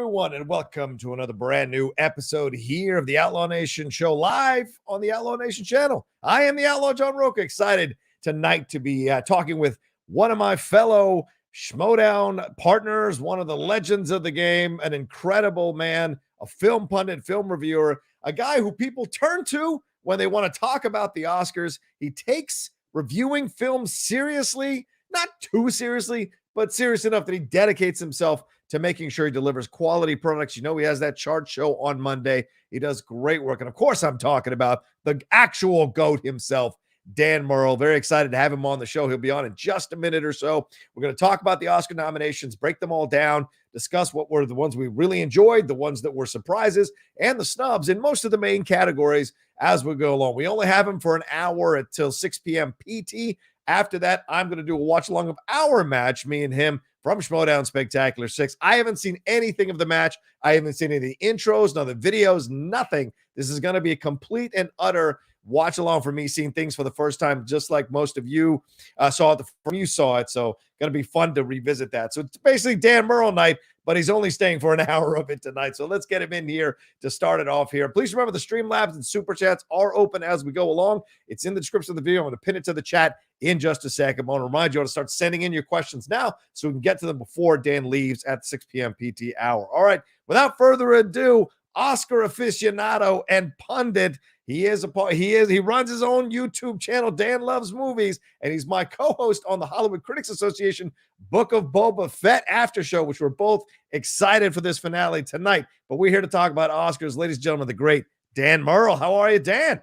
everyone, and welcome to another brand new episode here of the Outlaw Nation Show, live on the Outlaw Nation channel. I am the Outlaw John Rocha, excited tonight to be talking with one of my fellow Schmoedown partners, one of the legends of the game, an incredible man, a film pundit, film reviewer, a guy who people turn to when they want to talk about the Oscars. He takes reviewing films seriously, not too seriously, but serious enough that he dedicates himself to making sure he delivers quality products. You know, he has that chart show on Monday. He does great work. And of course, I'm talking about the actual GOAT himself, Dan Murrell. Very excited to have him on the show. He'll be on in just a minute or so. We're going to talk about the Oscar nominations, break them all down, discuss what were the ones we really enjoyed, the ones that were surprises, and the snubs in most of the main categories as we go along. We only have him for an hour until 6 p.m. PT. After that, I'm going to do a watch along of our match, me and him, from Schmoedown Spectacular VI. I haven't seen anything of the match. I haven't seen any of the intros, none of the videos, nothing. This is going to be a complete and utter watch along for me, seeing things for the first time, just like most of you saw it from you saw it. So going to be fun to revisit that. So it's basically Dan Murrell night, but he's only staying for an hour of it tonight. So let's get him in here to start it off here. Please remember the Streamlabs and Superchats are open as we go along. It's in the description of the video. I'm going to pin it to the chat in just a second. I want to remind you to start sending in your questions now so we can get to them before Dan leaves at 6 p.m. PT hour. All right, without further ado, Oscar aficionado and pundit. He runs his own YouTube channel, Dan Loves Movies, and he's my co-host on the Hollywood Critics Association Book of Boba Fett after show, which we're both excited for this finale tonight. But we're here to talk about Oscars. Ladies and gentlemen, the great Dan Murrell. How are you, Dan?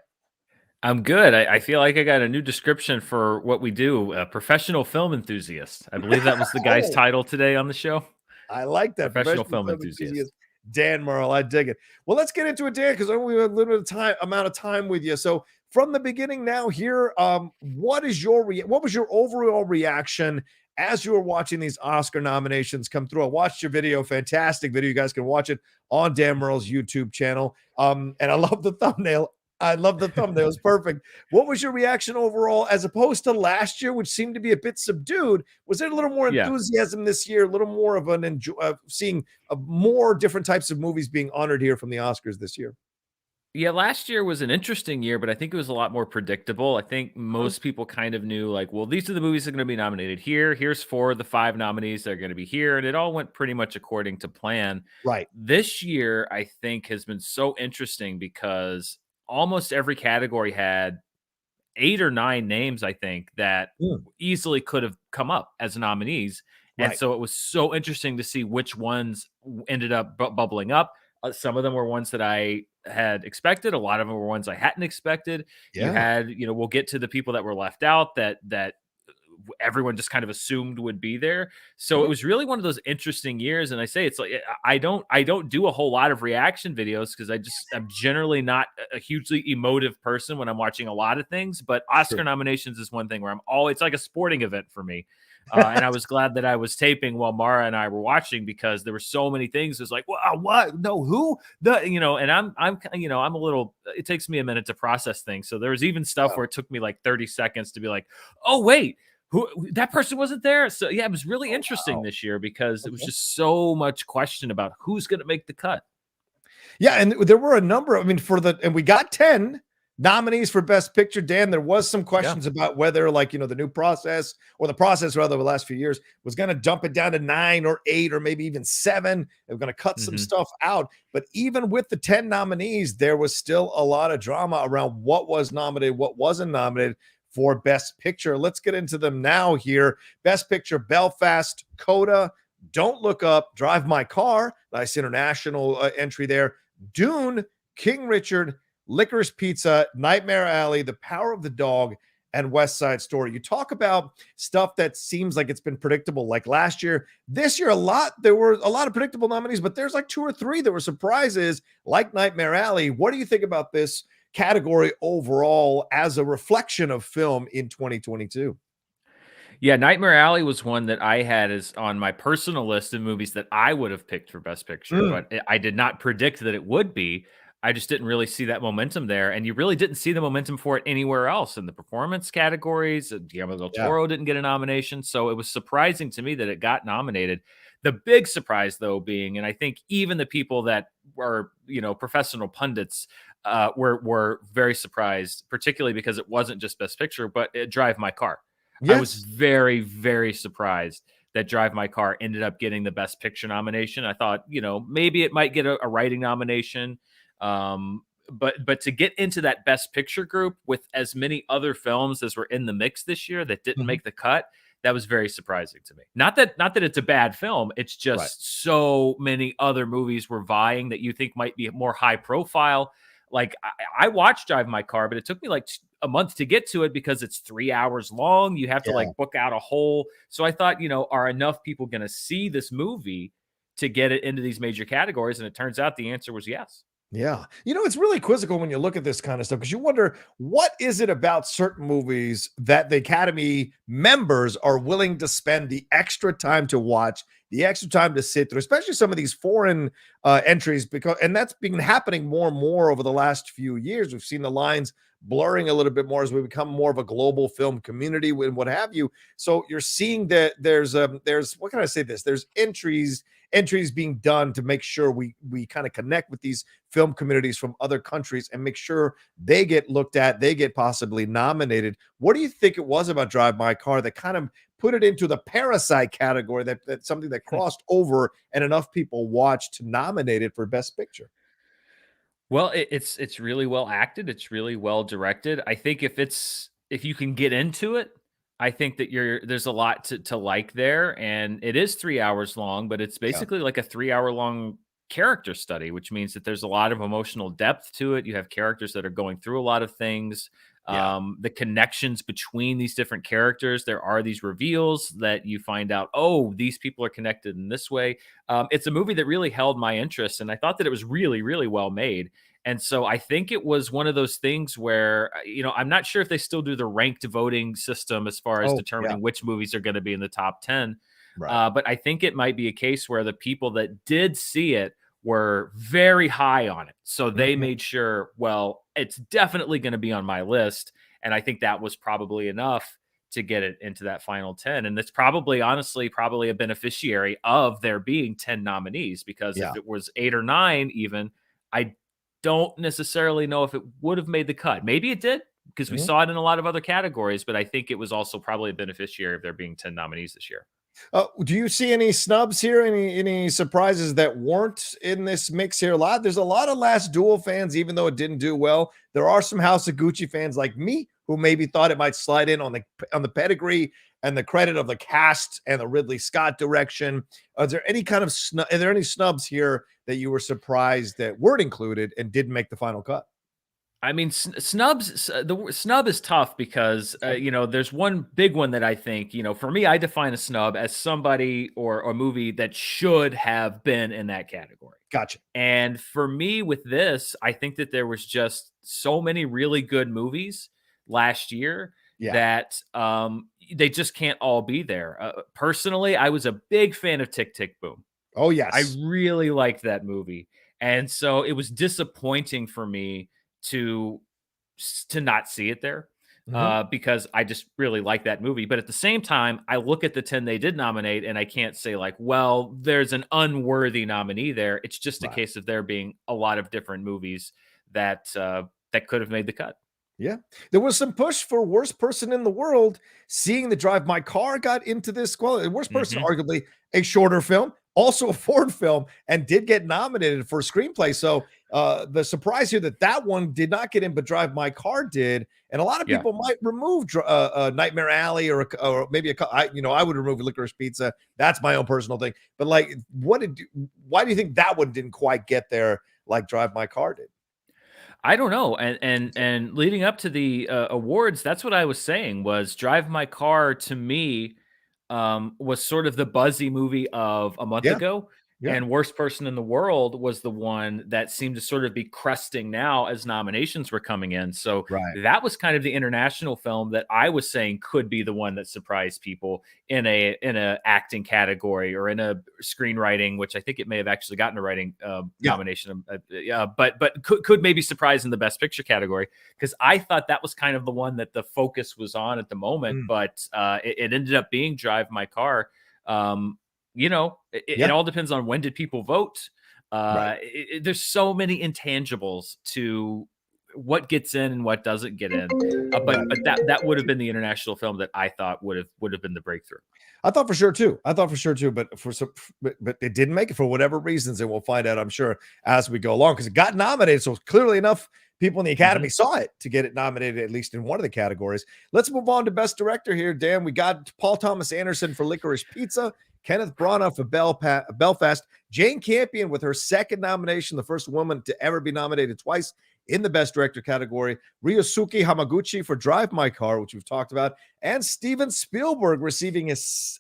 I'm good. I feel like I got a new description for what we do, a professional film enthusiast. I believe that was the guy's title today on the show. I like that. Professional film enthusiast. Dan Murrell, I dig it. Well, let's get into it, Dan, because we have a limited amount of time with you. So from the beginning now here, what was your overall reaction as you were watching these Oscar nominations come through? I watched your video, fantastic video. You guys can watch it on Dan Murrell's YouTube channel. And I love the thumbnail. It's perfect. What was your reaction overall as opposed to last year, which seemed to be a bit subdued? Was there a little more enthusiasm this year, a little more of an seeing more different types of movies being honored here from the Oscars this year? Yeah, last year was an interesting year, but I think it was a lot more predictable. I think most people kind of knew, like, well, these are the movies that are going to be nominated here. Here's 4 of the 5 nominees that are going to be here. And it all went pretty much according to plan. Right. This year, I think, has been so interesting because almost every category had 8 or 9 names, I think, that easily could have come up as nominees. And so it was so interesting to see which ones ended up bubbling up. Some of them were ones that I had expected. A lot of them were ones I hadn't expected. You had, we'll get to the people that were left out that everyone just kind of assumed would be there. So it was really one of those interesting years. And I say, it's like, I don't do a whole lot of reaction videos because I'm generally not a hugely emotive person when I'm watching a lot of things, but Oscar nominations is one thing where it's like a sporting event for me. And I was glad that I was taping while Mara and I were watching because there were so many things. It's like, wow, what? No, who? And I'm a little, it takes me a minute to process things. So there was even stuff where it took me like 30 seconds to be like, oh, wait. That person wasn't there. So yeah, it was really interesting this year because it was just so much question about who's going to make the cut. Yeah, and there were a number. And we got 10 nominees for Best Picture. Dan, there was some questions about whether, the new process or the process rather the last few years was going to dump it down to 9 or 8 or maybe even 7. They were going to cut some stuff out. But even with the 10 nominees, there was still a lot of drama around what was nominated, what wasn't nominated for Best Picture. Let's get into them now here. Best Picture: Belfast, Coda, Don't Look Up, Drive My Car, nice international entry there, Dune, King Richard, Licorice Pizza, Nightmare Alley, The Power of the Dog, and West Side Story. You talk about stuff that seems like it's been predictable, like last year. This year, there were a lot of predictable nominees, but there's like 2 or 3 that were surprises, like Nightmare Alley. What do you think about this category overall as a reflection of film in 2022? Yeah, Nightmare Alley was one that I had as on my personal list of movies that I would have picked for Best Picture, but I did not predict that it would be. I just didn't really see that momentum there, and you really didn't see the momentum for it anywhere else in the performance categories. Guillermo del Yeah. Toro didn't get a nomination, so it was surprising to me that it got nominated. The big surprise, though, being, and I think even the people that were, professional pundits were very surprised, particularly because it wasn't just Best Picture, but Drive My Car. I was Yes. very, very surprised that Drive My Car ended up getting the Best Picture nomination. I thought, maybe it might get a writing nomination. But to get into that Best Picture group with as many other films as were in the mix this year that didn't make the cut, that was very surprising to me. Not that it's a bad film. It's just so many other movies were vying that you think might be more high profile. Like I watched Drive My Car, but it took me like a month to get to it because it's 3 hours long. You have to like book out a whole. So I thought, are enough people going to see this movie to get it into these major categories? And it turns out the answer was yes. Yeah. It's really quizzical when you look at this kind of stuff because you wonder what is it about certain movies that the Academy members are willing to spend the extra time to watch, the extra time to sit through, especially some of these foreign entries, and that's been happening more and more over the last few years. We've seen the lines blurring a little bit more as we become more of a global film community and what have you. So you're seeing that there's what can I say this? There's entries being done to make sure we kind of connect with these film communities from other countries and make sure they get looked at, they get possibly nominated. What do you think it was about Drive My Car that kind of put it into the Parasite category, that's something that crossed over and enough people watched to nominate it for Best Picture? Well, it's really well acted. It's really well directed. I think if you can get into it, I think that there's a lot to like there. And it is 3 hours long, but it's Yeah. basically like a 3 hour long character study, which means that there's a lot of emotional depth to it. You have characters that are going through a lot of things. Yeah. The connections between these different characters, there are these reveals that you find out, oh, these people are connected in this way. It's a movie that really held my interest, and I thought that it was really, really well made. And so I think it was one of those things where, I'm not sure if they still do the ranked voting system as far as Oh, yeah. determining which movies are going to be in the top 10. Right. But I think it might be a case where the people that did see it were very high on it. So they made sure, well, it's definitely going to be on my list. And I think that was probably enough to get it into that final 10. And it's probably, honestly, probably a beneficiary of there being 10 nominees, because Yeah. if it was 8 or 9, even, I don't necessarily know if it would have made the cut. Maybe it did, because we saw it in a lot of other categories, but I think it was also probably a beneficiary of there being 10 nominees this year. Do you see any snubs here? Any surprises that weren't in this mix here? There's a lot of Last Duel fans, even though it didn't do well. There are some House of Gucci fans like me who maybe thought it might slide in on the pedigree and the credit of the cast and the Ridley Scott direction. Is there any kind of are there any snubs here that you were surprised that weren't included and didn't make the final cut? I mean, snubs. The snub is tough because there's one big one that I think, for me, I define a snub as somebody or a movie that should have been in that category. Gotcha. And for me, with this, I think that there was just so many really good movies last year that they just can't all be there. Personally, I was a big fan of Tick Tick Boom. Oh I yes. really liked that movie, and so it was disappointing for me to not see it there, because I just really like that movie. But at the same time, I look at the 10 they did nominate, and I can't say like, well, there's an unworthy nominee there. It's just a case of there being a lot of different movies that that could have made the cut. Yeah. There was some push for worst person in the world. Seeing the Drive My Car got into this quality. Worst person, arguably a shorter film, also a Ford film, and did get nominated for screenplay. So the surprise here that one did not get in, but Drive My Car did. And a lot of people might remove Nightmare Alley or maybe I would remove Licorice Pizza. That's my own personal thing. But like, why do you think that one didn't quite get there like Drive My Car did? I don't know. And leading up to the awards, that's what I was saying was Drive My Car to me was sort of the buzzy movie of a month ago. And Worst Person in the World was the one that seemed to sort of be cresting now as nominations were coming in. So that was kind of the international film that I was saying could be the one that surprised people in a acting category or in a screenwriting, which I think it may have actually gotten a writing nomination. But could maybe surprise in the Best Picture category, because I thought that was kind of the one that the focus was on at the moment. But it ended up being Drive My Car. You know, it all depends on when did people vote. There's so many intangibles to what gets in and what doesn't get in. But that would have been the international film that I thought would have been the breakthrough. I thought for sure too. But but it didn't make it for whatever reasons, and we'll find out, I'm sure, as we go along, because it got nominated. So clearly enough, people in the Academy saw it to get it nominated, at least in one of the categories. Let's move on to Best Director here, Dan. We got Paul Thomas Anderson for Licorice Pizza, Kenneth Branagh for Belfast, Jane Campion with her second nomination, the first woman to ever be nominated twice in the Best Director category, Ryosuke Hamaguchi for Drive My Car, which we've talked about, and Steven Spielberg receiving his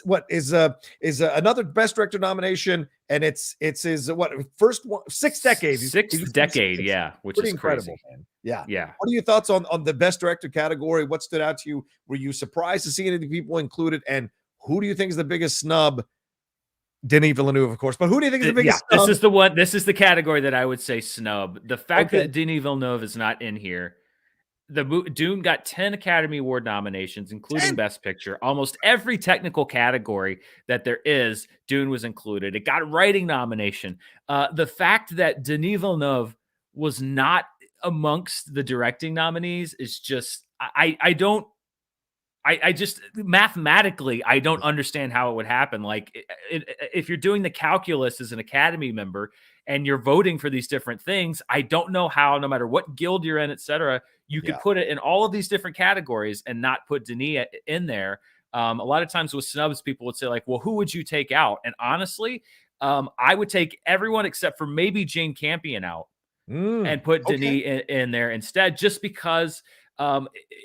another Best Director nomination, and it's his first one, sixth decade, which pretty is incredible, crazy. man. Yeah. What are your thoughts on the Best Director category? What stood out to you? Were you surprised to see any of the people included, and who do you think is the biggest snub? Denis Villeneuve, of course, but who do you think is the biggest snub? This is the category that I would say snub. The fact that Denis Villeneuve is not in here. Dune got 10 Academy Award nominations, including Best Picture. Almost every technical category that there is, Dune was included. It got a writing nomination. The fact that Denis Villeneuve was not amongst the directing nominees is just, I just mathematically, I don't understand how it would happen. Like, if you're doing the calculus as an Academy member and you're voting for these different things, I don't know how, no matter what guild you're in, etc., you could put it in all of these different categories and not put Denis in there. A lot of times with snubs, people would say like, well, who would you take out? And honestly, I would take everyone except for maybe Jane Campion out and put Denis in there instead, just because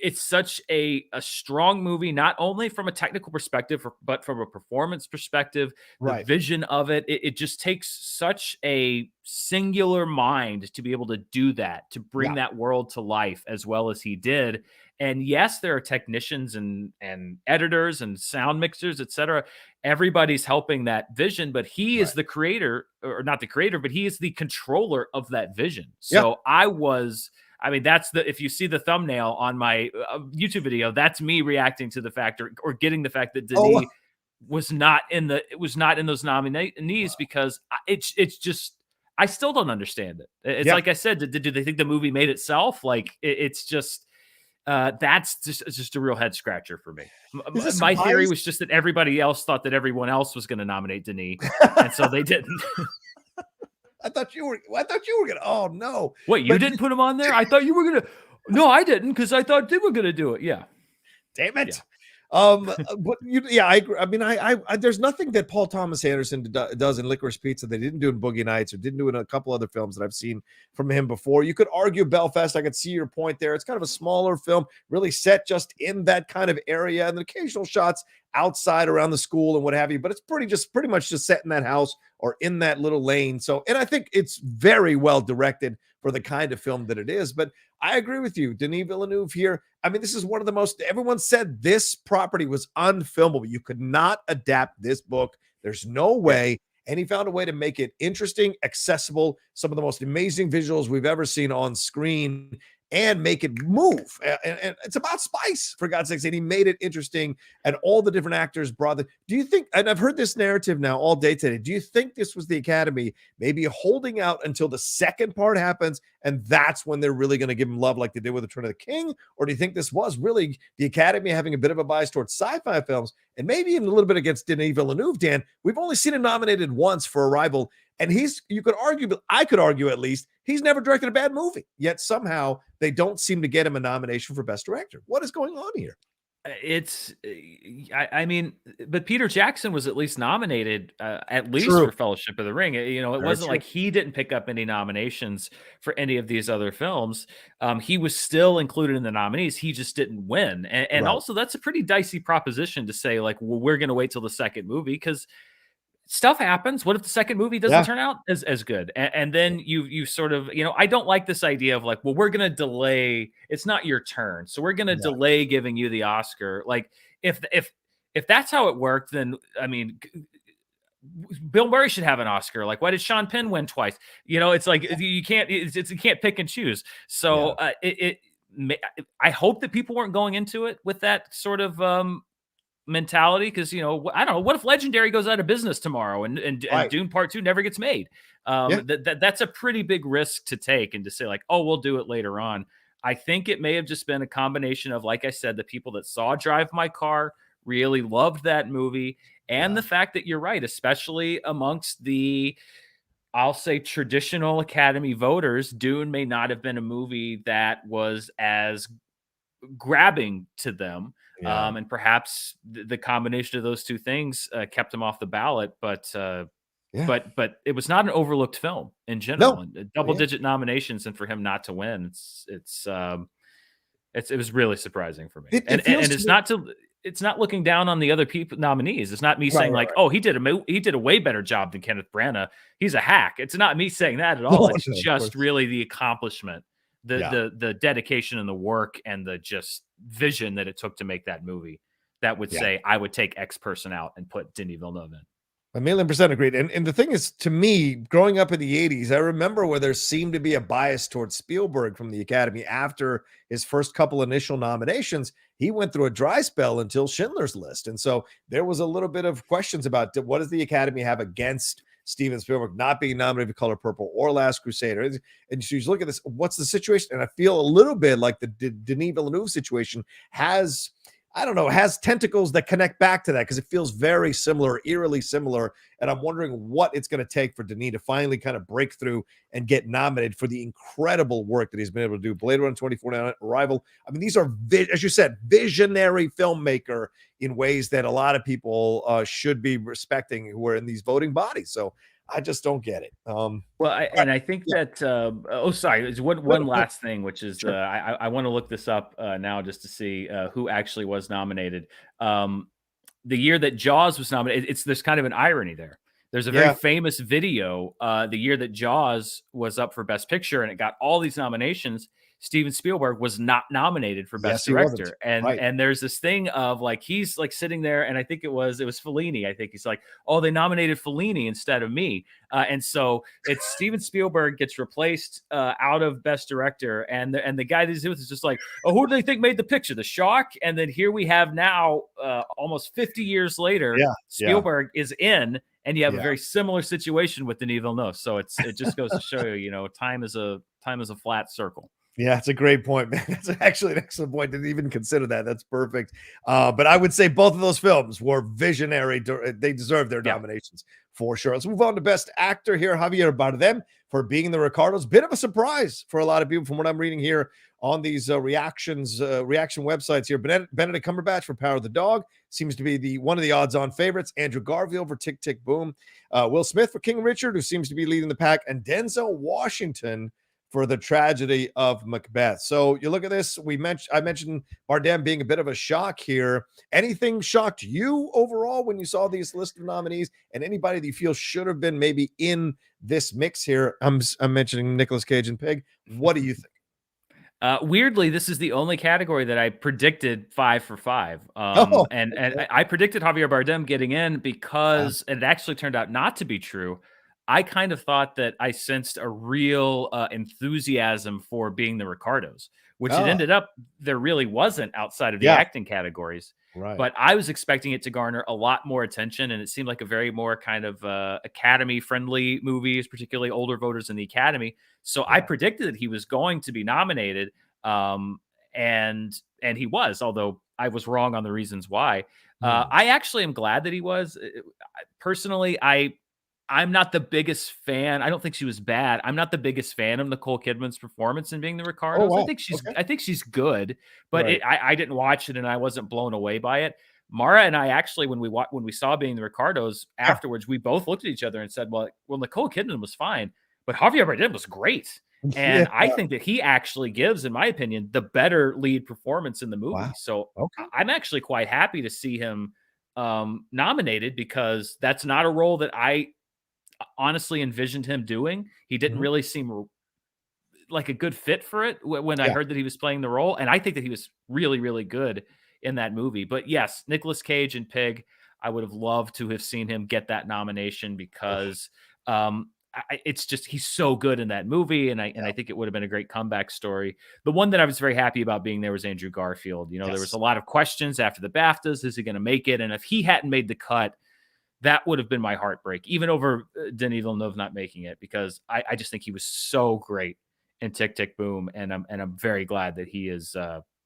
it's such a strong movie, not only from a technical perspective, but from a performance perspective. The vision of it just takes such a singular mind to be able to do that, to bring that world to life as well as he did. And yes, there are technicians and editors and sound mixers, etc. Everybody's helping that vision, but he is the creator, or not the creator, but he is the controller of that vision. So if you see the thumbnail on my YouTube video, that's me reacting to the fact or getting the fact that Denis was not in those nominees, because it's just, I still don't understand it. It's like I said, do they think the movie made itself? Like it's just, it's just a real head scratcher for me. My theory was just that everybody else thought that everyone else was going to nominate Denis, and so they didn't. I thought you were gonna. Oh no! Wait, you didn't put him on there? I thought you were gonna. No, I didn't, because I thought they were gonna do it. Yeah. Damn it. But I agree. I mean, I there's nothing that Paul Thomas Anderson does in Licorice Pizza that he didn't do in Boogie Nights or didn't do in a couple other films that I've seen from him before. You could argue Belfast. I could see your point there. It's kind of a smaller film, really set just in that kind of area, and the occasional shots outside around the school and what have you. But it's pretty much just set in that house or in that little lane. So, and I think it's very well directed for the kind of film that it is. But I agree with you, Denis Villeneuve here. I mean, this is one of the most, everyone said this property was unfilmable. You could not adapt this book. There's no way. And he found a way to make it interesting, accessible, some of the most amazing visuals we've ever seen on screen, and make it move. And it's about spice, for God's sakes. And he made it interesting. And all the different actors brought the. Do you think, and I've heard this narrative now all day today, do you think this was the Academy maybe holding out until the second part happens, and that's when they're really going to give him love like they did with Return of the King? Or do you think this was really the Academy having a bit of a bias towards sci-fi films, and maybe even a little bit against Denis Villeneuve, Dan? We've only seen him nominated once for Arrival. And you could argue, but I could argue at least, he's never directed a bad movie. Yet somehow they don't seem to get him a nomination for Best Director. What is going on here? I mean, but Peter Jackson was at least nominated, at least for Fellowship of the Ring. You know, it wasn't like he didn't pick up any nominations for any of these other films. He was still included in the nominees. He just didn't win. And also, that's a pretty dicey proposition to say, like, well, we're going to wait till the second movie, because stuff happens. What if the second movie doesn't turn out as good? And then you sort of, I don't like this idea of like, well, we're going to delay. It's not your turn. So we're going to delay giving you the Oscar. Like if that's how it worked, then I mean, Bill Murray should have an Oscar. Like, why did Sean Penn win twice? It's like you can't pick and choose. So I hope that people weren't going into it with that sort of mentality, because I don't know, what if Legendary goes out of business tomorrow and Dune Part 2 never gets made? That's a pretty big risk to take, and to say like, oh, we'll do it later on. I think it may have just been a combination of, like I said, the people that saw Drive My Car really loved that movie, and the fact that you're right, especially amongst the, I'll say, traditional Academy voters, Dune may not have been a movie that was as grabbing to them. And perhaps the combination of those two things kept him off the ballot. But it was not an overlooked film in general. And double-digit nominations, and for him not to win, it was really surprising for me. It's not looking down on the other people nominees. It's not me saying like, oh, he did a way better job than Kenneth Branagh. He's a hack. It's not me saying that at all. It's just really the accomplishment, the dedication and the work and the just vision that it took to make that movie, that would say I would take X person out and put Denis Villeneuve in. 1,000,000% agreed. And the thing is, to me, growing up in the 80s, I remember where there seemed to be a bias towards Spielberg from the Academy. After his first couple initial nominations, he went through a dry spell until Schindler's List. And so there was a little bit of questions about what does the Academy have against Steven Spielberg not being nominated for Color Purple or Last Crusader. And so you look at this, what's the situation? And I feel a little bit like the Denis Villeneuve situation has tentacles that connect back to that, because it feels very similar, eerily similar. And I'm wondering what it's going to take for Denis to finally kind of break through and get nominated for the incredible work that he's been able to do. Blade Runner 2049, Arrival. I mean, these are, as you said, visionary filmmaker in ways that a lot of people should be respecting who are in these voting bodies. So I just don't get it. I think that. There's one last thing, which is I want to look this up now just to see who actually was nominated. The year that Jaws was nominated, there's kind of an irony there. There's a very famous video the year that Jaws was up for Best Picture, and it got all these nominations. Steven Spielberg was not nominated for Best Director. And there's this thing of like, he's like sitting there, and I think it was Fellini. I think he's like, oh, they nominated Fellini instead of me. And so it's Steven Spielberg gets replaced out of Best Director. And the guy that is just like, oh, who do they think made the picture? The shock. And then here we have now, almost 50 years later, Spielberg is in, and you have a very similar situation with Denis Villeneuve. So it just goes to show you, time is a flat circle. Yeah, it's a great point, man. That's actually an excellent point. Didn't even consider that. That's perfect. But I would say both of those films were visionary. They deserve their nominations for sure. Let's move on to Best Actor here. Javier Bardem for Being the Ricardos. Bit of a surprise for a lot of people from what I'm reading here on these reaction websites here. Benedict Cumberbatch for Power of the Dog seems to be one of the odds-on favorites. Andrew Garfield for Tick, Tick, Boom. Will Smith for King Richard, who seems to be leading the pack. And Denzel Washington for The Tragedy of Macbeth. So you look at this, I mentioned Bardem being a bit of a shock here. Anything shocked you overall when you saw these list of nominees, and anybody that you feel should have been maybe in this mix here? I'm mentioning Nicolas Cage and Pig. What do you think? Weirdly, this is the only category that I predicted 5 for 5. And I predicted Javier Bardem getting in because it actually turned out not to be true. I kind of thought that I sensed a real enthusiasm for Being the Ricardos, which it ended up there really wasn't outside of the acting categories. Right. But I was expecting it to garner a lot more attention, and it seemed like a very more kind of Academy-friendly movies, particularly older voters in the Academy. So I predicted that he was going to be nominated, and he was, although I was wrong on the reasons why. I actually am glad that he was. Personally, I'm not the biggest fan. I don't think she was bad. I'm not the biggest fan of Nicole Kidman's performance in Being the Ricardos. Oh, wow. I think she's good, but I didn't watch it and I wasn't blown away by it. Mara and I actually, when we saw Being the Ricardos afterwards, we both looked at each other and said, well, Nicole Kidman was fine, but Javier Bardem was great. And I think that he actually gives, in my opinion, the better lead performance in the movie. Wow. So I'm actually quite happy to see him nominated because that's not a role that I honestly envisioned him doing. He didn't really seem like a good fit for it when I Yeah. heard that he was playing the role. And I think that he was really, really good in that movie. But yes, Nicolas Cage and Pig, I would have loved to have seen him get that nomination because it's just he's so good in that movie, and I think it would have been a great comeback story. The one that I was very happy about being there was Andrew Garfield. You know, there was a lot of questions after the BAFTAs. Is he going to make it? And if he hadn't made the cut, that would have been my heartbreak, even over Denis Villeneuve not making it, because I just think he was so great in Tick Tick Boom, and I'm very glad that he is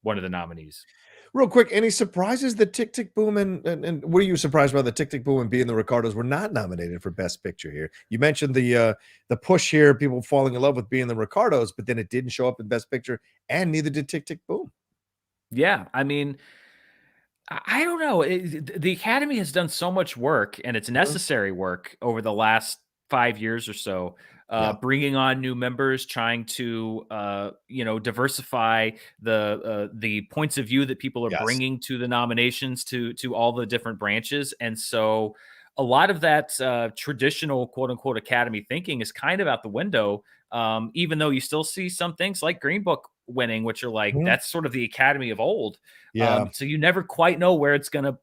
one of the nominees. Real quick, any surprises that Tick Tick Boom and were you surprised by the Tick Tick Boom and Being the Ricardos were not nominated for Best Picture here? You mentioned the push here, people falling in love with Being the Ricardos, but then it didn't show up in Best Picture, and neither did Tick Tick Boom. Yeah, I mean, I don't know. The Academy has done so much work, and it's necessary work over the last 5 years or so, bringing on new members, trying to diversify the points of view that people are bringing to the nominations to all the different branches, and so a lot of that traditional quote unquote Academy thinking is kind of out the window. Even though you still see some things like Green Book winning, which are like that's sort of the Academy of old. So you never quite know where it's going to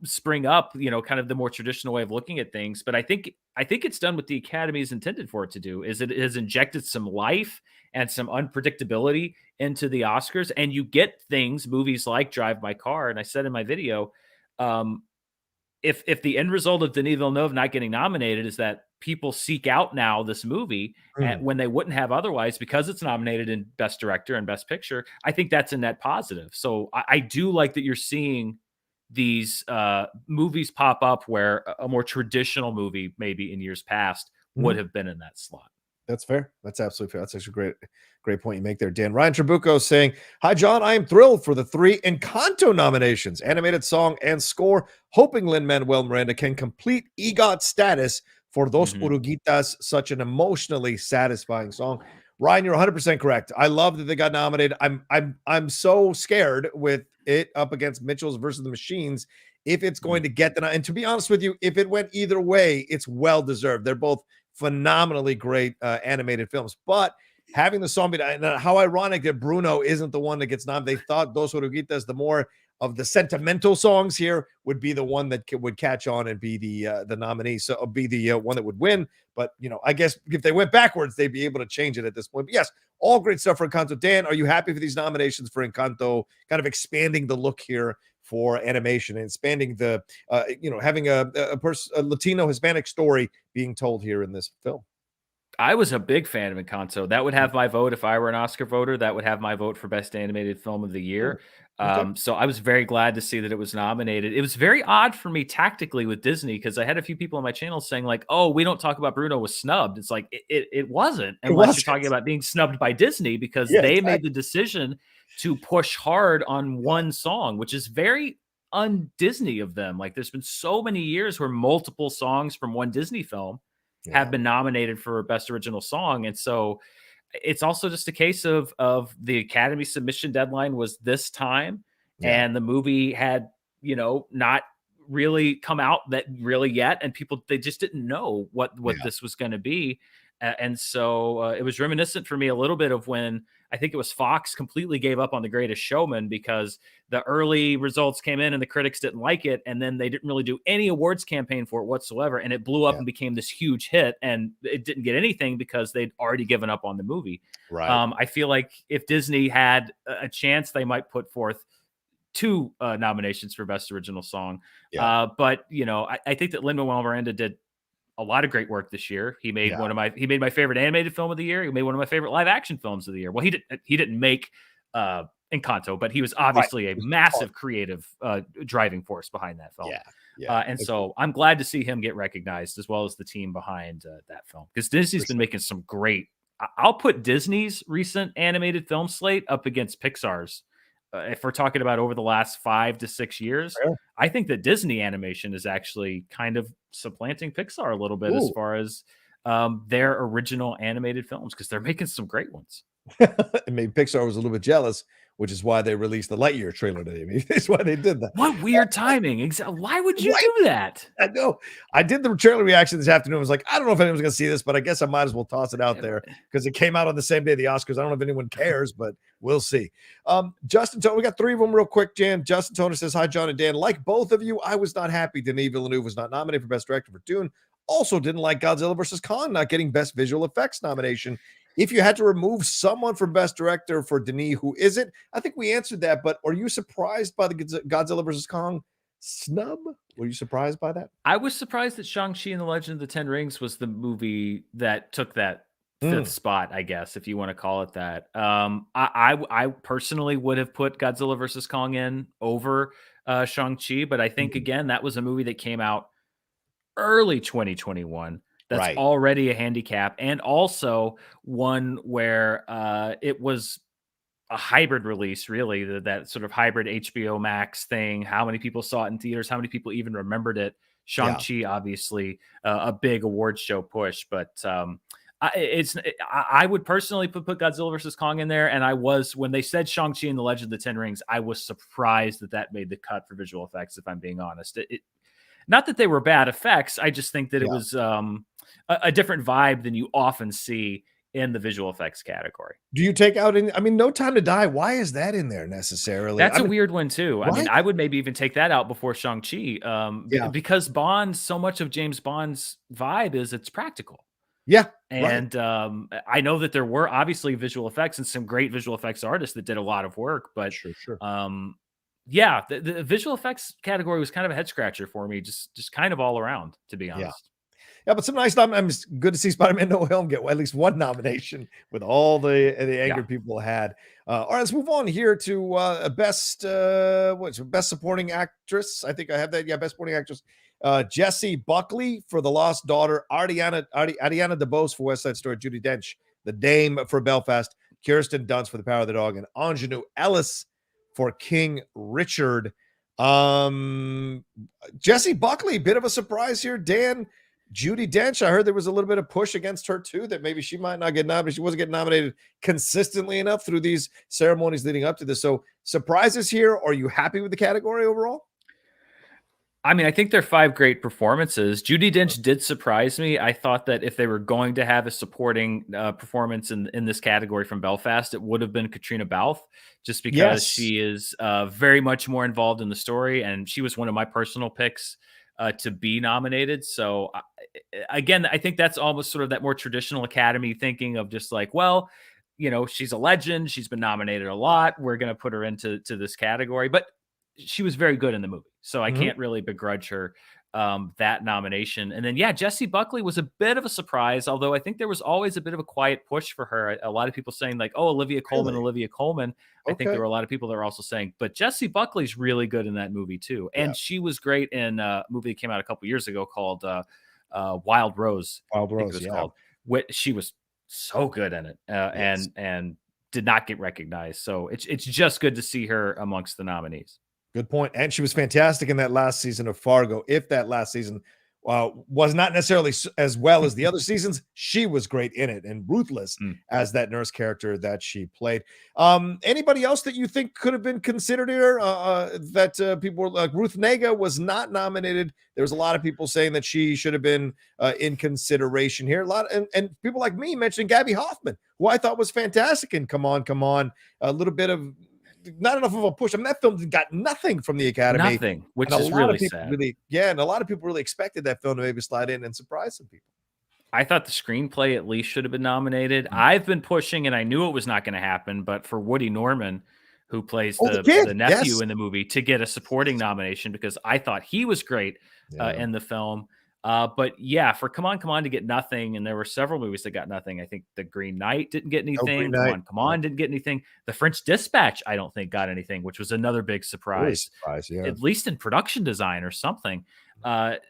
spring up, kind of the more traditional way of looking at things. But I think it's done what the Academy is intended for it to do. Is it has injected some life and some unpredictability into the Oscars, and you get movies like Drive My Car. And I said in my video, if the end result of Denis Villeneuve not getting nominated is that people seek out now this movie when they wouldn't have otherwise because it's nominated in Best Director and Best Picture, I think that's a net positive. So I do like that you're seeing these movies pop up where a more traditional movie maybe in years past would have been in that slot. That's fair. That's absolutely fair. That's actually a great point you make there, Dan. Ryan Trabucco saying, "Hi, John. I am thrilled for the 3 Encanto nominations, animated song and score, hoping Lin-Manuel Miranda can complete EGOT status for Dos Oruguitas, such an emotionally satisfying song." Ryan, you're 100% correct. I love that they got nominated. I'm so scared with it up against Mitchell's versus the Machines if it's going to get the, and to be honest with you, if it went either way, it's well deserved. They're both phenomenally great animated films, but having the song be, how ironic that Bruno isn't the one that gets nominated. They thought Dos Oruguitas, the more of the sentimental songs here, would be the one that would catch on and be the nominee, so be the one that would win. But I guess if they went backwards, they'd be able to change it at this point. But yes, all great stuff for Encanto. Dan, are you happy for these nominations for Encanto, kind of expanding the look here for animation and expanding the having a Latino Hispanic story being told here in this film? I was a big fan of Encanto. That would have my vote if I were an Oscar voter. That would have my vote for Best Animated Film of the Year. So I was very glad to see that it was nominated. It was very odd for me tactically with Disney because I had a few people on my channel saying like, "Oh, we don't talk about Bruno was snubbed." It's like it wasn't, unless you're talking about being snubbed by Disney because they made the decision to push hard on one song, which is very un-Disney of them. Like, there's been so many years where multiple songs from one Disney film have been nominated for Best Original Song. And so it's also just a case of the Academy submission deadline was this time, and the movie had, not really come out that really yet. And people, they just didn't know what this was going to be. And so it was reminiscent for me a little bit of when I think it was Fox completely gave up on The Greatest Showman because the early results came in and the critics didn't like it. And then they didn't really do any awards campaign for it whatsoever. And it blew up and became this huge hit. And it didn't get anything because they'd already given up on the movie. Right. I feel like if Disney had a chance, they might put forth 2 nominations for Best Original Song. But, I think that Lin-Manuel Miranda did a lot of great work this year. He made he made my favorite animated film of the year. He made one of my favorite live action films of the year. Well, he didn't make Encanto, but he was obviously a massive creative driving force behind that film. And so I'm glad to see him get recognized as well as the team behind that film, because Disney's been making some great. I'll put Disney's recent animated film slate up against Pixar's. If we're talking about over the last 5 to 6 years, I think that Disney animation is actually kind of supplanting Pixar a little bit as far as their original animated films, because they're making some great ones. And maybe Pixar was a little bit jealous, which is why they released the Lightyear trailer today. Maybe that's why they did that. What weird timing. Why would you do that? I know. I did the trailer reaction this afternoon. I was like, I don't know if anyone's going to see this, but I guess I might as well toss it out there because it came out on the same day of the Oscars. I don't know if anyone cares, but we'll see. Justin Toner, we got 3 of them real quick, Jan. Justin Toner says, hi, John and Dan. Like both of you, I was not happy Denis Villeneuve was not nominated for Best Director for Dune. Also didn't like Godzilla vs. Kong not getting Best Visual Effects nomination. If you had to remove someone from Best Director for Denis, who is it? I think we answered that, but are you surprised by the Godzilla vs. Kong snub? Were you surprised by that? I was surprised that Shang-Chi and the Legend of the Ten Rings was the movie that took that 5th spot, I guess, if you want to call it that. I personally would have put Godzilla vs. Kong in over Shang-Chi, but I think, again, that was a movie that came out early 2021. That's already a handicap, and also one where it was a hybrid release, really, that sort of hybrid HBO Max thing. How many people saw it in theaters? How many people even remembered it? Shang-Chi, obviously, a big award show push, but I would personally put Godzilla vs. Kong in there, and I was, when they said Shang-Chi and the Legend of the Ten Rings, I was surprised that made the cut for visual effects, if I'm being honest. Not that they were bad effects, I just think that it was a different vibe than you often see in the visual effects category. Do you take out No Time to Die? Why is that in there necessarily? That's a weird one too. I mean, I would maybe even take that out before Shang-Chi, because Bond, so much of James Bond's vibe is it's practical. Yeah. And I know that there were obviously visual effects and some great visual effects artists that did a lot of work, but yeah, the visual effects category was kind of a head scratcher for me, just kind of all around, to be honest. Yeah, but some nice nominations. Good to see Spider-Man No Way Home get at least one nomination with all the anger people had. All right, let's move on here to best supporting actress. I think I have that. Yeah, best supporting actress. Jessie Buckley for The Lost Daughter, Ariana DeBose for West Side Story, Judi Dench, The Dame for Belfast, Kirsten Dunst for The Power of the Dog, and Anjanou Ellis for King Richard. Jessie Buckley, bit of a surprise here. Dan, Judi Dench, I heard there was a little bit of push against her too, that maybe she might not get nominated. She wasn't getting nominated consistently enough through these ceremonies leading up to this. So surprises here. Are you happy with the category overall? I mean, I think they're 5 great performances. Judi Dench did surprise me. I thought that if they were going to have a supporting performance in this category from Belfast, it would have been Katrina Balfe, just because she is very much more involved in the story, and she was one of my personal picks to be nominated. So again, I think that's almost sort of that more traditional Academy thinking of just like, well, you know, she's a legend. She's been nominated a lot. We're going to put her into this category, but she was very good in the movie. So I can't really begrudge her that nomination. And then, Jessie Buckley was a bit of a surprise, although I think there was always a bit of a quiet push for her. A lot of people saying like, oh, Olivia Colman. I think there were a lot of people that were also saying, but Jessie Buckley's really good in that movie too. And she was great in a movie that came out a couple years ago called Wild Rose. Called. She was so good in it and did not get recognized. So it's just good to see her amongst the nominees. Good point. And she was fantastic in that last season of Fargo. If that last season was not necessarily as well as the other seasons, she was great in it and ruthless as that nurse character that she played. Anybody else that you think could have been considered here that people were like? Ruth Negga was not nominated. There was a lot of people saying that she should have been in consideration here. And people like me mentioning Gabby Hoffman, who I thought was fantastic in Come On. A little bit of not enough of a push. I mean, that film got nothing from the Academy. Nothing, which is really sad. And a lot of people really expected that film to maybe slide in and surprise some people. I thought the screenplay at least should have been nominated. I've been pushing, and I knew it was not going to happen, but for Woody Norman, who plays the nephew in the movie, to get a supporting nomination, because I thought he was great in the film. But for Come On to get nothing, and there were several movies that got nothing. I think The Green Knight didn't get anything. Come on didn't get anything. The French Dispatch, I don't think, got anything, which was another big surprise. At least in production design or something.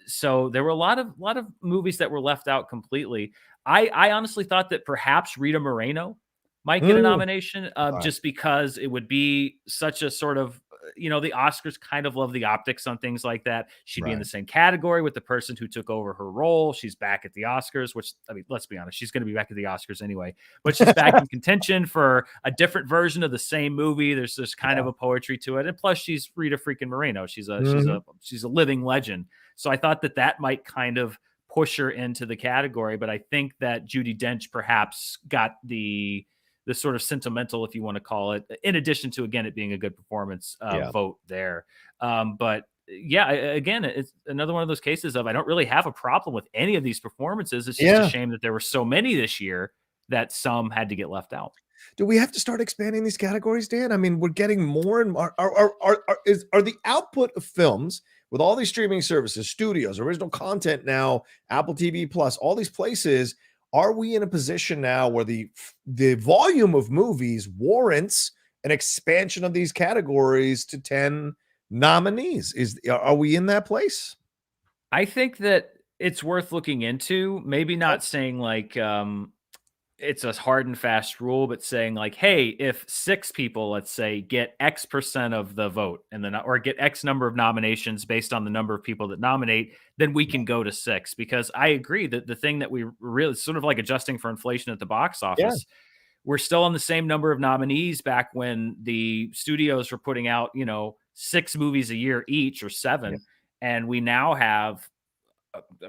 So there were a lot of movies that were left out completely. I honestly thought that perhaps Rita Moreno might get a nomination, just because it would be such a sort of you know, the Oscars kind of love the optics on things like that. She'd be in Right. the same category with the person who took over her role. She's back at the Oscars, which, I mean, let's be honest, she's going to be back at the Oscars anyway, but she's back in contention for a different version of the same movie. There's this kind of a poetry to it. And plus she's Rita freaking Moreno. She's a living legend. So I thought that might kind of push her into the category, but I think that Judi Dench perhaps got the sort of sentimental, if you want to call it, in addition to, again, it being a good performance, vote there. But yeah, again, it's another one of those cases of I don't really have a problem with any of these performances. It's just a shame that there were so many this year that some had to get left out. Do we have to start expanding these categories, Dan? I mean, we're getting more and more. Are the output of films with all these streaming services, studios, original content now, Apple TV Plus, all these places? Are we in a position now where the volume of movies warrants an expansion of these categories to 10 nominees? Are we in that place? I think that it's worth looking into. Maybe not saying like it's a hard and fast rule, but saying like, hey, if 6 people, let's say, get X% of the vote and then or get X number of nominations based on the number of people that nominate, then we can go to 6. Because I agree that the thing that we really sort of like adjusting for inflation at the box office, we're still on the same number of nominees back when the studios were putting out, you know, 6 movies a year each or 7. And we now have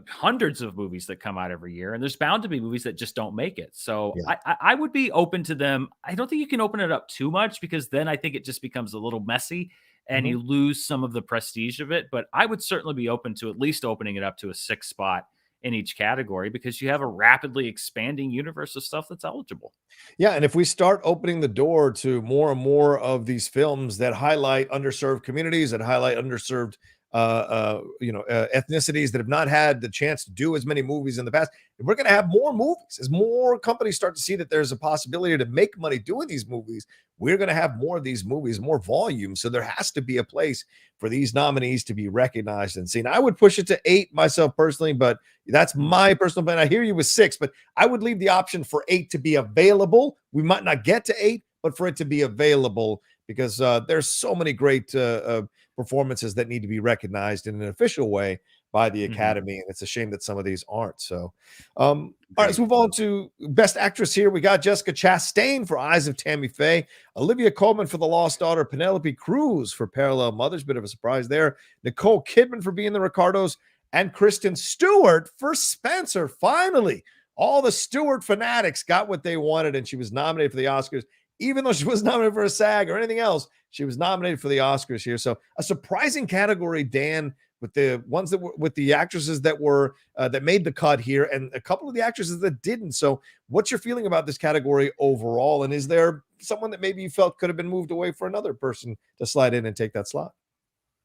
hundreds of movies that come out every year, and there's bound to be movies that just don't make it. So I would be open to them. I don't think you can open it up too much, because then I think it just becomes a little messy and you lose some of the prestige of it. But I would certainly be open to at least opening it up to a 6th spot in each category, because you have a rapidly expanding universe of stuff that's eligible. Yeah, and if we start opening the door to more and more of these films that highlight underserved communities, that highlight underserved ethnicities that have not had the chance to do as many movies in the past, we're going to have more movies. As more companies start to see that there's a possibility to make money doing these movies, we're going to have more of these movies, more volume. So there has to be a place for these nominees to be recognized and seen. I would push it to 8 myself personally, but that's my personal opinion. I hear you with 6, but I would leave the option for 8 to be available. We might not get to 8, but for it to be available, because there's so many great performances that need to be recognized in an official way by the Academy, and it's a shame that some of these aren't. So, all right, let's move on to Best Actress here. We got Jessica Chastain for Eyes of Tammy Faye, Olivia Colman for The Lost Daughter, Penelope Cruz for Parallel Mothers, bit of a surprise there, Nicole Kidman for Being the Ricardos, and Kristen Stewart for Spencer. Finally, all the Stewart fanatics got what they wanted, and she was nominated for the Oscars. Even though she was nominated for a SAG or anything else, she was nominated for the Oscars here. So a surprising category, Dan, with the ones that were with the actresses that were that made the cut here, and a couple of the actresses that didn't. So what's your feeling about this category overall? And is there someone that maybe you felt could have been moved away for another person to slide in and take that slot?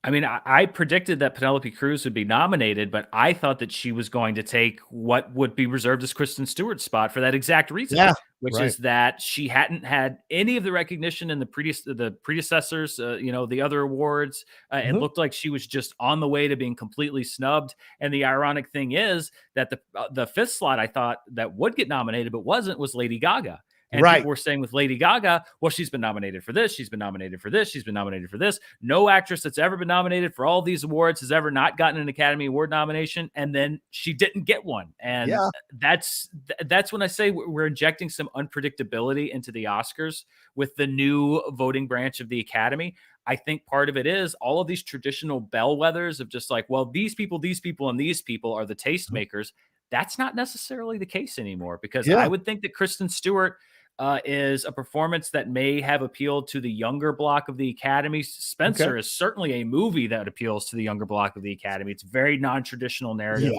I mean, I predicted that Penelope Cruz would be nominated, but I thought that she was going to take what would be reserved as Kristen Stewart's spot for that exact reason, which is that she hadn't had any of the recognition in the predecessors, the other awards. It looked like she was just on the way to being completely snubbed. And the ironic thing is that the 5th slot I thought that would get nominated but wasn't was Lady Gaga. And people were saying with Lady Gaga, well, she's been nominated for this, she's been nominated for this, she's been nominated for this. No actress that's ever been nominated for all these awards has ever not gotten an Academy Award nomination, and then she didn't get one. And that's when I say we're injecting some unpredictability into the Oscars with the new voting branch of the Academy. I think part of it is all of these traditional bellwethers of just like, well, these people, and these people are the tastemakers. That's not necessarily the case anymore, because I would think that Kristen Stewart is a performance that may have appealed to the younger block of the Academy. Spencer is certainly a movie that appeals to the younger block of the Academy. It's very non-traditional narrative.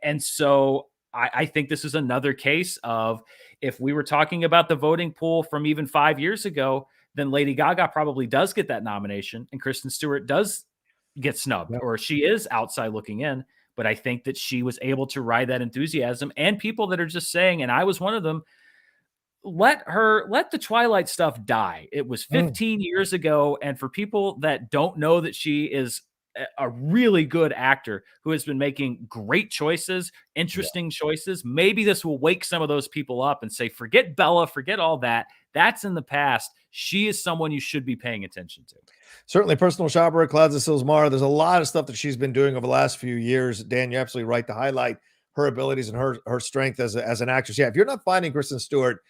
And so I think this is another case of, if we were talking about the voting pool from even 5 years ago, then Lady Gaga probably does get that nomination and Kristen Stewart does get snubbed, or she is outside looking in. But I think that she was able to ride that enthusiasm, and people that are just saying, and I was one of them, let the Twilight stuff die. It was 15 years ago. And for people that don't know that she is a really good actor who has been making great choices, interesting choices. Maybe this will wake some of those people up and say, forget Bella, forget all that. That's in the past. She is someone you should be paying attention to. Certainly personal shopper at Clouds of Silsmar. There's a lot of stuff that she's been doing over the last few years. Dan, you're absolutely right to highlight her abilities and her strength as an actress. Yeah, if you're not finding Kristen Stewart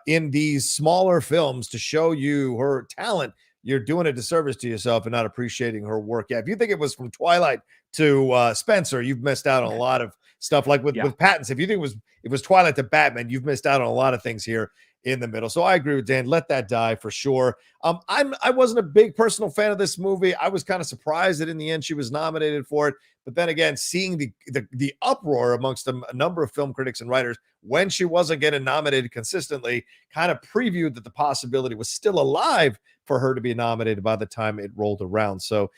in these smaller films to show you her talent, you're doing a disservice to yourself and not appreciating her work. Yeah, if you think it was from Twilight to Spencer, you've missed out on a lot of stuff. Like with Pattinson, if you think it was Twilight to Batman, you've missed out on a lot of things here in the middle. So I agree with Dan. Let that die for sure. I wasn't a big personal fan of this movie. I was kind of surprised that in the end she was nominated for it. But then again, seeing the uproar amongst a number of film critics and writers when she wasn't getting nominated consistently kind of previewed that the possibility was still alive for her to be nominated by the time it rolled around. So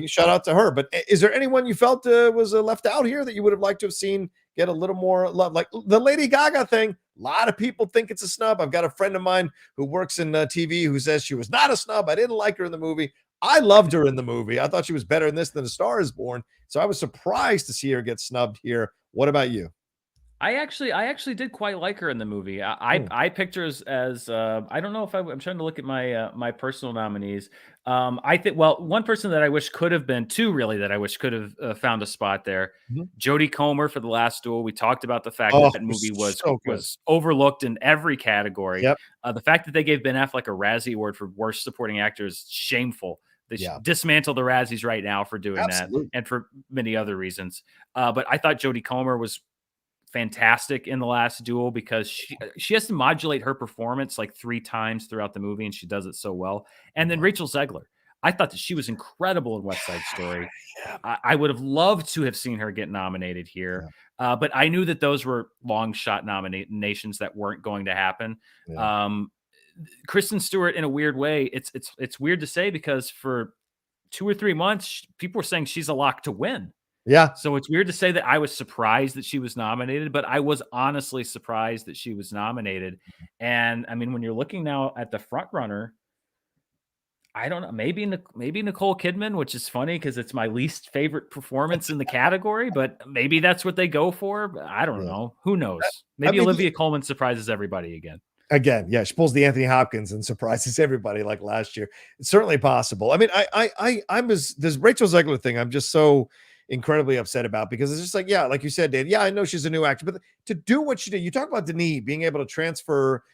shout out to her. But is there anyone you felt was left out here that you would have liked to have seen get a little more love? Like the Lady Gaga thing, a lot of people think it's a snub. I've got a friend of mine who works in TV who says she was not a snub. I didn't like her in the movie. I loved her in the movie. I thought she was better in this than A Star Is Born. So I was surprised to see her get snubbed here. What about you? I actually did quite like her in the movie. I picked her as I don't know if I'm trying to look at my personal nominees. I think, well, one person that I wish could have been, two really that I wish could have found a spot there. Jodie Comer for The Last Duel. We talked about the fact that movie was overlooked in every category. The fact that they gave Ben Affleck a Razzie Award for Worst Supporting Actor is shameful. They should dismantle the Razzies right now for doing that, and for many other reasons. But I thought Jodie Comer was fantastic in The Last Duel because she has to modulate her performance like 3 times throughout the movie, and she does it so well. And then Rachel Zegler, I thought that she was incredible in West Side Story. I would have loved to have seen her get nominated here, but I knew that those were long shot nominations that weren't going to happen. Kristen Stewart, in a weird way, it's weird to say because for 2 or 3 months, people were saying she's a lock to win. Yeah. So it's weird to say that I was surprised that she was nominated, but I was honestly surprised that she was nominated. And I mean, when you're looking now at the front runner, I don't know, maybe Nicole Kidman, which is funny because it's my least favorite performance in the category, but maybe that's what they go for. I don't know. Who knows? Maybe Olivia Colman surprises everybody again. Yeah, she pulls the Anthony Hopkins and surprises everybody like last year. It's certainly possible. I mean, I'm this Rachel Zegler thing. I'm just so incredibly upset about because it's just like, yeah, like you said, Dan, yeah, I know she's a new actor, but to do what she did, you talk about Denis being able to transfer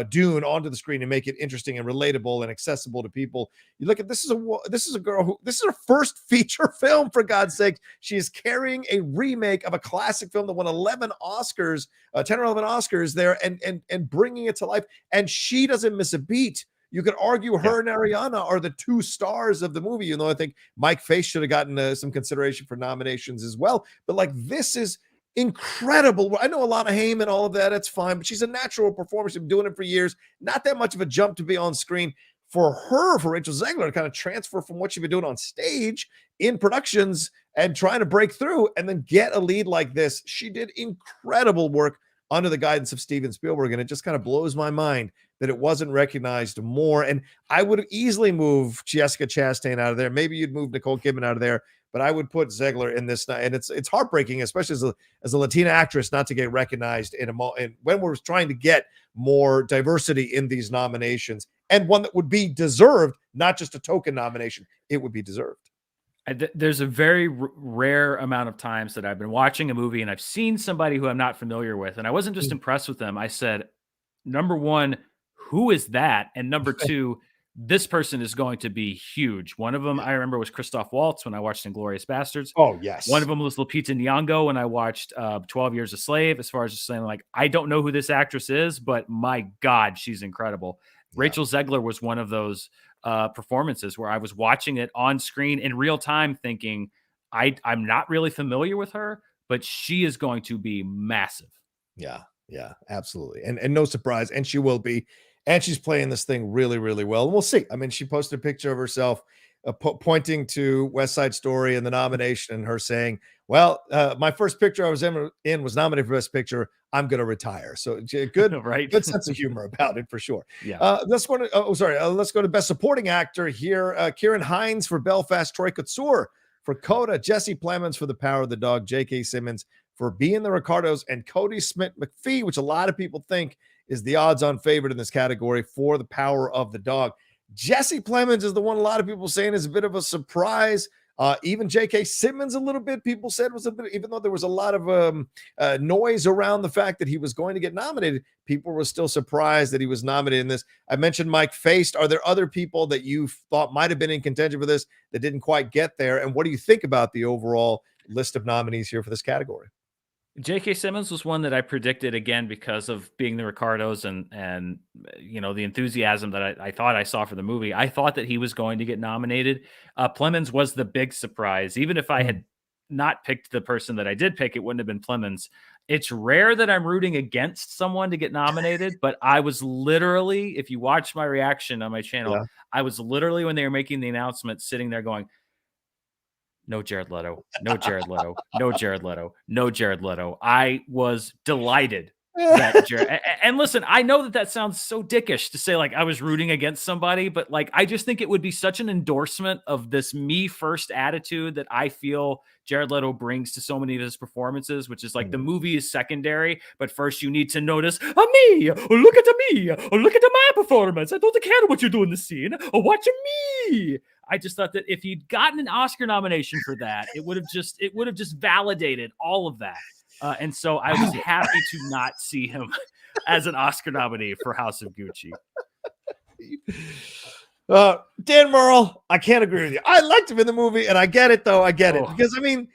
Dune onto the screen and make it interesting and relatable and accessible to people. You look at this is a girl who this is her first feature film, for God's sake. She is carrying a remake of a classic film that won 11 Oscars, 10 or 11 Oscars there, and bringing it to life. And she doesn't miss a beat. You could argue her and Ariana are the 2 stars of the movie, you know. I think Mike Face should have gotten some consideration for nominations as well. But like, this is incredible. I know a lot of Haim and all of that. It's fine, but she's a natural performer. She's been doing it for years. Not that much of a jump to be on screen for her, for Rachel Zegler to kind of transfer from what she's been doing on stage in productions and trying to break through and then get a lead like this. She did incredible work under the guidance of Steven Spielberg, and it just kind of blows my mind that it wasn't recognized more. And I would easily move Jessica Chastain out of there. Maybe you'd move Nicole Kidman out of there, but I would put Zegler in this. And it's heartbreaking, especially as a Latina actress, not to get recognized and when we're trying to get more diversity in these nominations, and one that would be deserved, not just a token nomination. It would be deserved. There's a very rare amount of times that I've been watching a movie and I've seen somebody who I'm not familiar with, and I wasn't just impressed with them. I said, number one, who is that? And number two, this person is going to be huge. One of them I remember was Christoph Waltz when I watched Inglourious Bastards. Oh, yes. One of them was Lupita Nyong'o when I watched 12 Years a Slave. As far as just saying, like, I don't know who this actress is, but my God, she's incredible. Yeah. Rachel Zegler was one of those performances where I was watching it on screen in real time thinking, I'm not really familiar with her, but she is going to be massive. Yeah, absolutely. And no surprise. And she will be. And she's playing this thing really, really well. And we'll see. I mean, she posted a picture of herself pointing to West Side Story and the nomination, and her saying, "Well, my first picture I was in was nominated for Best Picture. I'm going to retire." So good, right? Good sense of humor about it for sure. Yeah. Let's go to let's go to Best Supporting Actor here. Kieran Hines for Belfast, Troy Kotsur for Coda, Jesse Plemons for The Power of the Dog, J.K. Simmons for Being the Ricardos, and Cody Smith McPhee, which a lot of people think is the odds-on favorite in this category for The Power of the Dog. Jesse Plemons is the one a lot of people saying is a bit of a surprise. Even J.K. Simmons, a little bit, people said was a bit, even though there was a lot of noise around the fact that he was going to get nominated, people were still surprised that he was nominated in this. I mentioned Mike Feist. Are there other people that you thought might have been in contention for this that didn't quite get there? And what do you think about the overall list of nominees here for this category? J.K. Simmons was one that I predicted again because of Being the Ricardos and you know, the enthusiasm that I thought I saw for the movie. I thought that he was going to get nominated. Plemons was the big surprise. Even if I had not picked the person that I did pick, it wouldn't have been Plemons. It's rare that I'm rooting against someone to get nominated, but I was literally, if you watch my reaction on my channel, I was literally, when they were making the announcement, sitting there going, no Jared Leto, no Jared Leto, no Jared Leto, no Jared Leto. I was delighted that Jared. And listen, I know that sounds so dickish to say like I was rooting against somebody, but like I just think it would be such an endorsement of this me first attitude that I feel Jared Leto brings to so many of his performances, which is like the movie is secondary, but first you need to notice me. Look at me. Look at my performance. I don't care what you do in the scene. Watch me. I just thought that if he'd gotten an Oscar nomination for that, it would have just validated all of that. And so I was happy to not see him as an Oscar nominee for House of Gucci. Dan Murrell, I can't agree with you. I liked him in the movie, and I get it though. I get it because I mean,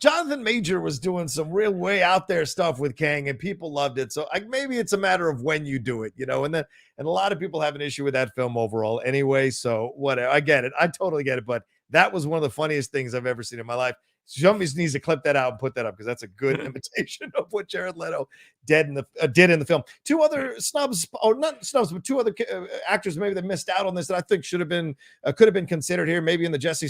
Jonathan Major was doing some real way out there stuff with Kang, and people loved it. So maybe it's a matter of when you do it, you know. And a lot of people have an issue with that film overall, anyway. So whatever, I get it. I totally get it. But that was one of the funniest things I've ever seen in my life. Somebody needs to clip that out and put that up because that's a good imitation of what Jared Leto did in the film. Two other snubs, or not snubs, but two other actors maybe that missed out on this that I think should have been could have been considered here, maybe in the Jesse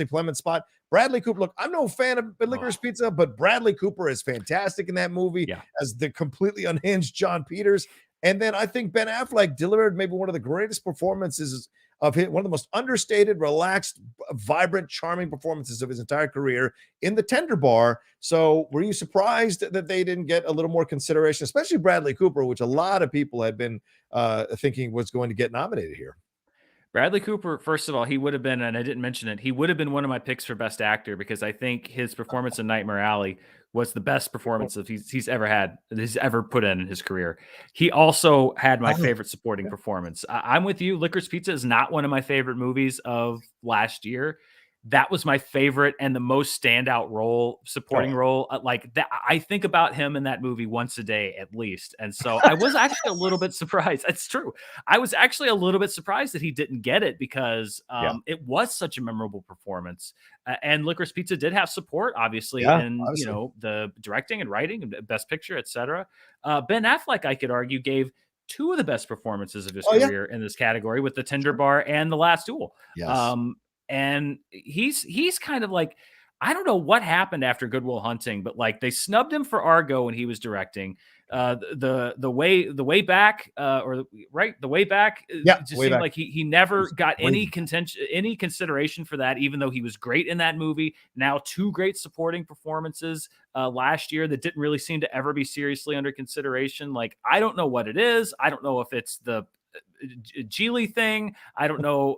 Plemons spot. Bradley Cooper. Look, I'm no fan of Licorice Pizza, but Bradley Cooper is fantastic in that movie as the completely unhinged John Peters. And then I think Ben Affleck delivered maybe one of the greatest performances of his, one of the most understated, relaxed, vibrant, charming performances of his entire career in The Tender Bar. So were you surprised that they didn't get a little more consideration, especially Bradley Cooper, which a lot of people had been thinking was going to get nominated here? Bradley Cooper, first of all, he would have been, and I didn't mention it, he would have been one of my picks for Best Actor because I think his performance in Nightmare Alley was the best performance that he's ever put in his career. He also had my favorite supporting performance. I'm with you. Licorice Pizza is not one of my favorite movies of last year. That was my favorite and the most standout role, supporting role. Like that, I think about him in that movie once a day at least. And so I was actually a little bit surprised. It's true. I was actually a little bit surprised that he didn't get it because it was such a memorable performance. And Licorice Pizza did have support, obviously, in you know, the directing and writing and Best Picture, etc. Ben Affleck, I could argue, gave two of the best performances of his career in this category with The Tender Bar and The Last Duel. And he's kind of like, I don't know what happened after Good Will Hunting, but like they snubbed him for Argo when he was directing. The way back, just seemed like he never got any consideration for that, even though he was great in that movie. Now two great supporting performances last year that didn't really seem to ever be seriously under consideration. Like I don't know what it is. I don't know if it's the Geely thing. I don't know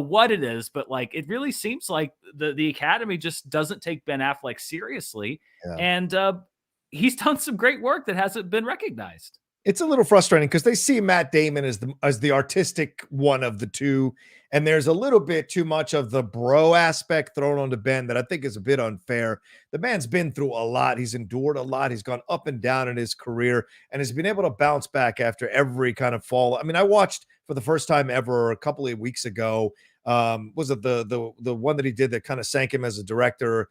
what it is, but like it really seems like the Academy just doesn't take Ben Affleck seriously, and he's done some great work that hasn't been recognized. It's a little frustrating because they see Matt Damon as the artistic one of the two, and there's a little bit too much of the bro aspect thrown onto Ben that I think is a bit unfair. The man's been through a lot. He's endured a lot. He's gone up and down in his career and has been able to bounce back after every kind of fall. I mean, I watched for the first time ever a couple of weeks ago. Was it the one that he did that kind of sank him as a director?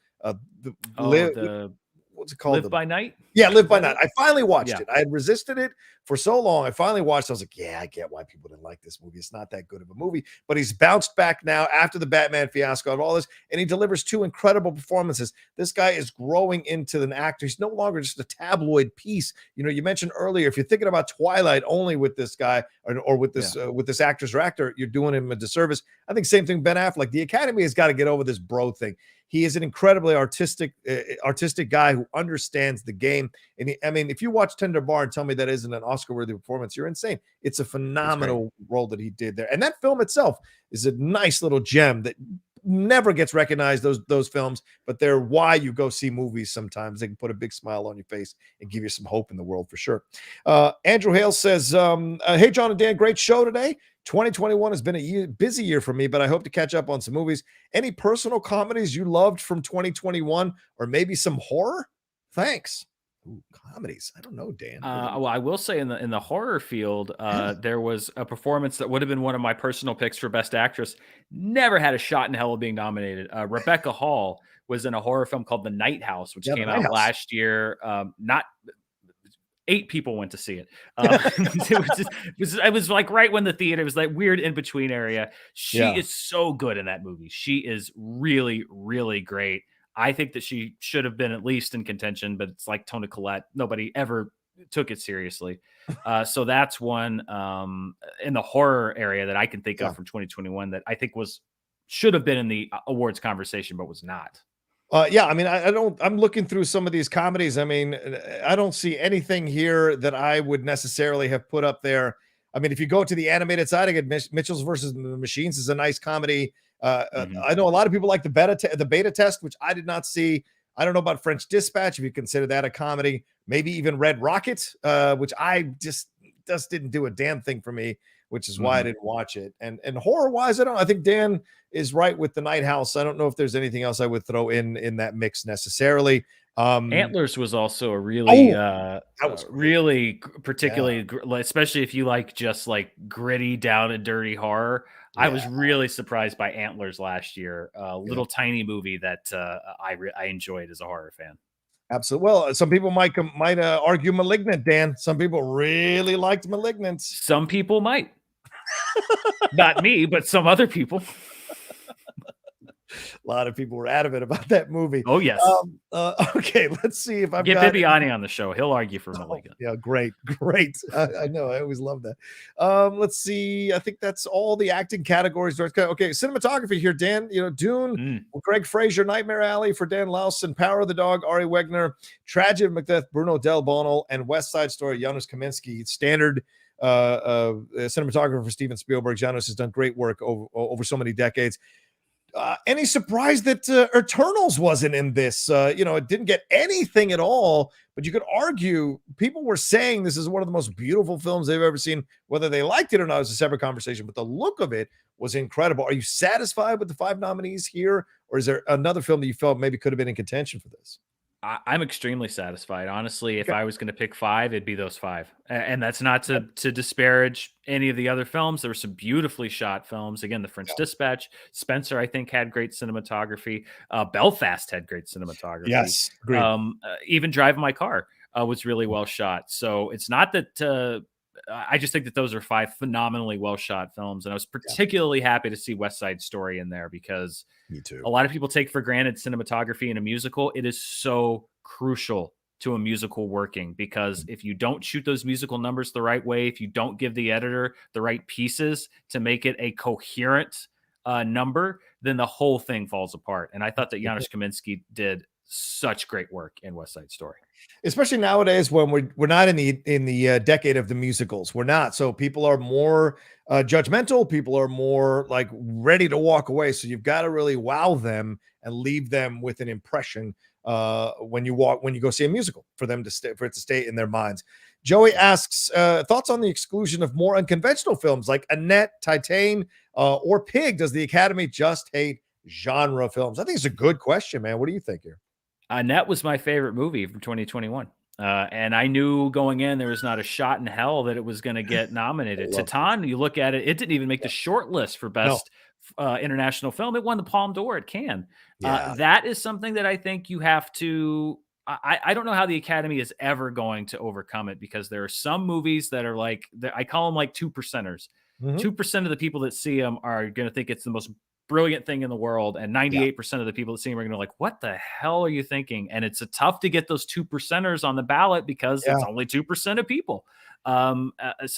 what's it called? Live by Night? Yeah, Live Is by that Night. it? I finally watched Yeah. it. I had resisted it for so long. I finally watched it. I was like, yeah, I get why people didn't like this movie. It's not that good of a movie, but he's bounced back now after the Batman fiasco and all this, and he delivers two incredible performances. This guy is growing into an actor. He's no longer just a tabloid piece. You know, you mentioned earlier, if you're thinking about Twilight only with this guy or with this actress or actor, you're doing him a disservice. I think same thing, Ben Affleck. The Academy has got to get over this bro thing. He is an incredibly artistic guy who understands the game. And I mean, if you watch Tender Bar and tell me that isn't an Oscar-worthy performance, you're insane. It's a phenomenal role that he did there. And that film itself is a nice little gem that never gets recognized, those films, but they're why you go see movies sometimes. They can put a big smile on your face and give you some hope in the world for sure. Andrew Hale says, hey, John and Dan, great show today. 2021 has been a busy year for me, but I hope to catch up on some movies. Any personal comedies you loved from 2021 or maybe some horror? Thanks. Ooh, comedies. I don't know, Dan. Well, I will say in the horror field, there was a performance that would have been one of my personal picks for Best Actress. Never had a shot in hell of being nominated. Rebecca Hall was in a horror film called The Night House, which came out last year. Not 8 people went to see it. It was like right when the theater was like weird in between area. She is so good in that movie. She is really, really great. I think that she should have been at least in contention, but it's like Toni Collette. Nobody ever took it seriously. So that's one in the horror area that I can think of from 2021 that I think should have been in the awards conversation, but was not. Yeah, I mean, I'm looking through some of these comedies. I mean, I don't see anything here that I would necessarily have put up there. I mean, if you go to the animated side, I get Mitchell's versus the Machines is a nice comedy. I know a lot of people like the beta test, which I did not see. I don't know about French Dispatch, if you consider that a comedy, maybe even Red Rocket, which I just didn't do a damn thing for me, which is why I didn't watch it. And horror wise, I think Dan is right with The Night House. I don't know if there's anything else I would throw in that mix necessarily. Antlers was also a really, really particularly, especially if you like just like gritty, down and dirty horror. Yeah. I was really surprised by Antlers last year. Little tiny movie that I enjoyed as a horror fan. Absolutely. Well, some people might argue Malignant, Dan. Some people really liked Malignant. Some people might. Not me, but some other people. A lot of people were adamant about that movie. Oh, yes. Okay, let's see if I've got Bibiani on the show. He'll argue for Malignant. Yeah, great. I know. I always love that. Let's see. I think that's all the acting categories. Okay, cinematography here, Dan. You know, Dune, Greg Fraser, Nightmare Alley for Dan Lawson, Power of the Dog, Ari Wegner, Tragedy of Macbeth, Bruno Del Bono, and West Side Story, Janusz Kaminski. Standard cinematographer for Steven Spielberg. Janusz has done great work over so many decades. Any surprise that Eternals wasn't in this? It didn't get anything at all, but you could argue people were saying this is one of the most beautiful films they've ever seen. Whether they liked it or not is a separate conversation, but the look of it was incredible. Are you satisfied with the 5 nominees here, or is there another film that you felt maybe could have been in contention for this? I'm extremely satisfied. Honestly, if I was going to pick 5, it'd be those 5. And that's not to disparage any of the other films. There were some beautifully shot films. Again, The French Dispatch. Spencer, I think, had great cinematography. Belfast had great cinematography. Yes, agreed. Even Driving My Car was really well shot. So it's not that... I just think that those are 5 phenomenally well shot films. And I was particularly happy to see West Side Story in there because me too. A lot of people take for granted cinematography in a musical. It is so crucial to a musical working because if you don't shoot those musical numbers the right way, if you don't give the editor the right pieces to make it a coherent number, then the whole thing falls apart. And I thought that Janusz Kaminski did such great work in West Side Story, especially nowadays when we're not in the decade of the musicals. We're not, so people are more judgmental. People are more like ready to walk away. So you've got to really wow them and leave them with an impression when you go see a musical for it to stay in their minds. Joey asks thoughts on the exclusion of more unconventional films like Annette, Titane, or Pig. Does the Academy just hate genre films? I think it's a good question, man. What do you think here? Annette was my favorite movie from 2021. And I knew going in, there was not a shot in hell that it was going to get nominated. Titan, you look at it, it didn't even make the short list for best international film. It won the Palme d'Or at Cannes. That is something that I think you have to I don't know how the Academy is ever going to overcome it, because there are some movies that are like, I call them like 2%ers. 2% of the people that see them are going to think it's the most brilliant thing in the world, and 98% of the people that see them are going to be like, what the hell are you thinking? And it's tough to get those 2%ers on the ballot, because it's only 2% of people. So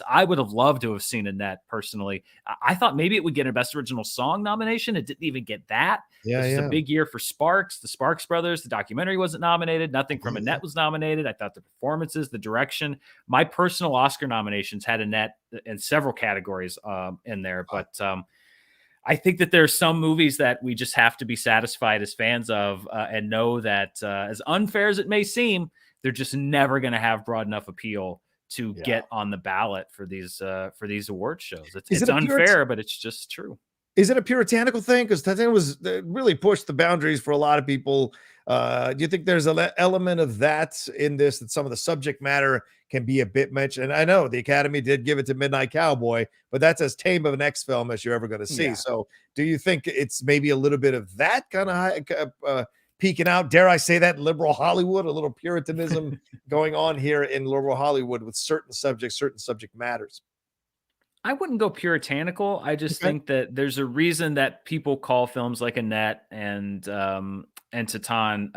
I would have loved to have seen Annette personally. I thought maybe it would get a Best Original Song nomination. It didn't even get that. This is a big year for Sparks, the Sparks Brothers. The documentary wasn't nominated. Nothing from Annette was nominated. I thought the performances, the direction, my personal Oscar nominations had Annette in several categories in there. But I think that there are some movies that we just have to be satisfied as fans of, and know that as unfair as it may seem, they're just never going to have broad enough appeal to get on the ballot for these award shows. It's unfair, but it's just true. Is it a puritanical thing? Because Titanic was really pushed the boundaries for a lot of people. Do you think there's an element of that in this, that some of the subject matter can be a bit much? And I know the Academy did give it to Midnight Cowboy, but that's as tame of an X film as you're ever going to see. Yeah. So do you think it's maybe a little bit of that kind of peeking out, dare I say that, liberal Hollywood, a little puritanism going on here in liberal Hollywood with certain subject matters? I wouldn't go puritanical. I just think that there's a reason that people call films like Annette and Titan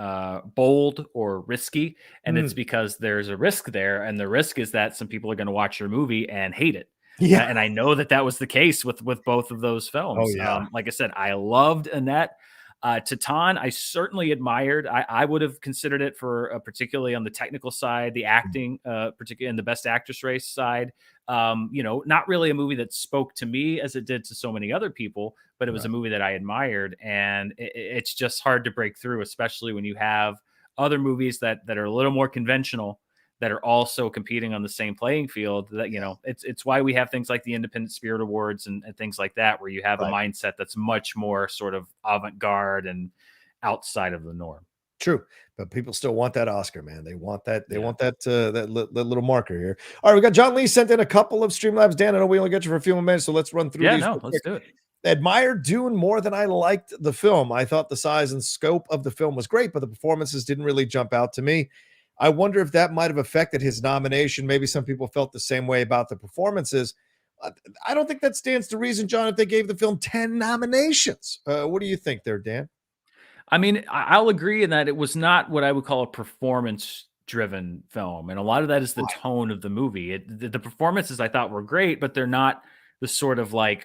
bold or risky, and it's because there's a risk there, and the risk is that some people are going to watch your movie and hate it. Yeah, and I know that was the case with both of those films. Oh, yeah. Like I said, I loved Annette. Titan, I certainly admired. I would have considered it for particularly on the technical side, the acting, particularly in the Best Actress race side. Not really a movie that spoke to me as it did to so many other people, but it was a movie that I admired, and it's just hard to break through, especially when you have other movies that are a little more conventional, that are also competing on the same playing field. That, it's why we have things like the Independent Spirit Awards and things like that, where you have a mindset that's much more sort of avant-garde and outside of the norm. True, but people still want that Oscar, man. They want that. They want that little marker here. All right, we got John Lee sent in a couple of Streamlabs. Dan, I know we only got you for a few more minutes, so let's run through these. Let's do it. Admired Dune more than I liked the film. I thought the size and scope of the film was great, but the performances didn't really jump out to me. I wonder if that might have affected his nomination. Maybe some people felt the same way about the performances. I don't think that stands to reason, John, if they gave the film 10 nominations. What do you think there, Dan? I mean, I'll agree in that it was not what I would call a performance-driven film. And a lot of that is the tone of the movie. The performances I thought were great, but they're not the sort of like,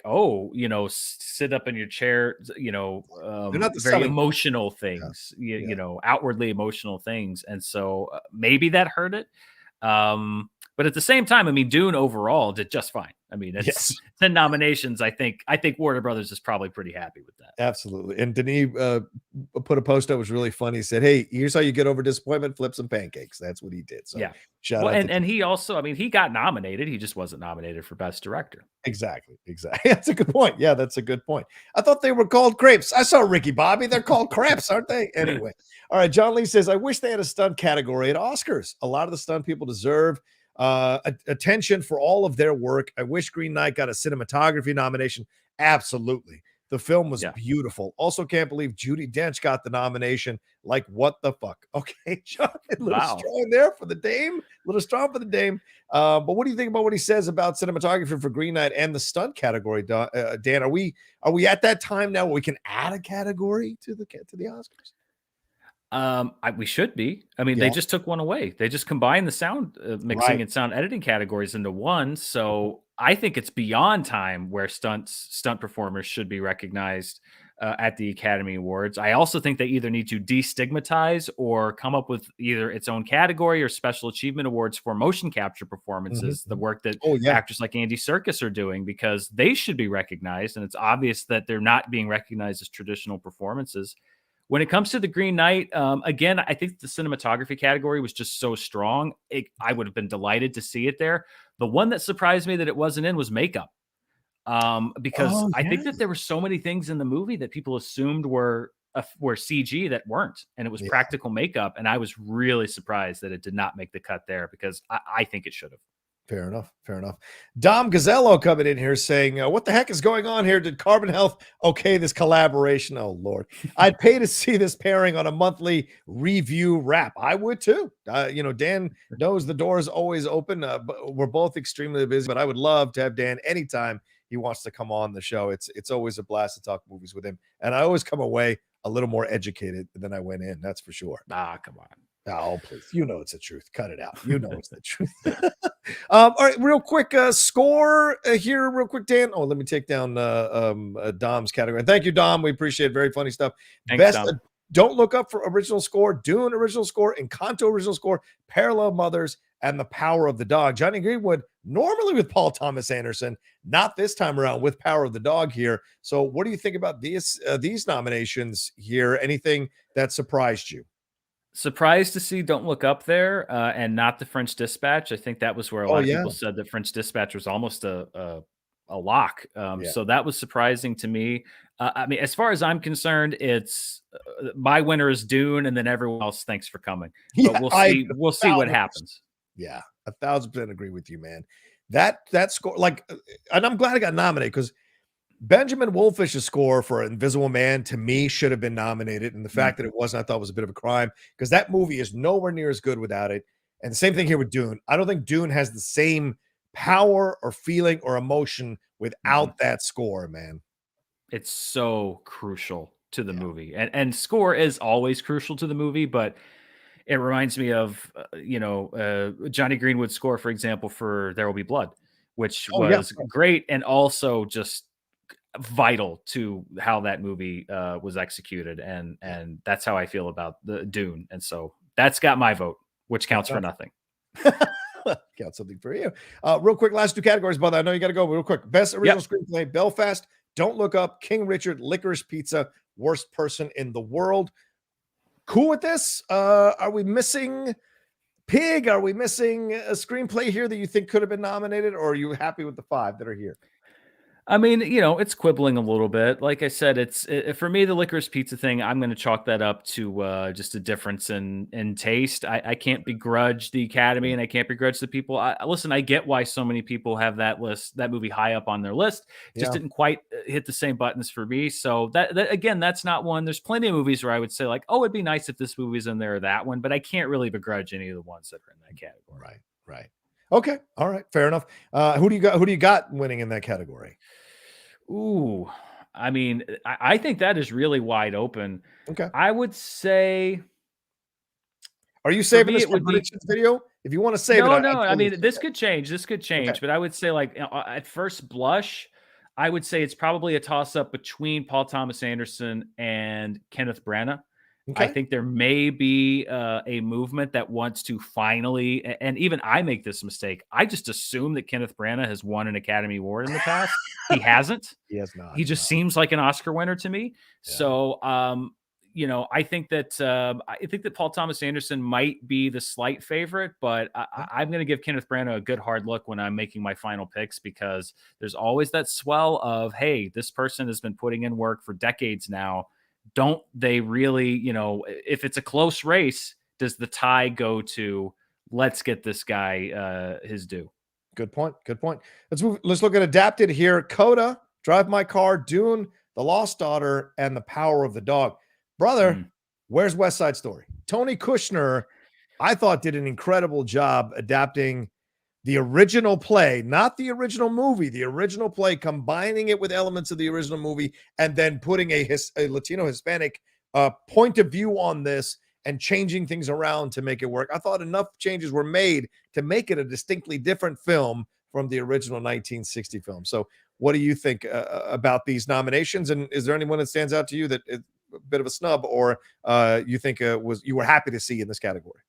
sit up in your chair, they're not the very emotional things, outwardly emotional things. And so maybe that hurt it. But at the same time, I mean, Dune overall did just fine. I mean, it's 10 nominations. I think Warner Brothers is probably pretty happy with that. Absolutely. And Denis put a post that was really funny. He said, "Hey, here's how you get over disappointment: flip some pancakes." That's what he did. So shout out. And he also, I mean, he got nominated. He just wasn't nominated for Best Director. Exactly. That's a good point. Yeah, that's a good point. I thought they were called crepes. I saw Ricky Bobby. They're called crepes, aren't they? Anyway. All right. John Lee says, "I wish they had a stunt category at Oscars. A lot of the stunt people deserve attention for all of their work. I wish Green Knight got a cinematography nomination." Absolutely. The film was beautiful. Also can't believe Judi Dench got the nomination. Like, what the fuck? Okay, John, a little strong there for the dame. A little strong for the dame. But what do you think about what he says about cinematography for Green Knight and the stunt category, Dan? Are we at that time now where we can add a category to the Oscars? We should be. I mean, they just took one away. They just combined the sound mixing and sound editing categories into one. So I think it's beyond time where stunt performers should be recognized at the Academy Awards. I also think they either need to destigmatize or come up with either its own category or special achievement awards for motion capture performances, the work that actors like Andy Serkis are doing, because they should be recognized. And it's obvious that they're not being recognized as traditional performances. When it comes to the Green Knight, again, I think the cinematography category was just so strong. I would have been delighted to see it there. The one that surprised me that it wasn't in was makeup, because I think that there were so many things in the movie that people assumed were CG that weren't, and it was practical makeup. And I was really surprised that it did not make the cut there, because I think it should have. Fair enough. Fair enough. Dom Gazello coming in here saying, what the heck is going on here? Did Carbon Health okay this collaboration? Oh, Lord. I'd pay to see this pairing on a monthly review wrap. I would too. Dan knows the door is always open. But we're both extremely busy, but I would love to have Dan anytime he wants to come on the show. It's always a blast to talk movies with him. And I always come away a little more educated than I went in. That's for sure. Come on. Oh, please. You know it's the truth. Cut it out. You know it's the truth. All right, real quick score here, real quick, Dan. Oh, let me take down Dom's category. Thank you, Dom. We appreciate it. Very funny stuff. Thanks, Best Dom. Don't Look Up for original score, Dune original score, Encanto original score, Parallel Mothers, and The Power of the Dog. Johnny Greenwood, normally with Paul Thomas Anderson, not this time around with Power of the Dog here. So what do you think about these nominations here? Anything that surprised you? Surprised to see Don't Look Up there and not The French Dispatch. I think that was where a lot of people said that French Dispatch was almost a lock. So that was surprising to me. I mean, as far as I'm concerned, it's my winner is Dune, and then everyone else, thanks for coming. But we'll see. We'll see what happens. Yeah, 1,000% agree with you, man. That score, and I'm glad I got nominated because Benjamin Wolfish's score for Invisible Man to me should have been nominated, and the fact that it wasn't, I thought was a bit of a crime because that movie is nowhere near as good without it. And the same thing here with Dune. I don't think Dune has the same power or feeling or emotion without that score, man. It's so crucial to the movie, and score is always crucial to the movie, but it reminds me of Johnny Greenwood's score, for example, for There Will Be Blood, which was great and also just vital to how that movie was execued, and that's how I feel about the Dune, and so that's got my vote, which counts for nothing. Count something for you. Real quick, last two categories, brother. I know you got to go real quick. Best original screenplay: Belfast, Don't Look Up, King Richard, Licorice Pizza, Worst Person in the World. Cool with this? Are we missing Pig? Are we missing a screenplay here that you think could have been nominated, or are you happy with the 5 that are here? I mean, it's quibbling a little bit. Like I said, for me, the Licorice Pizza thing, I'm going to chalk that up to just a difference in taste. I can't begrudge the Academy, and I can't begrudge the people. Listen, I get why so many people have that movie high up on their list. Just didn't quite hit the same buttons for me. So that again, that's not one. There's plenty of movies where I would say like, oh, it'd be nice if this movie's in there or that one, but I can't really begrudge any of the ones that are in that category. Right. Okay. All right. Fair enough. Who do you got winning in that category? Ooh, I mean, I think that is really wide open. Okay. I would say. Are you saving this for predictions video? If you want to save it. No. I mean, this could change. Okay. But I would say, like, at first blush, I would say it's probably a toss-up between Paul Thomas Anderson and Kenneth Branagh. Okay. I think there may be a movement that wants to finally, and even I make this mistake. I just assume that Kenneth Branagh has won an Academy Award in the past. He hasn't. He has not. He just seems like an Oscar winner to me. Yeah. So, I think that Paul Thomas Anderson might be the slight favorite, but I'm going to give Kenneth Branagh a good hard look when I'm making my final picks because there's always that swell of, hey, this person has been putting in work for decades now. Don't they really, if it's a close race, does the tie go to let's get this guy his due? Good point. Let's look at adapted here. Coda, Drive My Car, Dune, The Lost Daughter, and The Power of the Dog. Brother, where's West Side Story? Tony Kushner, I thought, did an incredible job adapting the original play, not the original movie, the original play, combining it with elements of the original movie, and then putting a Latino Hispanic point of view on this and changing things around to make it work. I thought enough changes were made to make it a distinctly different film from the original 1960 film. So what do you think about these nominations? And is there anyone that stands out to you that is a bit of a snub or you think you were happy to see in this category?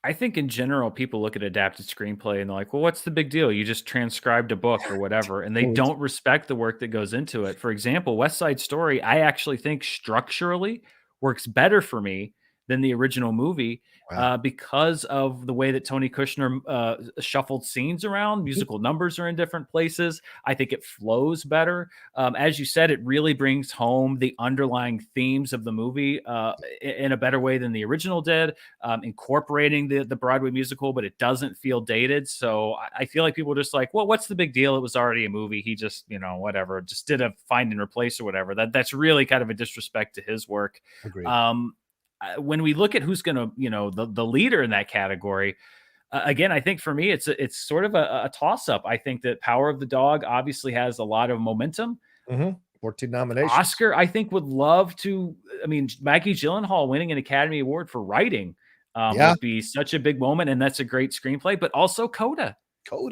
I think in general, people look at adapted screenplay and they're like, well, what's the big deal? You just transcribed a book or whatever. And they don't respect the work that goes into it. For example, West Side Story, I actually think structurally works better for me than the original movie. Wow. Because of the way that Tony Kushner shuffled scenes around. Musical numbers are in different places. I think it flows better. As you said, it really brings home the underlying themes of the movie in a better way than the original did, incorporating the Broadway musical, but it doesn't feel dated. So I feel like people are just like, well, what's the big deal? It was already a movie. He just, whatever, just did a find and replace or whatever. That's really kind of a disrespect to his work. Agreed. When we look at who's going to, the leader in that category, again, I think for me, it's sort of a toss up. I think that Power of the Dog obviously has a lot of momentum. 14 nominations. Oscar, I think, would love to. I mean, Maggie Gyllenhaal winning an Academy Award for writing would be such a big moment, and that's a great screenplay. But also Coda,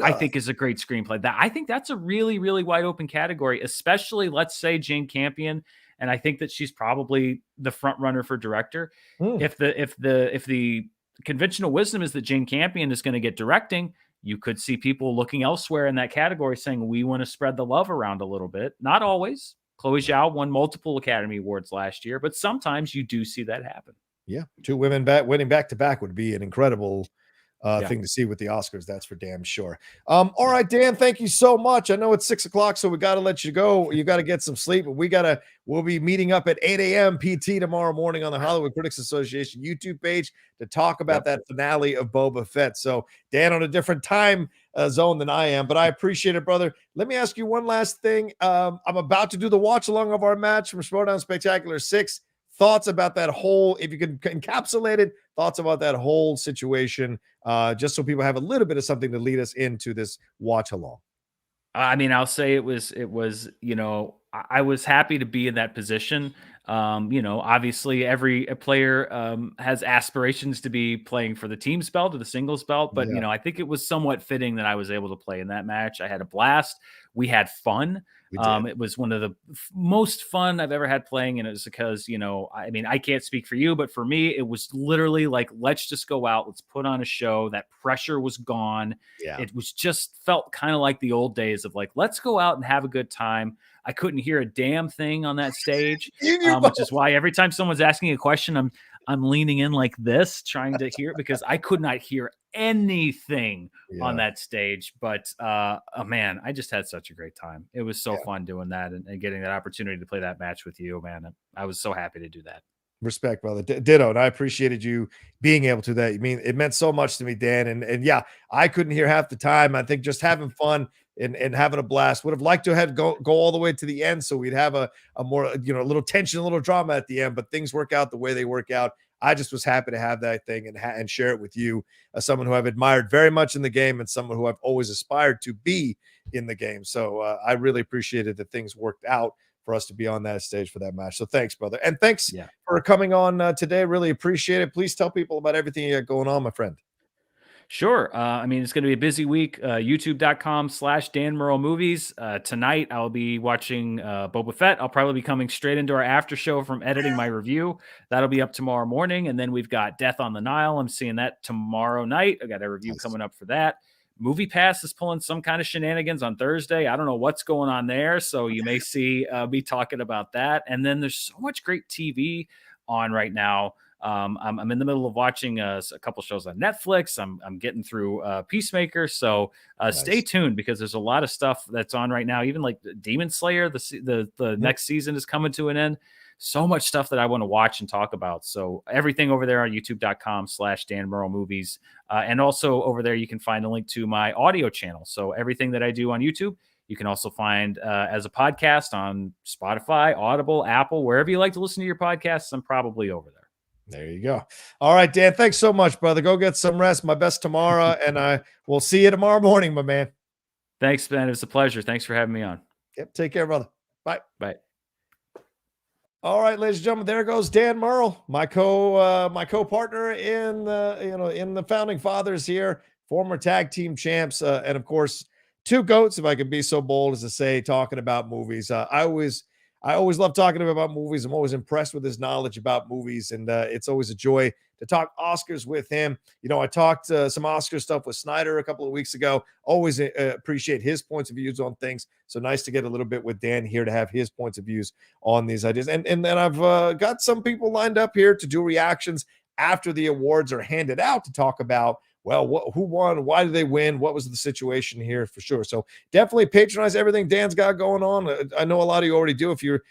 I think, is a great screenplay. I think that's a really, really wide open category, especially, let's say, Jane Campion. And I think that she's probably the front runner for director. If the conventional wisdom is that Jane Campion is going to get directing, you could see people looking elsewhere in that category saying, we want to spread the love around a little bit. Not always. Chloe Zhao won multiple Academy Awards last year, but sometimes you do see that happen. Yeah. 2 women winning back to back would be an incredible thing to see with the Oscars. That's for damn sure. All right, Dan, thank you so much. I know it's 6 o'clock, so we got to let you go. You got to get some sleep, but we'll be meeting up at 8 a.m. PT tomorrow morning on the Hollywood Critics Association YouTube page to talk about that finale of Boba Fett. So Dan on a different time zone than I am, but I appreciate it, brother. Let me ask you one last thing. I'm about to do the watch along of our match from Schmoedown Spectacular VI. Thoughts about that whole, if you can encapsulate it, thoughts about that whole situation, just so people have a little bit of something to lead us into this watch along. I mean, I'll say it was, I was happy to be in that position. Obviously every player has aspirations to be playing for the team's belt or the singles belt, but I think it was somewhat fitting that I was able to play in that match. I had a blast. We had fun. It was one of the most fun I've ever had playing. And it was because, I mean, I can't speak for you, but for me, it was literally like, let's just go out. Let's put on a show. That pressure was gone. Yeah. It was just felt kind of like the old days of like, let's go out and have a good time. I couldn't hear a damn thing on that stage, which is why every time someone's asking a question, I'm leaning in like this, trying to hear it because I could not hear anything on that stage. But man, I just had such a great time. It was so fun doing that and getting that opportunity to play that match with you, man. I was so happy to do that. Respect, brother. Ditto. And I appreciated you being able to do that. I mean, it meant so much to me, Dan. And yeah, I couldn't hear half the time. I think just having fun and having a blast. Would have liked to have go all the way to the end, so we'd have a more, a little tension, a little drama at the end, but things work out the way they work out. I just was happy to have that thing and share it with you, as someone who I've admired very much in the game and someone who I've always aspired to be in the game. So I really appreciated that things worked out for us to be on that stage for that match. So thanks, brother. And thanks for coming on today. Really appreciate it. Please tell people about everything you got going on, my friend. Sure. I mean, it's going to be a busy week. YouTube.com/Dan Murrell Movies. Tonight, I'll be watching Boba Fett. I'll probably be coming straight into our after show from editing my review. That'll be up tomorrow morning. And then we've got Death on the Nile. I'm seeing that tomorrow night. I got a review coming up for that. Movie Pass is pulling some kind of shenanigans on Thursday. I don't know what's going on there. So you may see me talking about that. And then there's so much great TV on right now. I'm in the middle of watching a couple shows on Netflix. I'm getting through Peacemaker. So stay tuned because there's a lot of stuff that's on right now. Even like Demon Slayer, the next season is coming to an end. So much stuff that I want to watch and talk about. So everything over there on youtube.com/Dan Murrell Movies. And also over there, you can find a link to my audio channel. So everything that I do on YouTube, you can also find as a podcast on Spotify, Audible, Apple, wherever you like to listen to your podcasts. I'm probably over there. There you go. All right, Dan, thanks so much, brother. Go get some rest. My best tomorrow, and I will see you tomorrow morning, my man. Thanks, man. It was a pleasure. Thanks for having me on. Yep. Take care, brother. Bye. Bye. All right, ladies and gentlemen, there goes Dan Murrell, my co-partner in the in the founding fathers here, former tag team champs, and of course, two goats, if I could be so bold as to say, talking about movies. I always love talking to him about movies. I'm always impressed with his knowledge about movies, and it's always a joy to talk Oscars with him. I talked some Oscar stuff with Snyder a couple of weeks ago. Always appreciate his points of views on things. So nice to get a little bit with Dan here to have his points of views on these ideas. And then I've got some people lined up here to do reactions after the awards are handed out to talk about, well, who won? Why did they win? What was the situation here for sure? So definitely patronize everything Dan's got going on. I know a lot of you already do. If you're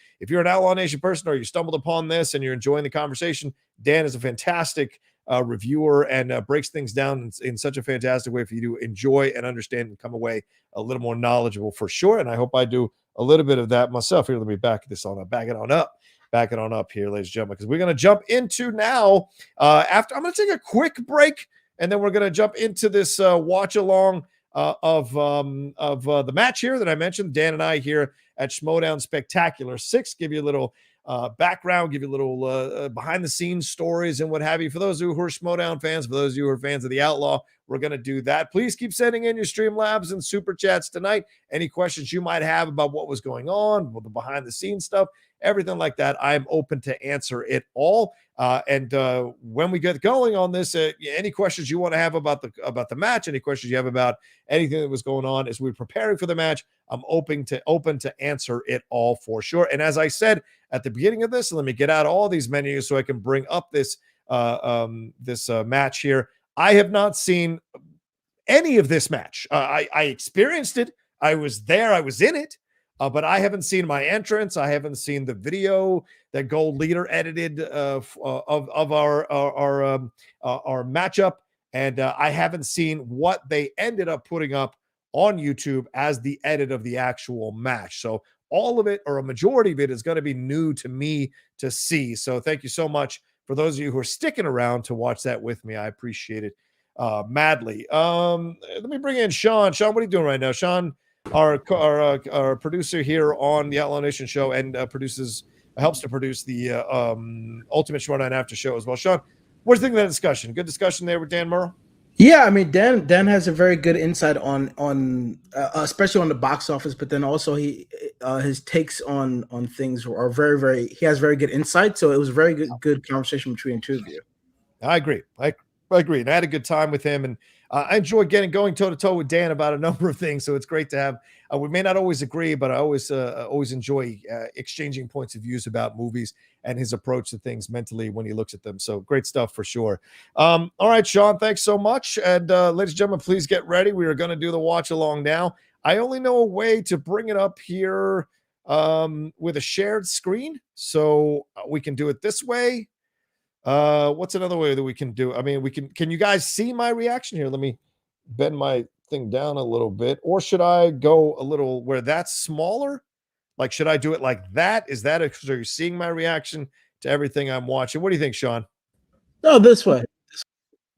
an Outlaw Nation person or you stumbled upon this and you're enjoying the conversation, Dan is a fantastic reviewer and breaks things down in such a fantastic way for you to enjoy and understand and come away a little more knowledgeable for sure. And I hope I do a little bit of that myself. Here, let me back it on up here, ladies and gentlemen, because we're going to jump into now. After I'm going to take a quick break, and then we're going to jump into this watch along of the match here that I mentioned. Dan and I here at Schmoedown Spectacular VI give you a little background, give you a little behind the scenes stories and what have you. For those of you who are Schmoedown fans, for those of you who are fans of the Outlaw, we're going to do that. Please keep sending in your Streamlabs and Super Chats tonight. Any questions you might have about what was going on, the behind the scenes stuff, everything like that, I'm open to answer it all. And when we get going on this, any questions you want to have about the match, any questions you have about anything that was going on as we're preparing for the match, I'm open to answer it all for sure. And as I said at the beginning of this, let me get out all these menus so I can bring up this match here. I have not seen any of this match. I experienced it. I was there. I was in it. But I haven't seen my entrance. I haven't seen the video that Gold Leader edited of our matchup, and I haven't seen what they ended up putting up on YouTube as the edit of the actual match. So all of it, or a majority of it, is going to be new to me to see. So thank you so much for those of you who are sticking around to watch that with me. I appreciate it madly. Let me bring in Sean. Sean, what are you doing right now, Sean? Our producer here on the Outlaw Nation Show and helps to produce the Ultimate Schmoedown After Show as well. Sean, what do you think of that discussion? Good discussion there with Dan Murrell? Yeah, I mean, Dan has a very good insight on especially on the box office, but then also his takes on things are very, very. He has very good insight, so it was a very good conversation between the two of you. I agree. I agree, and I had a good time with him, and I enjoy going toe to toe with Dan about a number of things. So it's great to have. We may not always agree, but I always enjoy exchanging points of views about movies and his approach to things mentally when he looks at them. So great stuff for sure. All right, Sean, thanks so much. And ladies and gentlemen, please get ready. We are going to do the watch along now. I only know a way to bring it up here with a shared screen, so we can do it this way. What's another way that we can do? I mean, can you guys see my reaction here? Let me bend my thing down a little bit, or should I go a little where that's smaller? Like, should I do it like that? Are you seeing my reaction to everything I'm watching? What do you think, Sean? No, this way.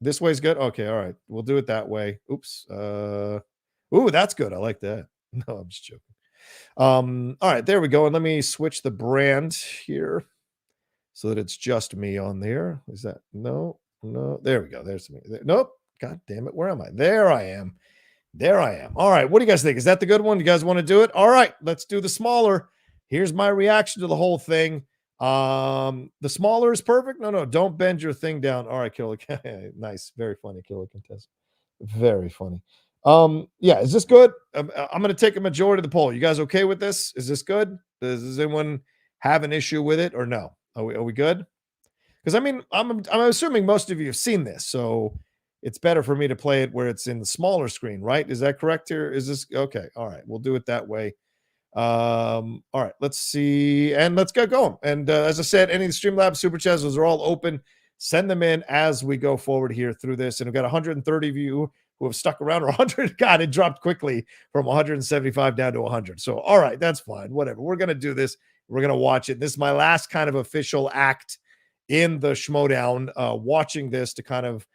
This way's good. Okay. All right. We'll do it that way. Oops. Ooh, that's good. I like that. No, I'm just joking. All right, there we go. And let me switch the brand here, so that it's just me on there. Is that no? There we go. There's me. Nope. God damn it. Where am I? There I am. All right. What do you guys think? Is that the good one? You guys want to do it? All right. Let's do the smaller. Here's my reaction to the whole thing. The smaller is perfect. No. Don't bend your thing down. All right, Killer. Nice. Very funny, Killer Contest. Very funny. Yeah. Is this good? I'm going to take a majority of the poll. You guys okay with this? Is this good? Does anyone have an issue with it or no? Are we good? Because I mean, I'm assuming most of you have seen this, so it's better for me to play it where it's in the smaller screen, right? Is that correct here? Is this okay? All right, we'll do it that way. All right, let's see, and let's get going. And as I said, any of the Streamlabs Super Chats, those are all open. Send them in as we go forward here through this. And we've got 130 of you who have stuck around, or 100. God, it dropped quickly from 175 down to 100. So, all right, that's fine. Whatever. We're going to do this. We're going to watch it. This is my last kind of official act in the Schmoedown, watching this to kind of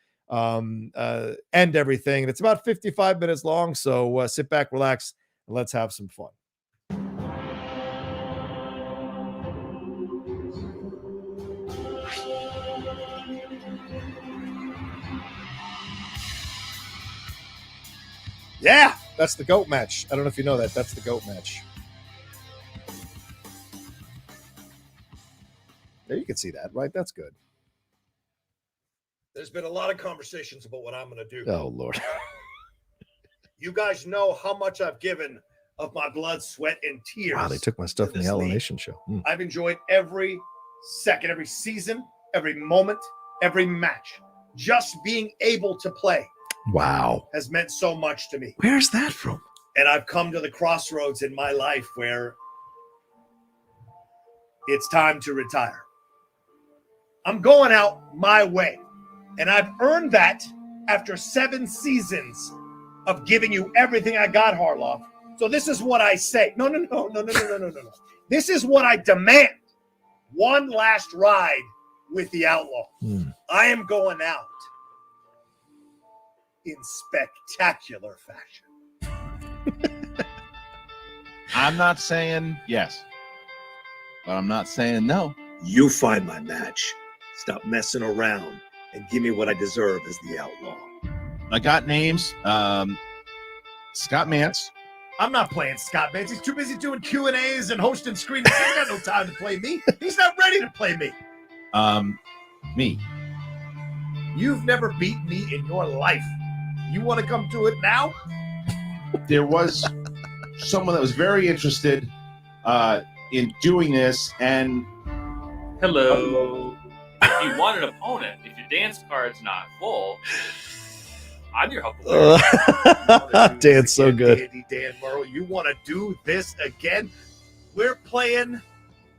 end everything. And it's about 55 minutes long. So sit back, relax, and let's have some fun. Yeah, that's the GOAT match. I don't know if you know that. That's the GOAT match. There, you can see that, right? That's good. There's been a lot of conversations about what I'm going to do. Oh, Lord. You guys know how much I've given of my blood, sweat, and tears. Wow, they took my stuff in the Outlaw Nation Show. I've enjoyed every second, every season, every moment. every match. Just being able to play. Wow. Has meant so much to me. Where's that from? And I've come to the crossroads in my life where it's time to retire. I'm going out my way. And I've earned that after 7 seasons of giving you everything I got, Harloff. So this is what I say. No. This is what I demand. One last ride with the Outlaw. I am going out in spectacular fashion. I'm not saying yes, but I'm not saying no. You find my match. Stop messing around and give me what I deserve as the Outlaw. I got names. Scott Mance. I'm not playing Scott Mance. He's too busy doing Q&As and hosting screenings. He's got no time to play me. He's not ready to play me. Me. You've never beat me in your life. You want to come to it now? There was someone that was very interested in doing this, and Hello. If you want an opponent, if your dance card's not full, I'm your Huckleberry. Dan's so good. Dandy Dan Murrell, you want to do this again? We're playing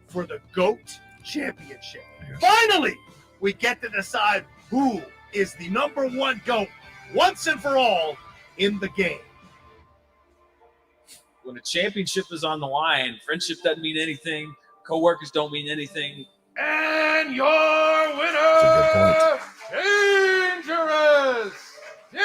for the GOAT Championship. Finally, we get to decide who is the #1 GOAT once and for all in the game. When a championship is on the line, friendship doesn't mean anything. Co-workers don't mean anything. And your winner, Dangerous Dan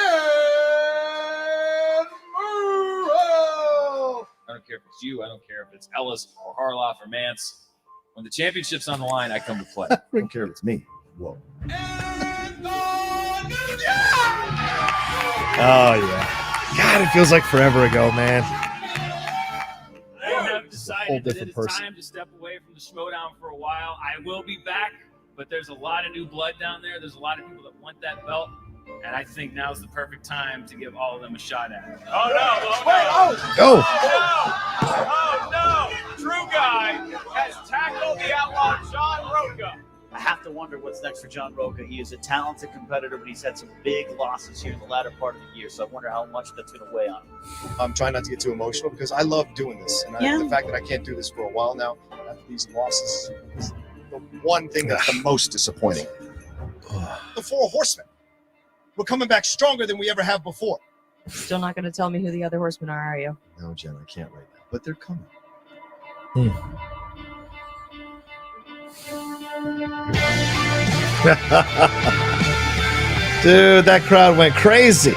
Murrell. I don't care if it's you. I don't care if it's Ellis or Harloff or Mance. When the championship's on the line, I come to play. I don't care if it's me. Whoa. Oh, yeah. God, it feels like forever ago, man. I have decided that different it is person. time to step away from the Schmoedown for a while. I will be back, but there's a lot of new blood down there. There's a lot of people that want that belt, and I think now's the perfect time to give all of them a shot at it. Oh no! Go. Oh no! True Guy has tackled the Outlaw John Rocha. I have to wonder what's next for John Rocha. He is a talented competitor, but he's had some big losses here in the latter part of the year, so I wonder how much that's going to weigh on him. I'm trying not to get too emotional because I love doing this. And the fact that I can't do this for a while now, after these losses, is the one thing that's the most disappointing. The 4 horsemen. We're coming back stronger than we ever have before. Still not going to tell me who the other horsemen are you? No, Jen, I can't right now. But they're coming. Dude, that crowd went crazy.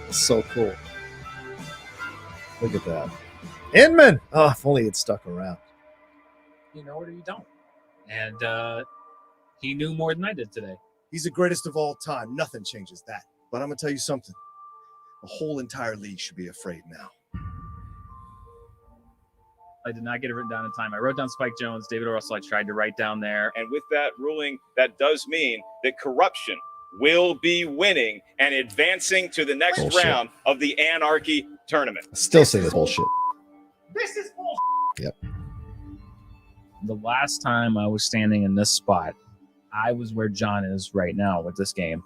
It's so cool. Look at that. Inman. Oh, if only he'd stuck around. You know it or you don't. And he knew more than I did today. He's the greatest of all time. Nothing changes that. But I'm going to tell you something. The whole entire league should be afraid now. I did not get it written down in time. I wrote down Spike Jones, David Russell. I tried to write down there. And with that ruling, that does mean that corruption will be winning and advancing to the next Bullshit. round of the Anarchy tournament. I still say this bullshit. This is bullshit. Yep. The last time I was standing in this spot, I was where John is right now with this game.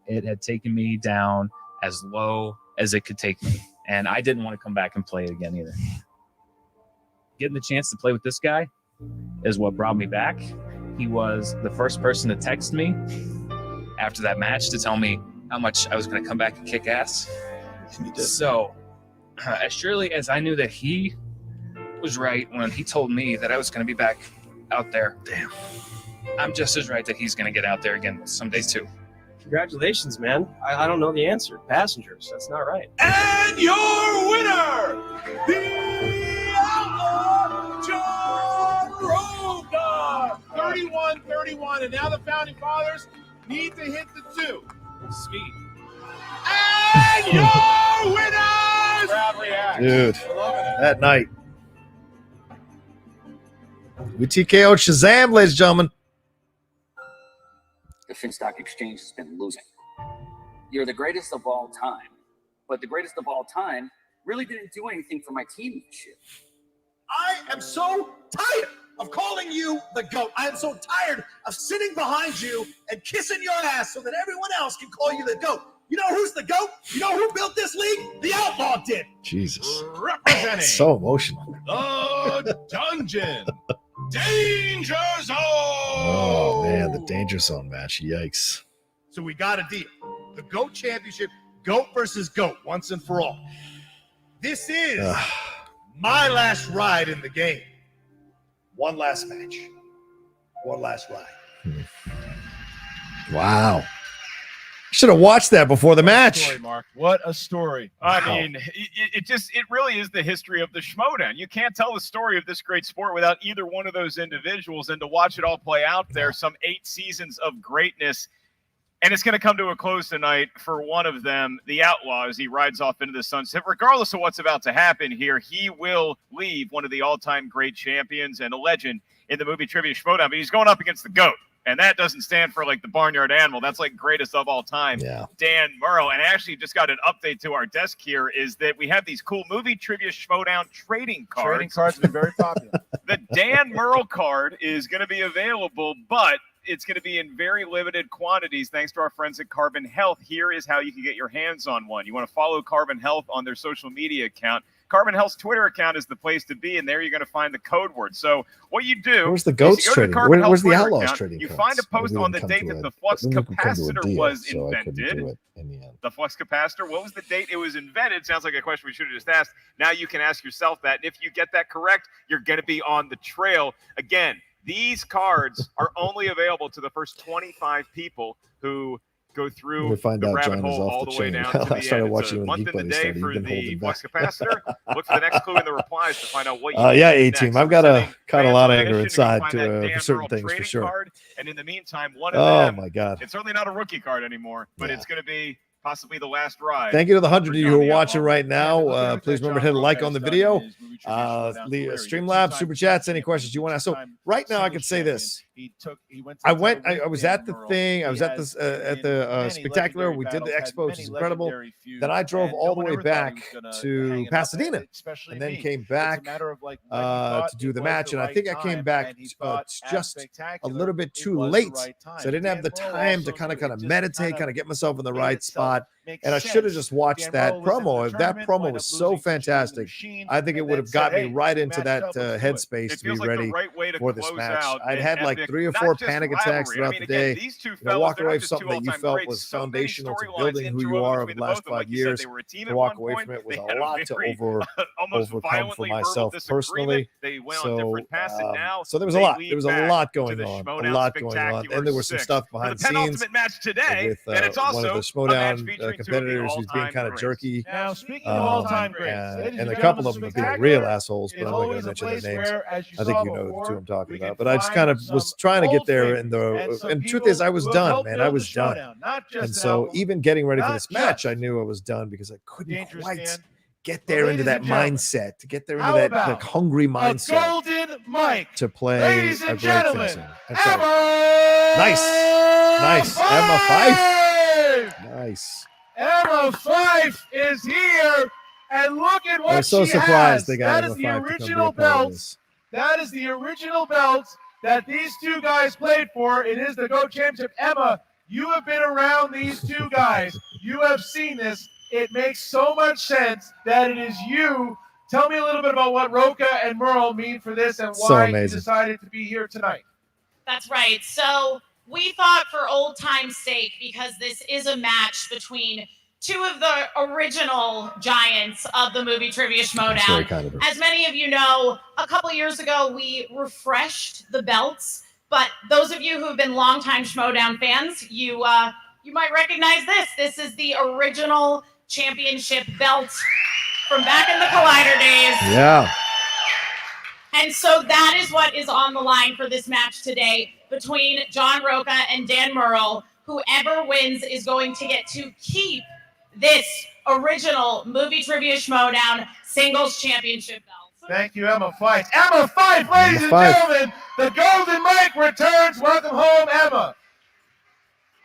It had taken me down as low as it could take me. And I didn't want to come back and play it again either. Getting the chance to play with this guy is what brought me back. He was the first person to text me after that match to tell me how much I was going to come back and kick ass. So, as surely as I knew that he was right when he told me that I was going to be back out there, Damn. I'm just as right that he's going to get out there again someday too. Congratulations, man. I don't know the answer. Passengers. That's not right. And your winner, the Outlaw John Rocha. 31-31. And now the Founding Fathers need to hit the 2. Speed. And your winners! Crowd react. Dude, that night. We TKO'd Shazam, ladies and gentlemen. The Finstock Exchange has been losing. You're the greatest of all time, but the greatest of all time really didn't do anything for my team this year. I am so tired of calling you the GOAT. I am so tired of sitting behind you and kissing your ass so that everyone else can call you the GOAT. You know who's the GOAT? You know who built this league? The Outlaw did. Jesus. Representing So emotional. the dungeon, Danger Zone. Oh, man, the Danger Zone match. Yikes. So we got a deal. The GOAT Championship, GOAT versus GOAT, once and for all. This is my last ride in the game. One last match. One last ride. Wow. Should have watched that before the match. Story, Mark. What a story. I mean, it really is the history of the Schmoedown. You can't tell the story of this great sport without either one of those individuals, and to watch it all play out there, some 8 seasons of greatness. And it's going to come to a close tonight for one of them, the Outlaw, as he rides off into the sunset. Regardless of what's about to happen here, he will leave one of the all-time great champions and a legend in the movie trivia Schmoedown. But he's going up against the GOAT. And that doesn't stand for like the barnyard animal. That's like greatest of all time, Dan Murrell. And actually just got an update to our desk here is that we have these cool movie trivia Schmoedown trading cards. Trading cards have been very popular. The Dan Murrell card is going to be available, but it's going to be in very limited quantities thanks to our friends at Carbon Health. Here is how you can get your hands on one. You want to follow Carbon Health on their social media account. Carbon Health's Twitter account is the place to be, and there you're going to find the code word. So what you do Where's the GOAT's trading? Where's the Outlaws account, trading? You find a post on the date that the flux capacitor was invented. The flux capacitor, what was the date it was invented? Sounds like a question we should have just asked. Now you can ask yourself that. And if you get that correct, you're going to be on the trail. Again, these cards are only available to the first 25 people who go through the rabbit hole all the way down to the end. It's a month in the day for the flux capacitor. Look for the next clue in the replies to find out what you yeah, A-Team. I've got a lot of anger inside for certain things for sure. Card. And in the meantime, one of them, my God. It's certainly not a rookie card anymore, but it's going to be possibly the last ride. Thank you to the 100 of you who are watching right now. Please remember to hit a like on the video. Streamlabs, Super Chats, any questions you want to ask. So right now I can say this. I was at the thing. I was at this at the Spectacular. We did the expo, which is incredible. Then I drove all the way back to Pasadena and then came back to do the match. And I think I came back just a little bit too late. So I didn't have the time to kind of meditate, kind of get myself in the right spot. And I should have just watched that promo. If that promo was so fantastic, I think it would have got me right into that headspace to be ready for this match. I'd had like 3 or 4 panic attacks throughout the day. Walk away from something that you felt was foundational to building who you are over the last 5 years. To walk away from it was a lot to overcome for myself personally. So there was a lot. There was a lot going on. And there was some stuff behind the scenes with one of the Schmoedown competitors who's being kind of jerky. Now, speaking of all-time greats, and a couple of them are being real assholes, but I'm not going to mention their names. I think you know the 2 I'm talking about. But I just kind of was trying to get there, and the truth is, I was done, man. I was done. And so even getting ready for this match, I knew I was done because I couldn't quite get there into that mindset, to get there into that like, hungry mindset to play a great fencing. So, nice. Emma Fife. Nice. Emma Fife is here, and look at what I'm so she surprised has. they got That is Emma the Fife to come original be a part of belt. this. That is the original belt that these 2 guys played for. It is the GOAT Championship. Emma, you have been around these 2 guys. You have seen this. It makes so much sense that it is you. Tell me a little bit about what Rocha and Murrell mean for this and why you decided to be here tonight. That's right. So we thought for old time's sake, because this is a match between 2 of the original giants of the movie trivia Schmoedown. As many of you know, a couple years ago, we refreshed the belts. But those of you who have been longtime Schmoedown fans, you might recognize this. This is the original championship belt from back in the Collider days. Yeah. And so that is what is on the line for this match today between John Rocha and Dan Murrell. Whoever wins is going to get to keep this original movie trivia Schmoedown singles championship belt. Thank you, Emma Fife. Emma Fife, ladies and gentlemen, the Golden Mic returns. Welcome home, Emma.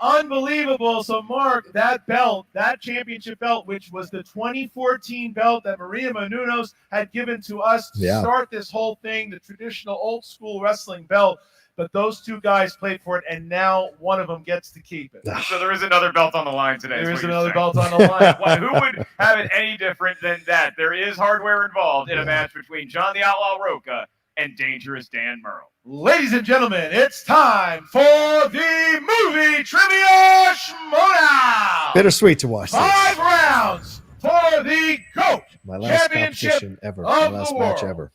Unbelievable. So, Mark, that belt, that championship belt, which was the 2014 belt that Maria Menounos had given to us to start this whole thing, the traditional old school wrestling belt. But those two guys played for it, and now one of them gets to keep it. So there is another belt on the line today. There is another belt on the line. Well, who would have it any different than that? There is hardware involved in a match between John the Outlaw Rocha and Dangerous Dan Murrell. Ladies and gentlemen, it's time for the movie trivia Schmoedown. Bittersweet to watch this. 5 rounds for the GOAT My last Championship competition ever. My last match ever.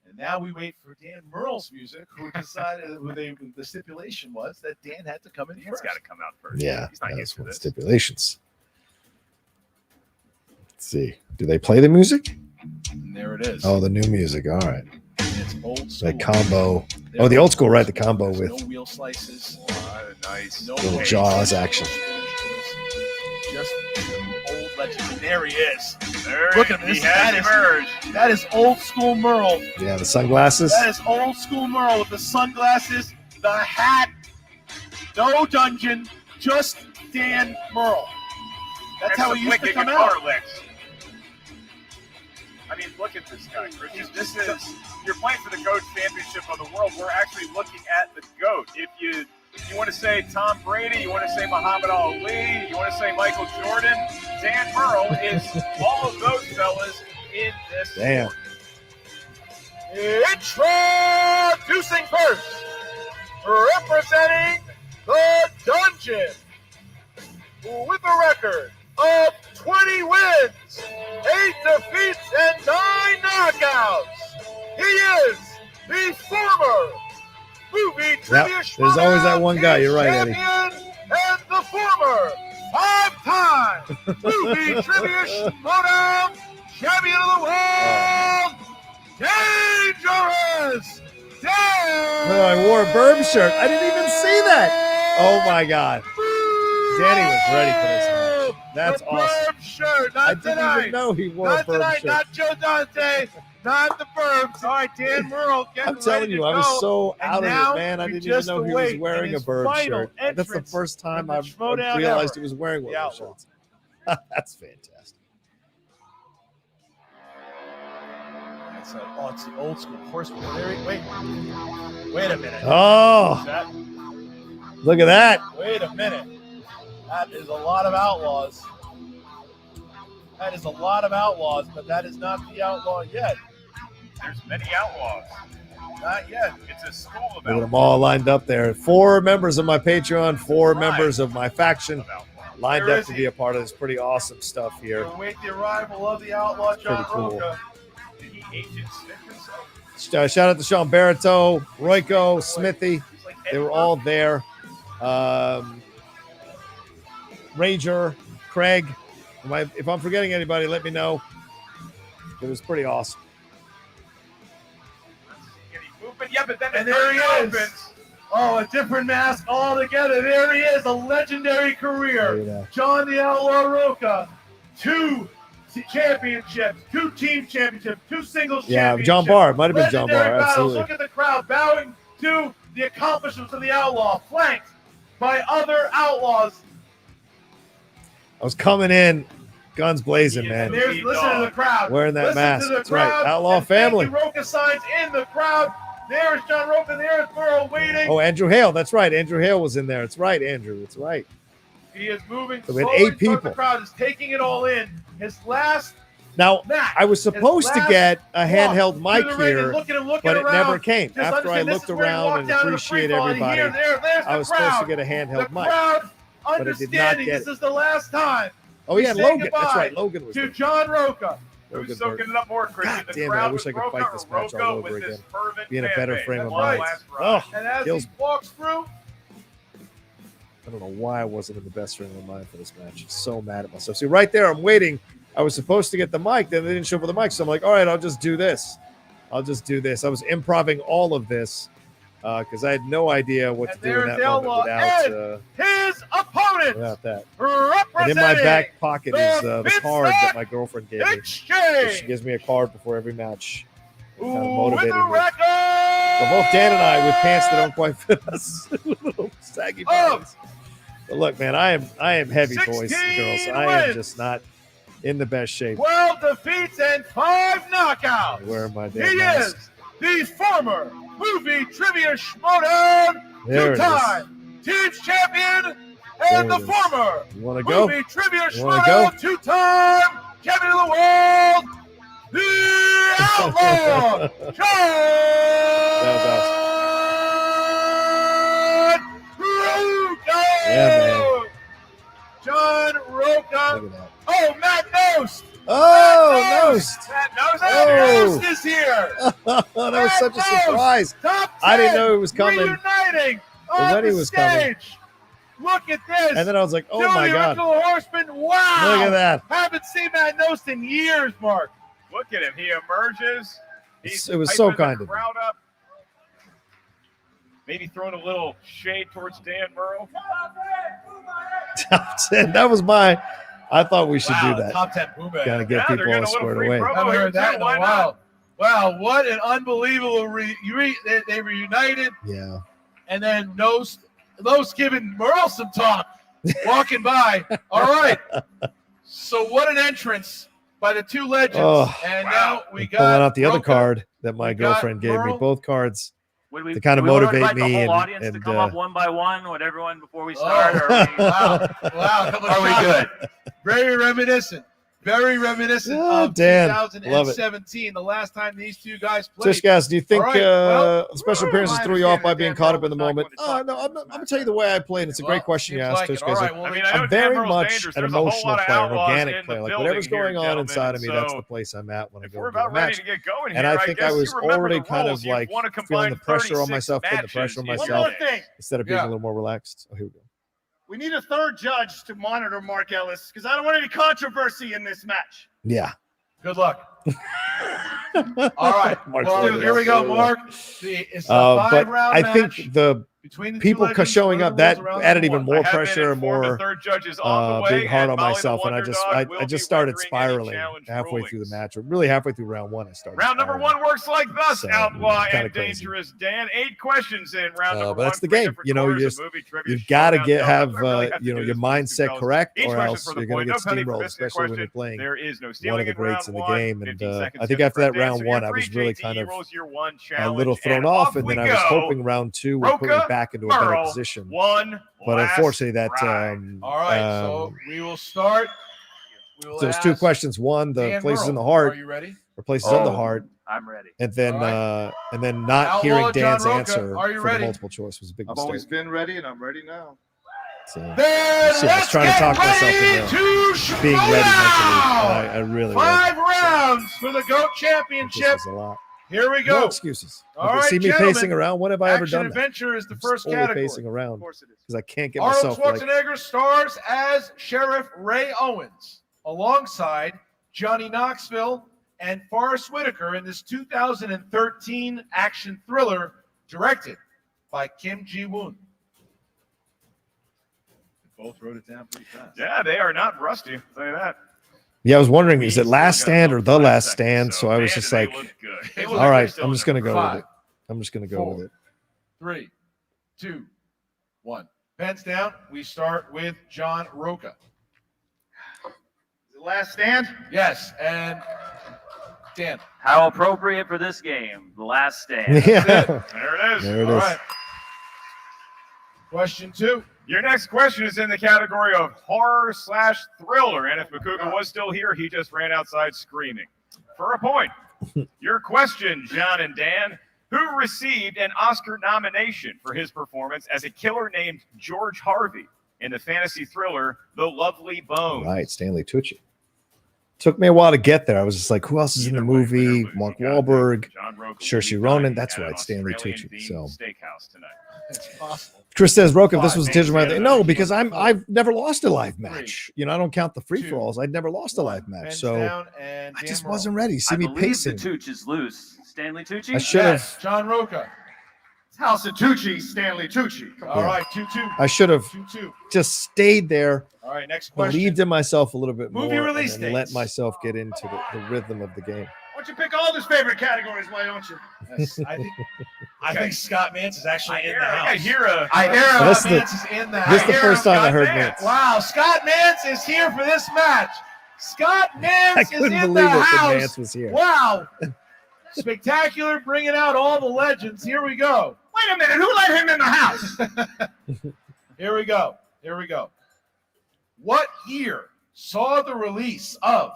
And now we wait for Dan Murrell's music, who decided the stipulation was that Dan had to come in first. He's got to come out first. Yeah, He's not that's used to one of the this. stipulations. Let's see. Do they play the music? And there it is. Oh, the new music. All right. It's old school. That combo. Oh, the old school, right? The combo There's with no wheel slices. Nice. No little way. Jaws action. Just old legend. And there he is. There Look at this. He has emerged. That is old school Murrell. Yeah, the sunglasses. That is old school Murrell with the sunglasses, the hat, no dungeon, just Dan Murrell. That's how he used to come out. Licks. I mean, look at this guy, Chris. This is, you're playing for the GOAT Championship of the World. We're actually looking at the GOAT. If you want to say Tom Brady, you want to say Muhammad Ali, you want to say Michael Jordan, Dan Murrell is all of those fellas in this. Damn. Introducing first, representing the Dungeon, with a record of 20 wins, 8 defeats, and 9 knockouts. He is the former movie trivia There's always that one guy. You're right, Eddie. champion and the former 5-time movie trivia Schmoedown champion of the world, Dangerous Dan. Oh, I wore a Burb shirt. I didn't even see that. Oh my God. Danny was ready for this match. That's awesome. Burb shirt, I not didn't tonight. even know he wore a Not Burb tonight, shirt. not Joe Dante, not the Burbs. All right, Dan Murrell getting I'm telling ready you, to I was go. so And out of now it, man. I we didn't even just know he was await wearing a his Burb final shirt. That's the entrance first time in the I've Schmoedown realized ever. he was wearing one The of those Outlaw. shirts. That's fantastic. It's the old school horseman. Wait a minute. Oh. That- Look at that. Wait a minute. That is a lot of outlaws. That is a lot of outlaws, but that is not the outlaw yet. There's many outlaws. Not yet. It's a school of Look at them outlaws. all lined up there. 4 members of my Patreon, 4 members of my faction lined Where up is to he? be a part of this pretty awesome stuff here. We'll await the arrival of the outlaw John Pretty cool. Rocha. Did he Agent Smith himself? Shout out to Sean Barreto, Royko, Smithy. They were all there. Rager, Craig. If I'm forgetting anybody, let me know. It was pretty awesome. Yeah, but then And there he is. Oh, a different mask altogether. There he is, a legendary career. John the Outlaw Rocha, 2 championships, 2 team championships, 2 singles Yeah, championships. John Barr. Might have been John Legendary Barr. battles. Absolutely. Look at the crowd bowing to the accomplishments of the Outlaw, flanked by other outlaws. I was coming in, guns blazing, man. There's, listen to the crowd. Wearing that Listen mask. to the That's right. crowd. Outlaw And thank family. you, Rocha signs in the crowd. There's John Rocha. There's Murrell waiting. Oh, Andrew Hale. That's right. Andrew Hale was in there. That's right, Andrew. That's right. He is moving So we had slowly 8 toward people. The crowd is taking it all in. His last Now, match, I was supposed to last get a walk handheld to mic the ring and here, looking but it around. never came. Just After I understand, this looked is where you around walk and down to the appreciate free fall, and everybody, there's I was the supposed to crowd. get a handheld The mic. crowd But I did not understanding get this it. is the last time. Oh, we yeah, say Logan. That's goodbye right. Logan was to there. John Rocha. Logan Who's Burke. soaking it up more, Christian? God The damn it, I crowd wish I with could fight Rocha this match or all Rocha over with again. this fervent Be in a fan better base. frame That's of why mind. the last ride. Oh, And as feels, he walks through, I don't know why I wasn't in the best frame of mind for this match. I'm so mad at myself. See, right there, I'm waiting. I was supposed to get the mic, then they didn't show up with the mic. So I'm like, all right, I'll just do this. I was improving all of this because I had no idea what to do in there's that the moment Outlaw without his opponent, that. And representing in my back pocket is the Vince card that my girlfriend gave me. So Exchange. she gives me a card before every match. Kind of With motivated the me. record So both Dan and I with pants that don't quite fit us, little saggy bodies. But look, man, I am heavy, boys 16 and girls. I am wins. just not in the best shape. 12 defeats and 5 knockouts. Where am I? He Damn mask? is the former movie trivia Schmoedown There it two-time teams champion There and the it is. former You want to go? movie trivia You wanna go? Schmoedown two-time champion of the world, the Outlaw John Rocha. Yeah, man. John Rocha. Oh, Matt Nost. Oh, Nost. Matt Nost. Oh. Nost is here. That was such a Nost, surprise. Top 10, I didn't know it was coming. Reuniting Or on when he the was coming. stage. Look at this. And then I was like, oh Two my of the God. original Horsemen. Wow. Look at that. Haven't seen Matt Nost in years, Mark. Look at him. He emerges. It was so hyping the kind of him. crowd up. Maybe throwing a little shade towards Dan Murrell. Top 10. That was my. I thought we should Wow, do that. Top 10 boom bag. Gotta get people all squared away. I haven't heard that in a while. Wow, what an unbelievable they reunited. Yeah. And then Nost giving Murrell some talk, walking by. All right. So what an entrance by the two legends. Oh, and now we got pulling out the other Rocha. card that my We got girlfriend gave me. Murrell. Both cards Would we, to kind of do we wanna motivate invite me. the And, whole audience to come up one by one with everyone before we start? Or are we, Wow. Are we good? Very reminiscent. Very reminiscent of Dan, love it. 2017, the last time these two guys played. Tish Gas, do you think All right, well, special appearances threw you off by being caught up in the moment? No, I'm going to tell you the way I played. It's a great question you seems asked, like Tish it. All Gas. right, well, I mean, I know I'm very Dan Murrell's much dangerous. an There's a whole emotional lot of player, an outlaws organic in player. the Like building whatever's here, going on gentlemen. inside of me, that's So the place I'm at when I go we're into a about ready match. to get going And here. I think I guess was you remember already the kind rules. of You've like won a feeling the combined pressure on 36 myself, putting the pressure on matches. myself One more thing. instead of being a little more relaxed. Oh, here we go. We need a third judge to monitor Mark Ellis because I don't want any controversy in this match. Yeah. Good luck. All right. Mark's Well, looking here we out go, for it. Mark. It's a But five-round I match think the between the two people legends, showing up, that rules around added the even horn. more I have been pressure and informed the more third judge is on the way, being hard and on Molly the myself. And I Wonderdog will just be started rendering any spiraling challenge halfway through the rulings. match. Really halfway through round one, I started. Round number one works like thus, So, Outlaw kinda and crazy. Dangerous Dan. 8 questions in round number But that's one. the 3 game. different You know, quarters of movie trivia you've got to showdown. have I really have to do your this, mindset fellas. correct, Each or question else for the you're going to point. get No penalty for steamrolled, missing a especially when question. you're playing There is no one stealing of the in greats in round the one. game. And 15 seconds I think to after that the front round answer. one, Year I was three, really JT kind of Eagles, year one a challenge, little thrown and off, off and we then I was go. hoping round two would put me Rocha, back into a better Murrell, position. one But last unfortunately, that ride. All right, so we will start. We will there's 2 ask questions. One, the Dan places in the Murrell. heart, Are you ready? or places on the heart, I'm ready. and then All not Outlaw hearing John Dan's Rocha, answer are you for the ready? multiple choice was a big I've mistake. always been ready, and I'm ready now. So, Then shit, I was let's trying to get talk myself ready into to being ready mentally. Schmoedown. I really was. 5 rounds for the GOAT This Championship. was a lot. Here we No go. excuses. All If you right, see me gentlemen, pacing around, when have I ever Action done that? adventure is the I'm first only category. pacing around because I can't get Arnold myself like. Schwarzenegger stars as Sheriff Ray Owens alongside Johnny Knoxville and Forrest Whitaker in this 2013 action thriller directed by Kim Ji-woon. Both wrote it down pretty fast. Yeah, they are not rusty. I'll tell you that. Yeah, I was wondering, is it Last Stand or The Last Stand? So I was just like, all right, I'm just going to go with it. I'm just going to go with it. 3, 2, 1. Pens down. We start with John Rocha. The Last Stand? Yes, and Dan. How appropriate for this game. The Last Stand. Yeah. There it is. There it All is. right. Question 2. Your next question is in the category of horror/thriller. And if Makuga was still here, he just ran outside screaming. For a point. Your question, John and Dan. Who received an Oscar nomination for his performance as a killer named George Harvey in the fantasy thriller The Lovely Bones? Right, Stanley Tucci. Took me a while to get there. I was just like, who else is in the movie? Mark Wahlberg, Saoirse Ronan. That's right, Stanley Tucci. So Steakhouse tonight. It's possible. Chris says, Rocha, if this was digital, no, because I've never lost a live match. You know, I don't count the free for alls. I'd never lost a live match, so I just wasn't ready. See I me believe pacing. the Tooch is loose. Stanley Tucci? I should have. John Rocha. House of Tucci, Stanley Tucci. All right, 2-2. I should have 2-2. just stayed there. All right, next question. Believed in myself a little bit Movie more, release and then let dates. myself get into the rhythm of the game. Why don't you pick all his favorite categories? Why don't you? Yes, I think Scott Mance is actually in the house. I hear him. Scott Mance is in the house. This is the first time I heard Mance. Wow, Scott Mance is here for this match. Scott Mance I is couldn't in believe the it that house. Mance was here. Wow. Spectacular, bringing out all the legends. Here we go. Wait a minute, who let him in the house? Here we go. Here we go. What year saw the release of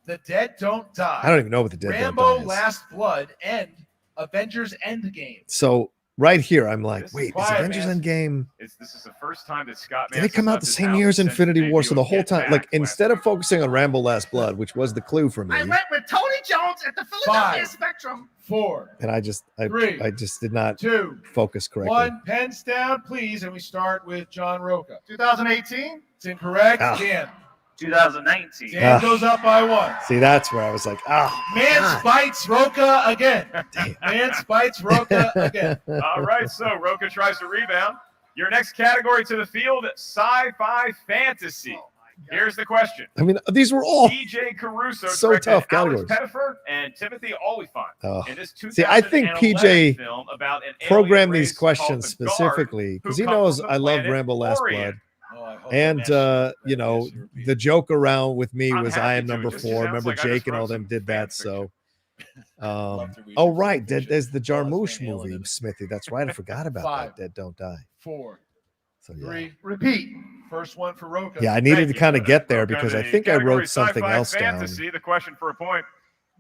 The Dead Don't Die? I don't even know what The Dead Don't Rambo Die is. Last Blood and Avengers Endgame. So right here, I'm like, wait, is quiet, Avengers man. Endgame? This is the first time that Scott Did it come out the same year as Infinity War? So the whole time, like instead of focusing on Rambo Last Blood, which was the clue for me, I went with Tony Jones at the Philadelphia 5, Spectrum. 4, and I just did not 2, focus correctly. 1. Pens down, please. And we start with John Rocha. 2018? It's incorrect. Ah. Dan. 2019. Dan goes up by 1. See, that's where I was like, Mance bites Rocha again. Mance bites Rocha again. All right, so Rocha tries to rebound. Your next category to the field, sci-fi fantasy. Here's the question. I mean, these were all DJ Caruso so directed tough Alex categories. Pettifer and Timothy Olyphant Oh. in this See, I think 2011 PJ film about an programmed alien these race questions called the Guard specifically because he who come knows from the I love planet Rambo Last Orient. Blood. And you know, the joke around with me I'm was happy I am to. number It just 4. sounds Remember like I just Jake and all wrote them some did fan that. So oh right, there's the Jarmusch movie, Smithy. That's right. I forgot about 5, that. Dead Don't Die. 4, So yeah. 3. Repeat. First one for Rocha. Yeah, I needed to kind of get there Rocha, because I the think I category wrote something sci-fi else down. fantasy, The question for a point.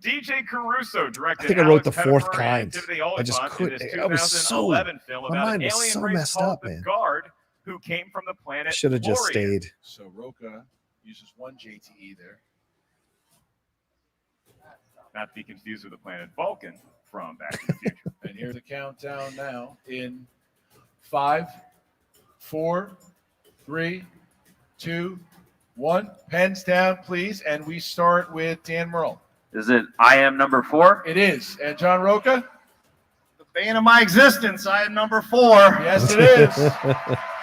DJ Caruso directed I think I wrote Alex The Fourth Pettifer and Kind. Timothy I just Olyphant in couldn't. this I was so 2011 film my about mind an was alien so race messed called up, the man. Guard who came from the planet Should have just Orient. stayed. So Rocha uses 1 JTE there. Not to be confused with the planet Vulcan from Back to the Future. And here's the countdown now in 5, 4, 3, 2, 1. Pens down, please. And we start with Dan Murrell. Is it I am number 4? It is. And John Rocha? The bane of my existence. I am number 4. Yes, it is.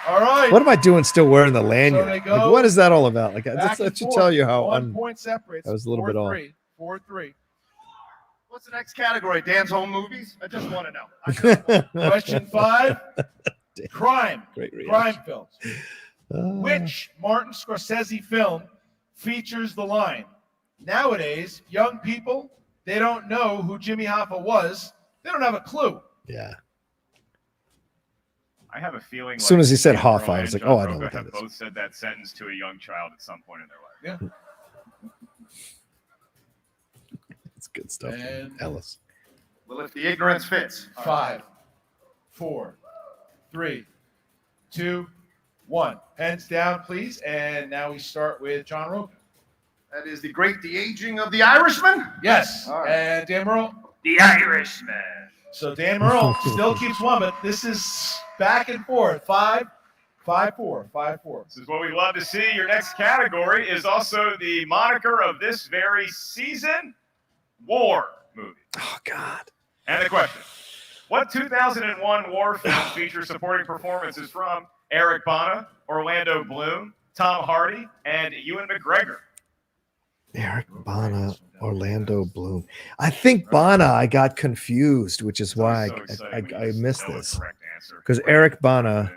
All right. What am I doing still wearing the lanyard? they Like, go what is that all about? Like, back that and should forth. tell you how 1 point separates. I was a little bit off. 4-3. What's the next category? Dan's home movies? I just want to know. Question 5. Crime. Great reaction. Crime films. Which Martin Scorsese film features the line, "Nowadays, young people, they don't know who Jimmy Hoffa was. They don't have a clue." Yeah. I have a feeling. As soon as he said Dan Hoffa, Murrell I and was like, John oh, I know Rocha what that have is. both said that sentence to a young child at some point in their life. Yeah. It's good stuff. And Ellis. Well, if the ignorance fits. 5, 4, 3, 2, 1. Pens down, please. And now we start with John Rocha. That is the great de-aging of the Irishman? Yes. All right. And Dan Murrell. The Irishman. So Dan Murrell still keeps 1, but this is back and forth. 5, 5, 4, 5, 4. This is what we love to see. Your next category is also the moniker of this very season, war movie. Oh God. And the question: what 2001 war film features supporting performances from Eric Bana, Orlando Bloom, Tom Hardy, and Ewan McGregor? Eric Bana, Orlando Bloom. I think Bana, I got confused, which is why I missed this. Because Eric Bana,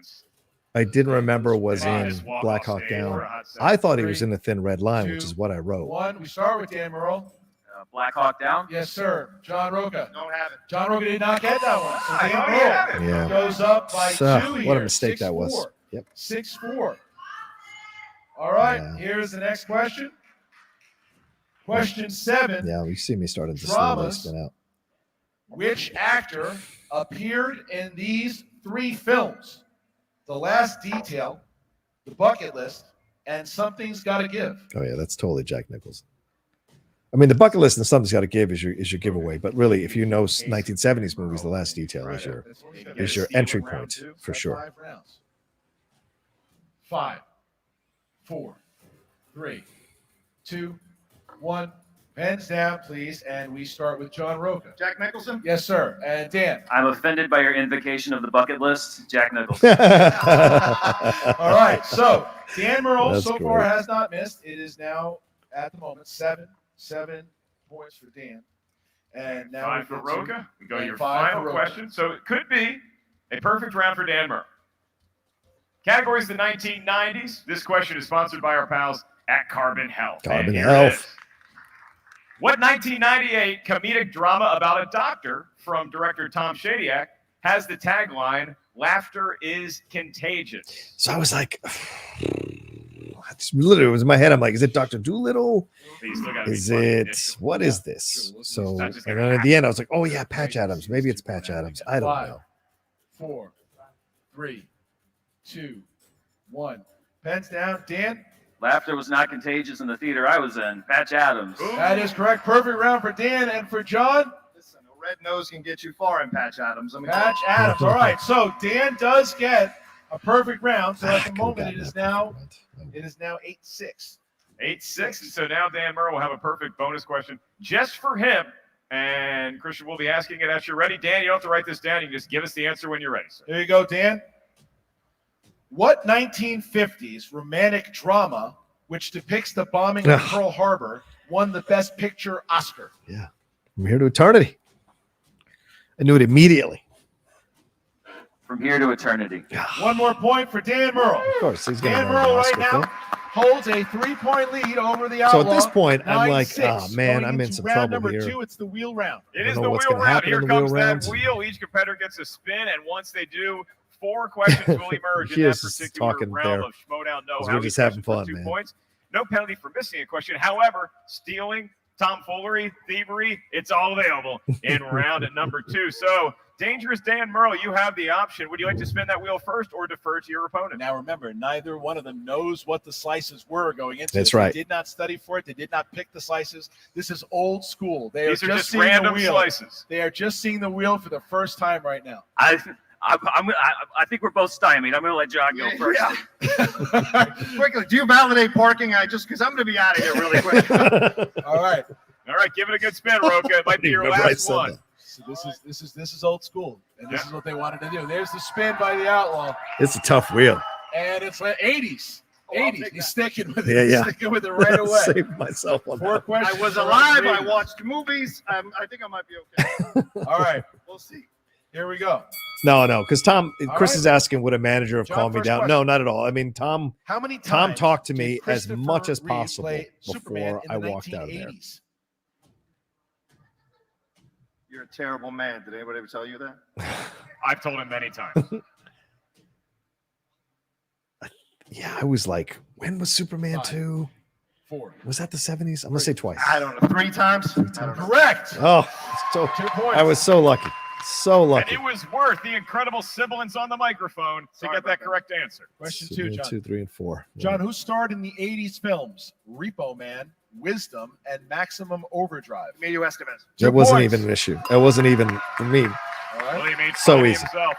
I didn't remember was in Black Hawk Down. I thought he was in The Thin Red Line, which is what I wrote. 1. We start with Dan Murrell. Black Hawk Down? Yes, sir. John Rocha. Don't have it. John Rocha did not get that one. So I Dan thought he had it. Murrell Yeah. goes up by 2 here. What a mistake that was. 6-4. Yep. 6-4. All right. Yeah. Here's the next question. Question 7. Yeah, you see me starting to slowly Dramas. spin out. Which actor appeared in these 3 films? The Last Detail, The Bucket List, and Something's Gotta Give. Oh yeah, that's totally Jack Nicholson. I mean, the bucket list and Something's Got to Give is your giveaway, but really, if you know 1970s movies, The Last Detail is your entry point for sure. 5 rounds. 5, 4, 3, 2, 1. Pens down, please, and we start with John Rocha. Jack Nicholson? Yes, sir. And Dan. I'm offended by your invocation of the bucket list, Jack Nicholson. All right, so Dan Murrell That's so far great. has not missed. It is now, at the moment, 7 points for Dan. And now 5 for Rocha. We go to your 5 final for Rocha. question. So it could be a perfect round for Dan Murrell. Category is the 1990s. This question is sponsored by our pals at Carbon Health. Carbon And here Health. it is. What 1998 comedic drama about a doctor from director Tom Shadyac has the tagline, "Laughter is contagious"? So I was like, literally, it was in my head. I'm like, is it Dr. Doolittle? Is it, what is this? So, and then at the end, I was like, oh, yeah, Patch Adams. Maybe it's Patch Adams. I don't 5, know. 4, 3, 2, 1. Pens down. Dan? Laughter was not contagious in the theater I was in. Patch Adams. That is correct. Perfect round for Dan and for John. Listen, a red nose can get you far in Patch Adams. Patch Adams. All right. So Dan does get a perfect round. So at the moment, it is now 8-6. 8-6. So now Dan Murrell will have a perfect bonus question just for him. And Christian will be asking it as you're ready. Dan, you don't have to write this down. You can just give us the answer when you're ready, sir. There you go, Dan. What 1950s romantic drama, which depicts the bombing of Pearl Harbor, won the Best Picture Oscar? Yeah. From Here to Eternity. I knew it immediately. From Here to Eternity. One more point for Dan Murrell. Of course, he's going to Dan win an Murrell right Oscar now film. holds a 3-point lead over the Outlaw. So at this point, I'm like, 9-6. oh, man, Going I'm in into some round trouble number here. 2, it's the wheel round. It I is don't the know what's wheel gonna round. happen Here in the wheel comes that rounds. wheel. Each competitor gets a spin, and once they do, 4 questions will emerge in He that is just particular talking round there. of Schmoedown Know Because How. we're just having fun, 2 man. points. No penalty for missing a question. However, stealing, tomfoolery, thievery, it's all available in round number 2. So, Dangerous Dan Murrell, you have the option. Would you like to spin that wheel first or defer to your opponent? Now remember, neither one of them knows what the slices were going into. That's this. right. They did not study for it. They did not pick the slices. This is old school. They These are just seeing random the wheel. slices. They are just seeing the wheel for the first time right now. I think we're both stymied. I'm going to let John go first. Quickly, do you validate parking? Because I'm going to be out of here really quick. All right. All right, give it a good spin, Rocha. It might be your Remember I last said one. that. So this is old school, and this is what they wanted to do. There's the spin by the Outlaw, It's a tough wheel. and it's like 80s. Oh, I'll 80s. take He's that. sticking with Yeah, it. He's yeah. sticking with it right away. Saved myself on 4 that. questions. I was for alive. I Rodriguez. watched movies. I think I might be okay. All right, We'll see. here we go. No, because Chris right. is asking, would a manager have John, calmed me first down? question. No, not at all. I mean, Tom How many Tom times talked to did me as Christopher much as Reeve possible play Superman before in I the walked out of there. 1980s? You're a terrible man. Did anybody ever tell you that? I've told him many times. Yeah, I was like, when was Superman 5, 2? 4. Was that the 70s? I'm going to say twice. I don't know. 3 times? I don't know. Correct. Oh, so 2 points. I was so lucky. So And lucky. it was worth the incredible sibilance on the microphone to get that correct answer. Question So 2, John. 2, 3, and 4. John, who starred in the 80s films Repo Man, Wisdom, and Maximum Overdrive? Emilio Estevez. That wasn't points. even an issue. That wasn't even for me. All right. Well, he made So fun of easy. himself.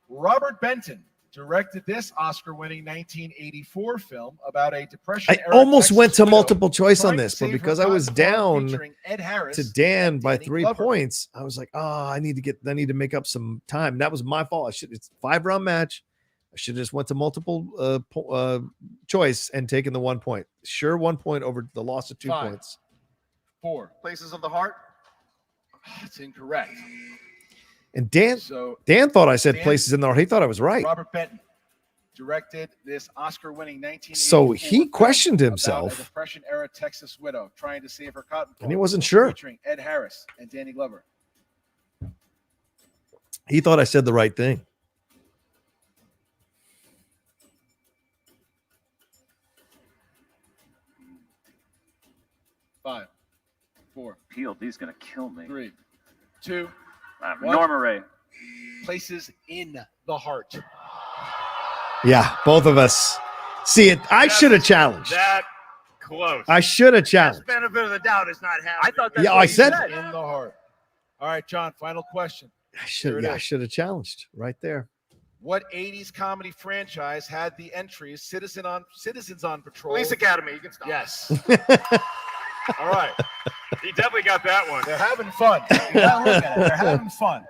Robert Benton directed this Oscar-winning 1984 film about a I Depression-era almost Texas went to widow multiple choice on trying to this, but save her because I was cotton farm, down featuring Ed Harris to Dan and by Danny 3 Glover. points, I was like, oh, I need to make up some time. That was my fault. It's a 5-round match. I should have just went to multiple choice and taken the 1 point. Sure, 1 point over the loss of 2 5. points. 4. Places of the Heart. That's incorrect. And Dan So thought I said Dan- places in there. He thought I was right. Robert Benton directed this Oscar-winning 1984 So he film questioned about himself. a Depression-era Texas widow trying to save her cotton farm, And he wasn't sure. featuring Ed Harris and Danny Glover. He thought I said the right thing. Five, 4, Peeled, he's going to kill me. 3, 2. Norma Ray. Places in the Heart. Yeah, both of us. See it. I should have challenged. That close. I should have challenged. Benefit of the doubt is not happening. I thought that's Yeah, what I you said- In the Heart. All right, John, final question. I should. Here it Yeah, I is. should have challenged right there. What 80s comedy franchise had the entries Citizens on Patrol? Police Academy. You can stop. Yes. All right. He definitely got that one. They're having fun. You gotta look at it. They're having fun.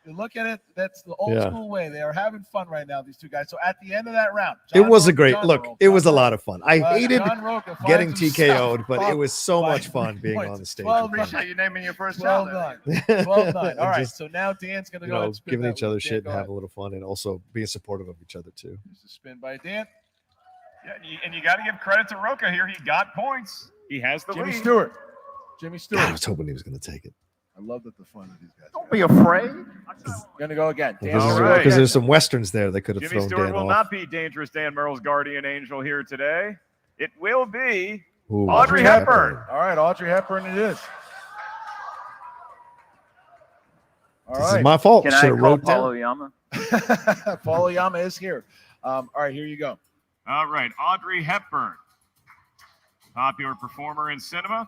You look at it, that's the old school way. They are having fun right now, these two guys. So at the end of that round, It was a Rocha, great John look. Rocha, It was a John lot of fun. I hated John Rocha getting finds himself TKO'd, but it was so much fun being points. on the stage. Well with them. Appreciate you naming your first Well child. done. Well done. All right, Just, so now Dan's going to You go ahead know, and spin giving that each other wheel. Dan, shit and go ahead. having a little fun and also being supportive of each other too. Here's a spin by Dan. Yeah, and you got to give credit to Rocha here. He got points. He has the Jimmy lead. Stewart. Jimmy Stewart. God, I was hoping he was going to take it. I love that the fun of these guys. Don't be afraid. Gonna go again. Because there's some westerns there that could have Jimmy thrown Stewart Dan will off. not be Dangerous Dan Murrell's guardian angel here today. It will be Ooh, Audrey Hepburn. All right, Audrey Hepburn it is. All This right. is my fault. Can Should I have call wrote down. Paulo Yama? Paulo Yama is here. All right, here you go. All right, Audrey Hepburn, popular performer in cinema.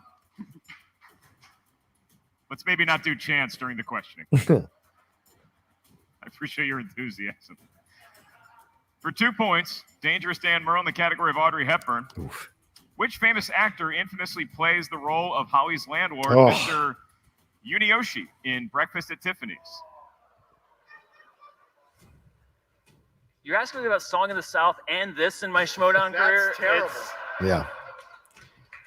Let's maybe not do chants during the questioning. I appreciate your enthusiasm. For 2 points, Dangerous Dan Murrell in the category of Audrey Hepburn. Oof. Which famous actor infamously plays the role of Holly's landlord, Oh. Mr. Yunioshi, in Breakfast at Tiffany's? You're asking me about Song of the South and this in my Schmoedown career? That's terrible. Yeah.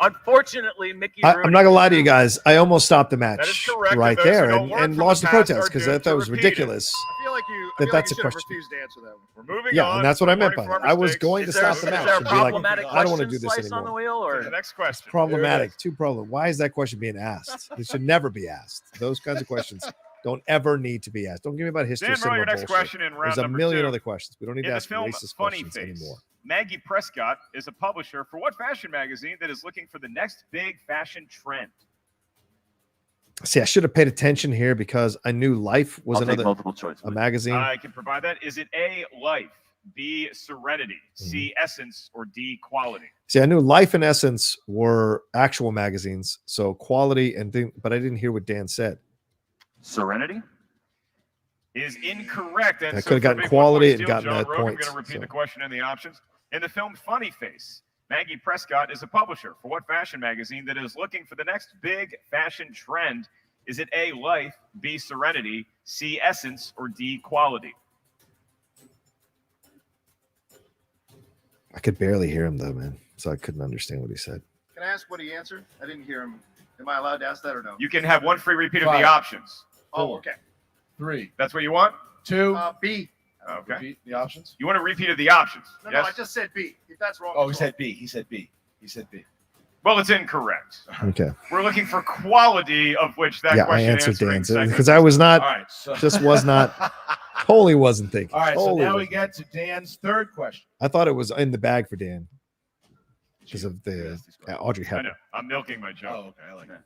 Unfortunately, Mickey I'm Rooney. not gonna lie to you guys. I almost stopped the That is match correct. right And those who there don't learn and from lost the the past protest are because I doomed thought it to was repeat it. ridiculous. I feel like you. That's a you should have question. refused to answer that one. We're moving Yeah, on. and that's what I meant Learning by it. from our I was mistakes. going to Is there, stop the is match there a and be like, problematic I don't want to question do this slice on the anymore. wheel, or The next question. Problematic. Too problem. Why is that question being asked? It should never be asked. Those kinds of questions don't ever need to be asked. Don't give me about history. Dan of Murrell, cinema your next bullshit. question in round There's a number million 2. other questions. We don't need In to the ask film racist Funny questions Face, anymore. Maggie Prescott is a publisher for what fashion magazine that is looking for the next big fashion trend? See, I should have paid attention here because I knew Life was I'll take another multiple choice. a magazine. I can provide that. Is it A, Life, B, Serenity, C, Essence, or D, Quality? See, I knew Life and Essence were actual magazines, so quality and thing, but I didn't hear what Dan said. Serenity? Is incorrect. And I so could have for gotten big quality 1-point and steal, gotten John that Rocha, I'm points, going to repeat so. the question and the options. In the film Funny Face, Maggie Prescott is a publisher for what fashion magazine that is looking for the next big fashion trend? Is it A, Life, B, Serenity, C, Essence, or D, Quality? I could barely hear him though, man, so I couldn't understand what he said. Can I ask what he answered? I didn't hear him. Am I allowed to ask that or no? You can have one free repeat of Five. the options. Oh, okay. 3, That's what you want? 2. B. Okay. Repeat the options. You want a repeat of the options? No, yes? no, I just said B. If that's wrong. Oh, he it's said B. He said B. He said B. Well, it's incorrect. Okay. We're looking for quality, of which that Yeah, I question answered answering Dan's segment. because I was not, All right. So just was not, totally wasn't thinking. All right. So Totally now we wasn't. get to Dan's third question. I thought it was in the bag for Dan because of the Audrey I Hepburn. know. I'm milking my joke. Oh, okay. I like that.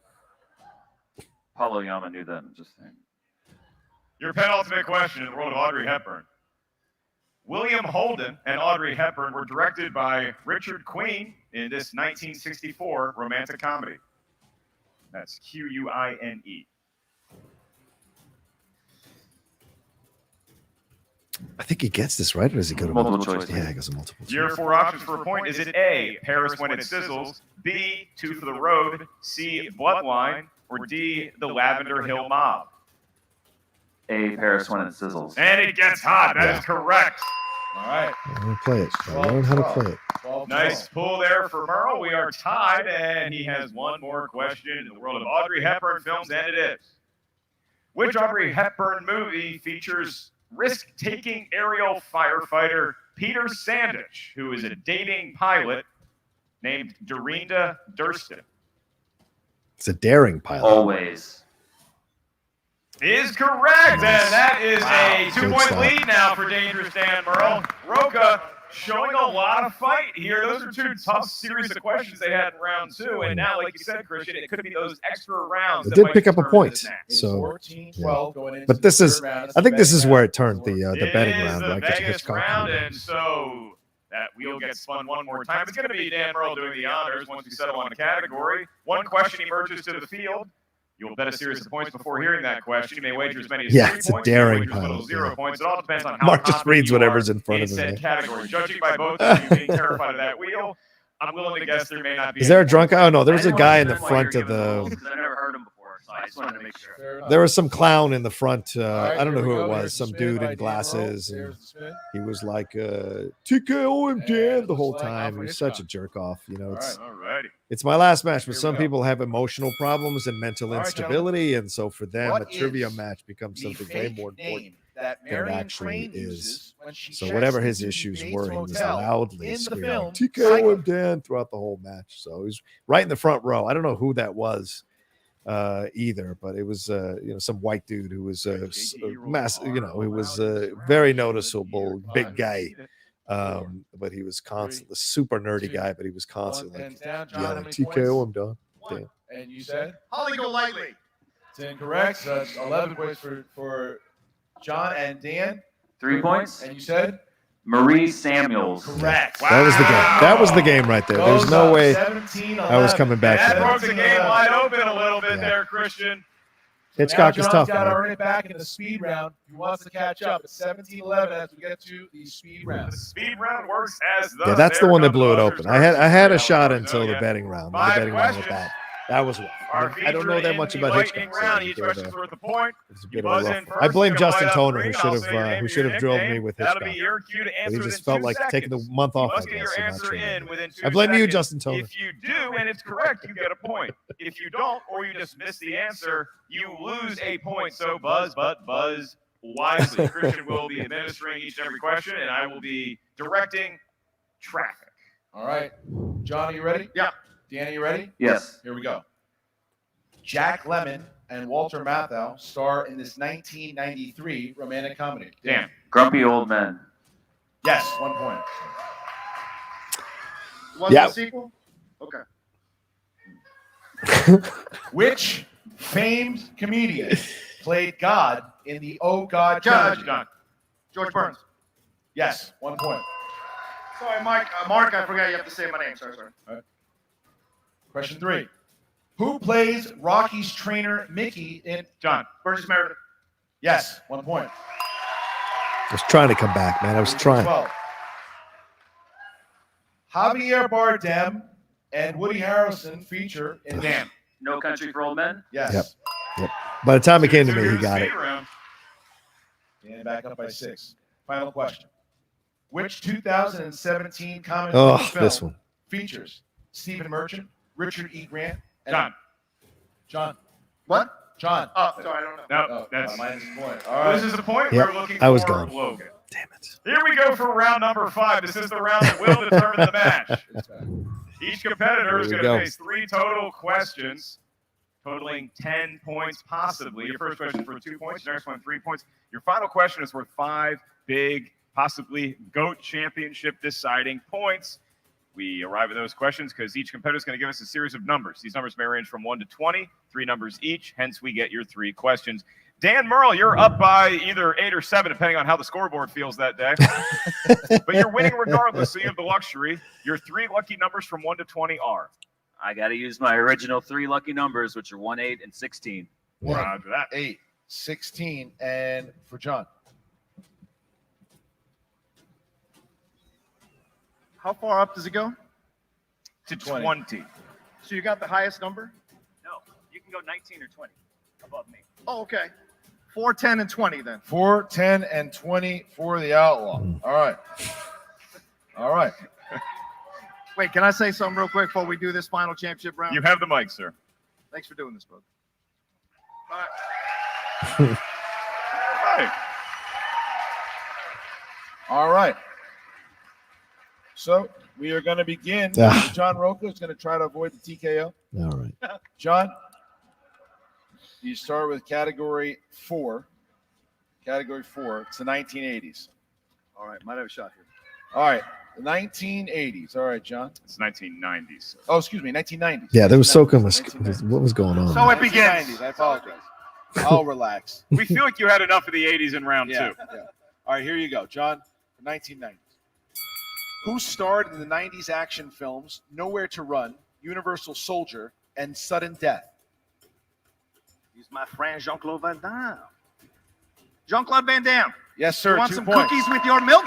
Paulo Yama knew that. I'm just saying. Your penultimate question in the world of Audrey Hepburn. William Holden and Audrey Hepburn were directed by Richard Queen in this 1964 romantic comedy. That's Quine. I think he gets this right, or does he go to Multiple choice. Yeah, he goes to multiple choice. Your 4 options for a point. Is it A, Paris When It Sizzles, B, Two for the Road, C, Bloodline, or D, The Lavender Hill Mob? A, Paris When It Sizzles. And it gets hot. That is correct. All right. I want to play it. I learn how to play it. 12, Nice pull there for Murrell. We are tied, and he has one more question in the world of Audrey Hepburn films, and it is. Which Audrey Hepburn movie features risk-taking aerial firefighter Peter Sandich, who is a dating pilot named Dorinda Durston? It's a daring pilot. Always. Is correct, and that is a Good 2-point stuff. lead now for Dangerous Dan Murrell. Rocha showing a lot of fight here. Those are 2 tough series of questions they had in round 2, and now, like you said, Christian, it could be those extra rounds. It that did might pick up a determine point, this match. so 14, yeah. 12 going into But this the is, third round. It's I think this the is betting where round. it turned the It betting is round. the Right? 'Cause Vegas Hitchcock round, and so that wheel gets spun one more time. It's going to be Dan Murrell doing the honors once we settle on a category. One question emerges to the field. You'll bet a series of points before hearing that question. You may wager as many as 3 it's a points. You may daring wager as little pilot, as 0 yeah. points. It all depends on how Mark just confident reads you whatever's are in front of him, said yeah. category. Judging by both of you being terrified of that wheel, I'm willing to guess there may not be. Is there a drunk? Oh no, there was a I guy in don't the understand why front you're of giving rules, the. 'cause I've never heard them before. so I just wanted to make sure. There was some clown in the front. right, I don't know here we who it go. was. Here's the Some spin dude by in Dan Murrell. glasses. And There's the spin. he was like, TKO him, Dan, the whole looks like time. He Alfred was such a Hitchcock. jerk off. You know, it's All righty. it's my last match, but Here some we go. people have emotional problems and mental All right, instability. And so for them, What a trivia is match becomes the something way fake more important name that than it Marion actually Crane is. uses when she So checks whatever his into the issues Bates were, he was Motel loudly in the screaming, film TKO him, Dan, throughout the whole match. So he was right in the front row. I don't know who that was either, but it was some white dude who was massive, who was very noticeable, big guy. But he was constantly super nerdy guy, but he was constantly like, yelling, TKO him, Dan. And you said? Holly Golightly. It's incorrect. So that's 11 points for John and Dan. 3 points. And you said? Marie Samuels. Correct. That was the game. That was the game right there. There's Goes no up way 17-11. I was coming back That from broke that. the game wide open a little bit there, Christian. Hitchcock now is John's tough, got to man. earn it back in the speed round. He wants to catch up. It's 17-11 as we get to the speed round. The speed round works as the. Yeah, that's the one that blew it open. I had a shot until the betting round. The betting round with that. That was rough. I don't know that much about Hitchcock. So round, each question's worth a point. it's a bit of a rough. I blame Justin Toner, who should have drilled me with Hitchcock. That'll be your cue to But answer he within just felt 2 like seconds. taking the month off. You must I get guess. your I'm not answer sure. in within 2 I blame you, seconds. Justin Toner. If you do and it's correct, you get a point. If you don't, or you just miss the answer, you lose a point. So buzz wisely. Christian will be administering each and every question, and I will be directing traffic. All right. John, are you ready? Yeah. Dan, are you ready? Yes. Here we go. Jack Lemmon and Walter Matthau star in this 1993 romantic comedy. Dan. Grumpy Old Men. Yes, 1 point. Was Yeah. it a sequel? Okay. Which famed comedian played God in the Oh God Judge. trilogy? George Burns. Yes, 1 point. Sorry, Mike. Mark, I forgot you have to say my name. Sorry. Question 3. Who plays Rocky's trainer Mickey in John. Burgess Meredith. Yes, 1 point. I was trying to come back, man. I was trying. 12. Javier Bardem and Woody Harrelson feature in Dan. No Country for Old Men. Yes. Yep. By the time it came to me, he got it. Speed round. And back up by 6. Final question. Which 2017 comic Oh, book film this one. features Stephen Merchant, Richard E. Grant, and John. John. What? John. Oh, sorry, I don't know. No, that's. minus a point. All right. This is the point Yep, we're looking I was for gone. Logan. Damn it. Here we go for round number 5. This is the round that will determine the match. Each competitor is Here we going go. to face 3 total questions, totaling 10 points possibly. Your first question is worth 2 points. Your next one, 3 points. Your final question is worth 5 big, possibly GOAT championship deciding points. We arrive at those questions because each competitor is going to give us a series of numbers. These numbers may range from 1 to 20, 3 numbers each. Hence, we get your 3 questions. Dan Murrell, you're up by either 8 or 7, depending on how the scoreboard feels that day. But you're winning regardless, so you have the luxury. Your 3 lucky numbers from 1 to 20 are. I got to use my original 3 lucky numbers, which are 1, 8, and 16. Roger that. 8, 16, and for John. How far up does it go? To 20. So you got the highest number? No, you can go 19 or 20 above me. Oh, okay. 4, 10, and 20 then. 4, 10, and 20 for the Outlaw. All right. All right. Wait, can I say something real quick before we do this final championship round? You have the mic, sir. Thanks for doing this, brother. All right. Right. All right. So we are going to begin. Ah. John Rocha is going to try to avoid the TKO. All right. John, you start with category 4. Category 4. It's the 1980s. All right. Might have a shot here. All right. The 1980s. All right, John. It's 1990s. Oh, excuse me. 1990s. Yeah, there was so much. What was going on? So it begins. 1990s. I apologize. I'll relax. We feel like you had enough of the 80s in round 2. Yeah. All right, here you go, John. The 1990s. Who starred in the 90s action films Nowhere to Run, Universal Soldier, and Sudden Death? He's my friend Jean-Claude Van Damme. Jean-Claude Van Damme. Yes, sir. You want 2 some points. cookies with your milk?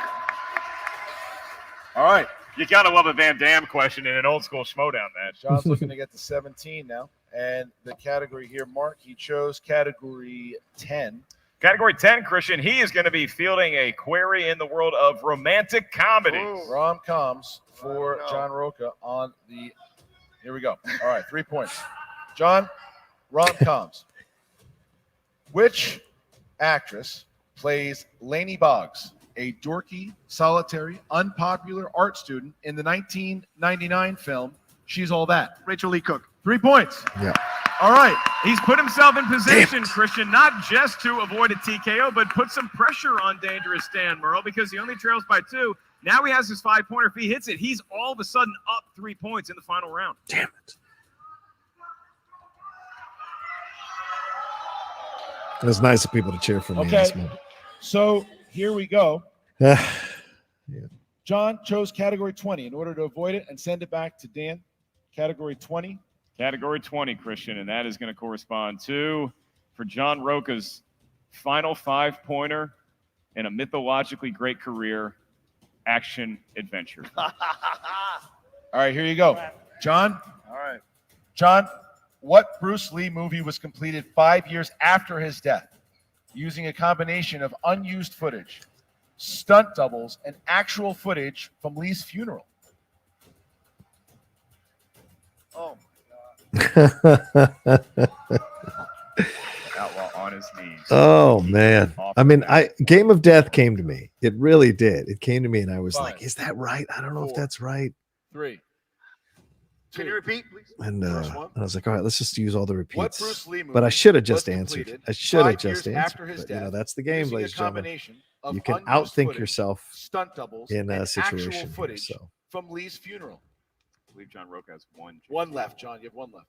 All right. You got to love a Van Damme question in an old school Schmoedown match. John's looking to get to 17 now. And the category here, Mark, he chose category 10. Category 10, Christian, he is going to be fielding a query in the world of romantic comedies. Rom-coms for John Rocha on the... Here we go. All right, 3 points. John, rom-coms. Which actress plays Lainey Boggs, a dorky, solitary, unpopular art student in the 1999 film She's All That? Rachel Lee Cook. 3 points. Yeah. All right. He's put himself in position, Christian, not just to avoid a TKO, but put some pressure on Dangerous Dan Murrell because he only trails by 2. Now he has his 5-pointer. If he hits it, he's all of a sudden up 3 points in the final round. Damn it. It was nice of people to cheer for me. Okay. In this moment. So here we go. Yeah. John chose category 20 in order to avoid it and send it back to Dan. Category 20. Category 20, Christian, and that is going to correspond to, for John Rocha's final 5-pointer in a mythologically great career, action adventure. All right, here you go. John. All right. John, what Bruce Lee movie was completed 5 years after his death using a combination of unused footage, stunt doubles, and actual footage from Lee's funeral? Oh. Outlaw on his knees. Oh man. I mean, Game of Death came to me. It really did. It came to me and I was like, is that right? I don't know if that's right. 3. Can you repeat, please? And I was like, all right, let's just use all the What repeats. Bruce Lee movie But I should have just was answered. completed I should have 5 years just after answered. his But, you know, death that's the game, using a ladies and gentlemen. combination of You can unused outthink footage, yourself stunt doubles, in a and situation actual here, footage so. from Lee's funeral. I believe John Rocha has 1. One left, John. You have 1 left.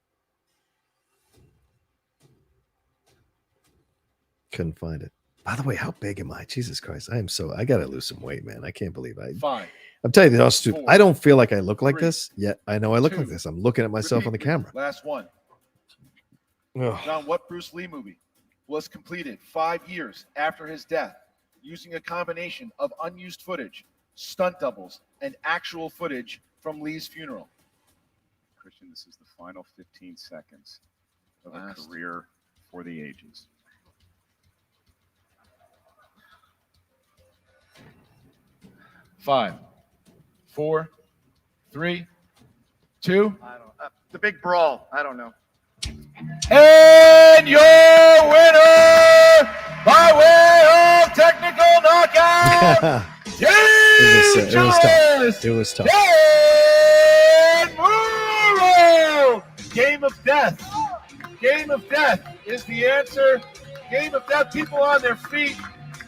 Couldn't find it. By the way, how big am I? Jesus Christ. I gotta lose some weight, man. I can't believe Fine. I'm telling you, this, 4, I don't feel like I look like 3, this, yet I know I look 2. like this. I'm looking at myself on the Repeat, please. camera. Last one. Ugh. John, what Bruce Lee movie was completed 5 years after his death using a combination of unused footage, stunt doubles, and actual footage from Lee's funeral? Christian, this is the final 15 seconds of a career for the ages. 5, 4, 3, 2. I don't know. The Big Brawl. I don't know. And your winner by way of technical knockout, It was tough. Dan Murrell. Game of Death. Game of Death is the answer. Game of Death. People on their feet.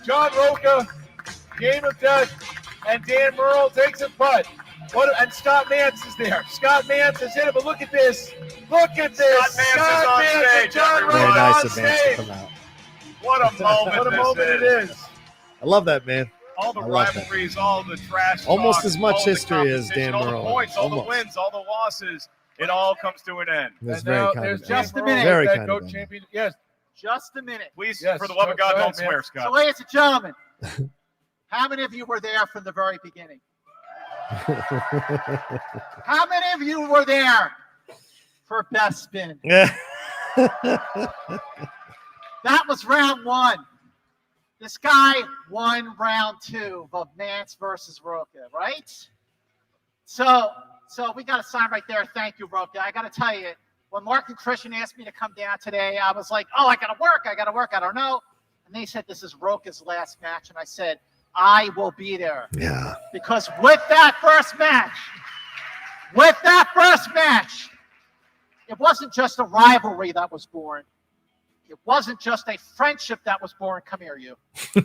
John Rocha. Game of Death. And Dan Murrell takes a putt. And Scott Mance is there. Scott Mance is in it, but look at this. Look at this. Scott Mance is on stage. John Very Rocha nice on of Vance to stage. come out. What a moment! What a moment it is. I love that, man. All the I love that. rivalries, all the trash. Almost talk, as much all the history as competition, Dan all Murrell. the points, all the Almost. wins, all the losses. It all comes to an end. That's And very now kind there's of just Dan a Murrell. minute. Very That kind GOAT of Dan. champion. Yes. Just a minute. Please, Yes, for the love of God, go don't ahead, swear, man. Scott. So, ladies and gentlemen, how many of you were there from the very beginning? How many of you were there for best spin? That was round 1. This guy won round 2 of Mance versus Rocha, right? So we got a sign right there. Thank you, Rocha. I got to tell you, when Mark and Christian asked me to come down today, I was like, oh, I got to work. I don't know. And they said, this is Rocha's last match. And I said, I will be there. Yeah. Because with that first match, it wasn't just a rivalry that was born. It wasn't just a friendship that was born. Come here, you.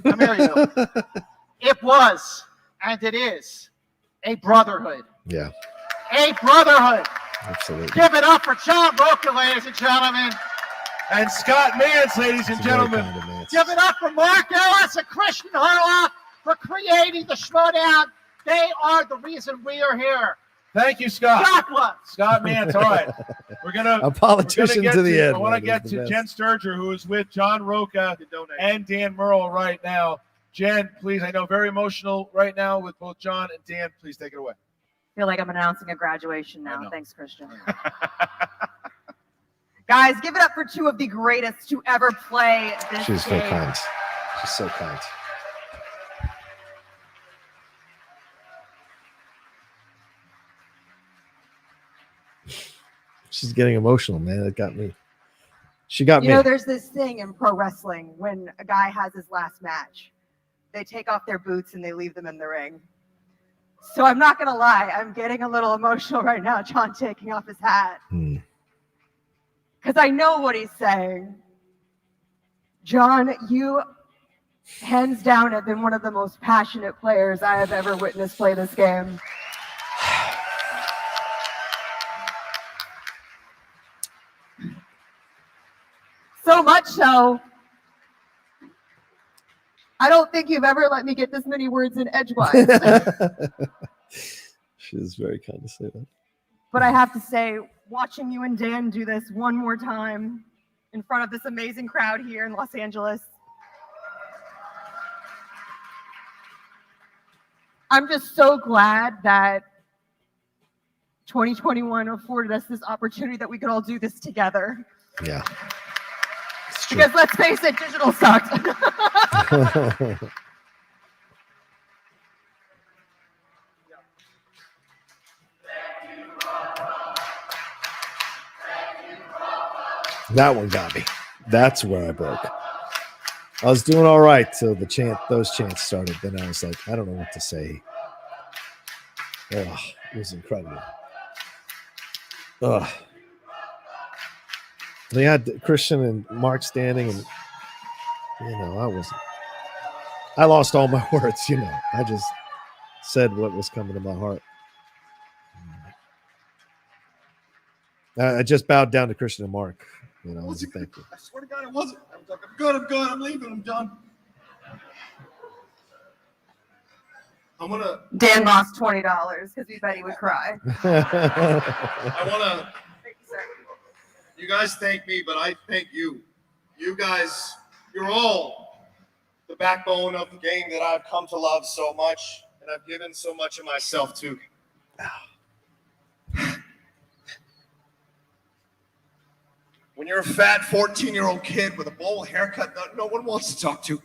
Come here, you. It was, and it is, a brotherhood. Yeah, A brotherhood. absolutely. Give it up for John Rocha, ladies and gentlemen. And Scott Mance, ladies and It's very gentlemen. kind of Vance. Give it up for Mark Ellis and Christian Harloff for creating the Schmoedown. They are the reason we are here. Thank you, Scott. God bless. Scott Mance. All right. We're gonna A politician get to the end. I want to man, get is to the Jen best. Sturger, who is with John Rocha and Dan Murrell right now. Jen, please, I know very emotional right now with both John and Dan. Please take it away. I feel like I'm announcing a graduation I now. know. Thanks, Christian. Guys, give it up for two of the greatest to ever play this She's so game. kind. She's so kind. She's getting emotional, man. It got me. She got me. You know, there's this thing in pro wrestling when a guy has his last match, they take off their boots and they leave them in the ring. So I'm not gonna lie, I'm getting a little emotional right now, John taking off his hat. Because I know what he's saying. John, you hands down have been one of the most passionate players I have ever witnessed play this game. So much so, I don't think you've ever let me get this many words in edgewise. She was very kind to say that. But I have to say, watching you and Dan do this one more time in front of this amazing crowd here in Los Angeles, I'm just so glad that 2021 afforded us this opportunity that we could all do this together. Yeah. Because let's face it, digital sucks. That one got me. That's where I broke. I was doing all right till those chants started. Then I was like, I don't know what to say. Oh, it was incredible. Ugh. They had Christian and Mark standing, and I lost all my words. I just said what was coming to my heart. I just bowed down to Christian and Mark. As a thank you. I swear to God, it wasn't. I was like, I'm good, I'm leaving, I'm done. I'm gonna. Dan lost $20 because we bet he would cry. I wanna. You guys thank me, but I thank you. You guys, you're all the backbone of the game that I've come to love so much, and I've given so much of myself to. When you're a fat 14-year-old kid with a bowl haircut that no one wants to talk to,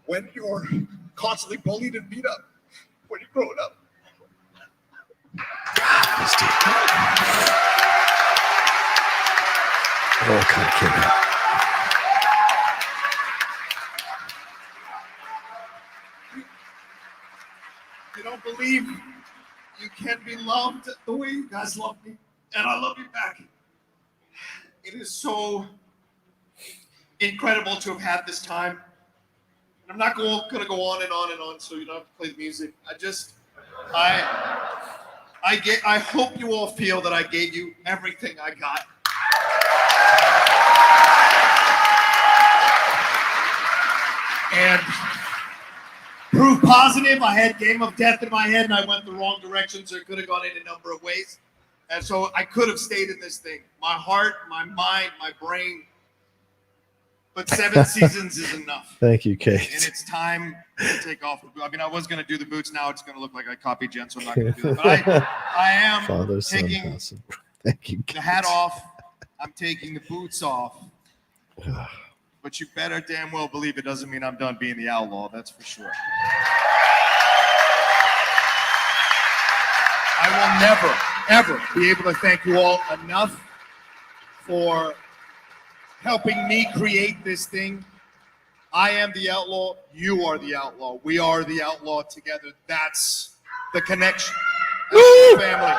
when you're constantly bullied and beat up, when you're growing up. Oh, kind of kidding. You don't believe you can be loved the way you guys love me, and I love you back. It is so incredible to have had this time. I'm not going to go on and on and on, so you don't have to play the music. I hope you all feel that I gave you everything I got. And proof positive, I had Game of Death in my head and I went the wrong direction, so it could have gone in a number of ways. And so I could have stayed in this thing. My heart, my mind, my brain. But 7 seasons is enough. Thank you, Kate. And it's time to take off the boots. I mean, I was going to do the boots. Now it's going to look like I copied Jen, so I'm not going to do that. But I am taking Thank you, Kate. the hat off. I'm taking the boots off. But you better damn well believe it doesn't mean I'm done being the outlaw. That's for sure. I will never, ever be able to thank you all enough for helping me create this thing. I am the outlaw. You are the outlaw. We are the outlaw together. That's the connection. That's the family.